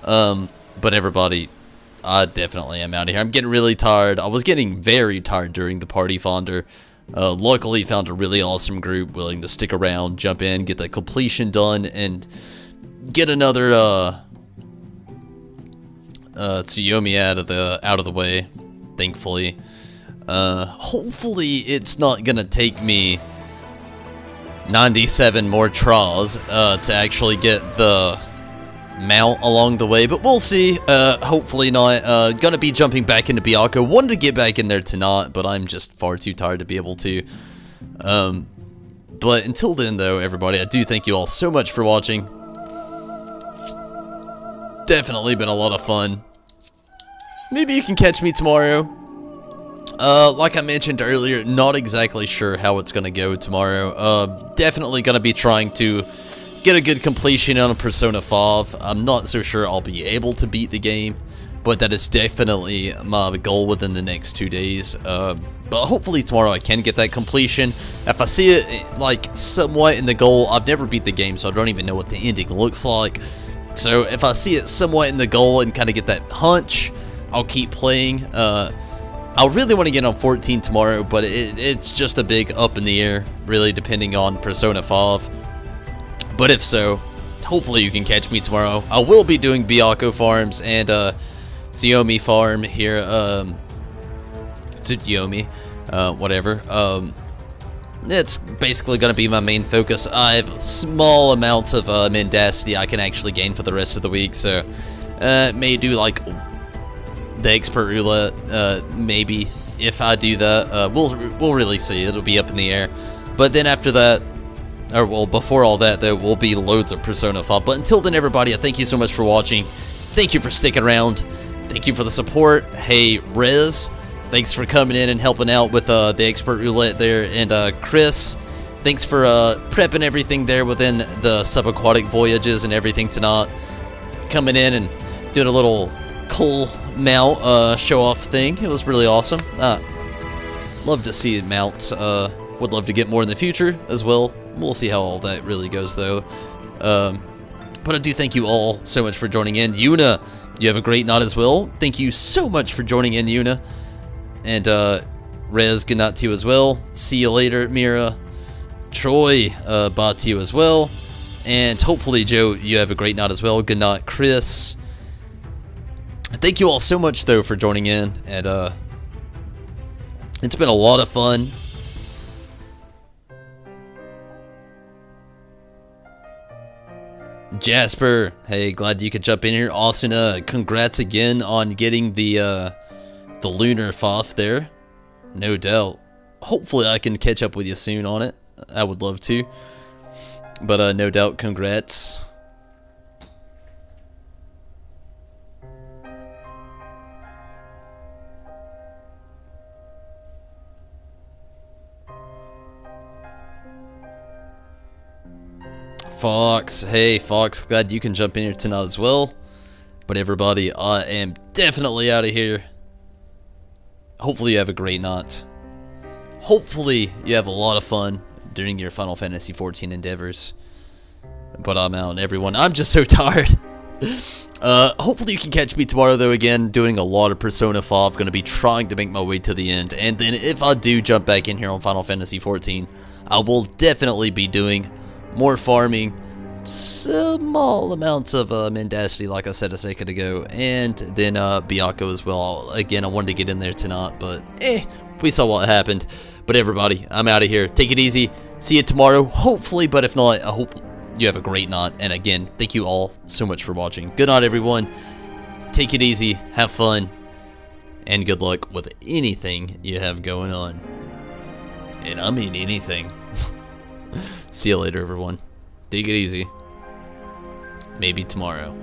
But everybody, I definitely am out of here. I'm getting really tired. I was getting very tired during the party founder. Luckily found a really awesome group willing to stick around, jump in, get the completion done, and get another Tsukuyomi out of the way, thankfully. Hopefully it's not gonna take me 97 more tries to actually get the mount along the way, but we'll see. Hopefully not. Gonna be jumping back into Byakko. Wanted to get back in there tonight, but I'm just far too tired to be able to. But until then though, everybody, I do thank you all so much for watching. Definitely been a lot of fun. Maybe you can catch me tomorrow. Like I mentioned earlier, not exactly sure how it's gonna go tomorrow. Definitely gonna be trying to get a good completion on a Persona 5. I'm not so sure I'll be able to beat the game, but that is definitely my goal within the next 2 days. But hopefully tomorrow I can get that completion. If I see it like somewhat in the goal, I've never beat the game, so I don't even know what the ending looks like. So if I see it somewhat in the goal and kind of get that hunch, I'll keep playing. I really want to get on 14 tomorrow, but it's just a big up in the air, really, depending on Persona 5. But if so, hopefully you can catch me tomorrow. I will be doing Byakko farms and Tsukuyomi farm here. Tsukuyomi, whatever. It's basically going to be my main focus. I have small amounts of mendacity I can actually gain for the rest of the week, so may do like the expert roulette, maybe. If I do that, we'll really see. It'll be up in the air. But then after that, or well, before all that, there will be loads of Persona 5. But until then, everybody, I thank you so much for watching. Thank you for sticking around. Thank you for the support. Hey, Rez, thanks for coming in and helping out with the expert roulette there. And Chris, thanks for prepping everything there within the subaquatic voyages and everything tonight. Coming in and doing a little cool mount show-off thing. It was really awesome. Love to see mounts. Would love to get more in the future as well. We'll see how all that really goes, though. But I do thank you all so much for joining in. Yuna, you have a great night as well. Thank you so much for joining in, Yuna. And Rez, good night to you as well. See you later, Mira. Troy, bye to you as well. And hopefully, Joe, you have a great night as well. Good night, Chris. Thank you all so much, though, for joining in. And it's been a lot of fun. Jasper, hey, glad you could jump in here. Asuna, congrats again on getting the lunar FOF there. No doubt. Hopefully I can catch up with you soon on it. I would love to. But no doubt, congrats. Fox, hey Fox, glad you can jump in here tonight as well. But everybody, I am definitely out of here. Hopefully you have a great night. Hopefully you have a lot of fun during your Final Fantasy XIV endeavors. But I'm out, everyone. I'm just so tired. Hopefully you can catch me tomorrow, though. Again, doing a lot of Persona 5. Going to be trying to make my way to the end. And then if I do jump back in here on Final Fantasy XIV, I will definitely be doing more farming. Small amounts of Mendacity, like I said a second ago. And then Byakko as well. Again, I wanted to get in there tonight, but we saw what happened. But everybody, I'm out of here. Take it easy. See you tomorrow, hopefully. But if not, I hope you have a great night. And again, thank you all so much for watching. Good night, everyone. Take it easy. Have fun. And good luck with anything you have going on. And I mean anything. See you later, everyone. Take it easy. Maybe tomorrow.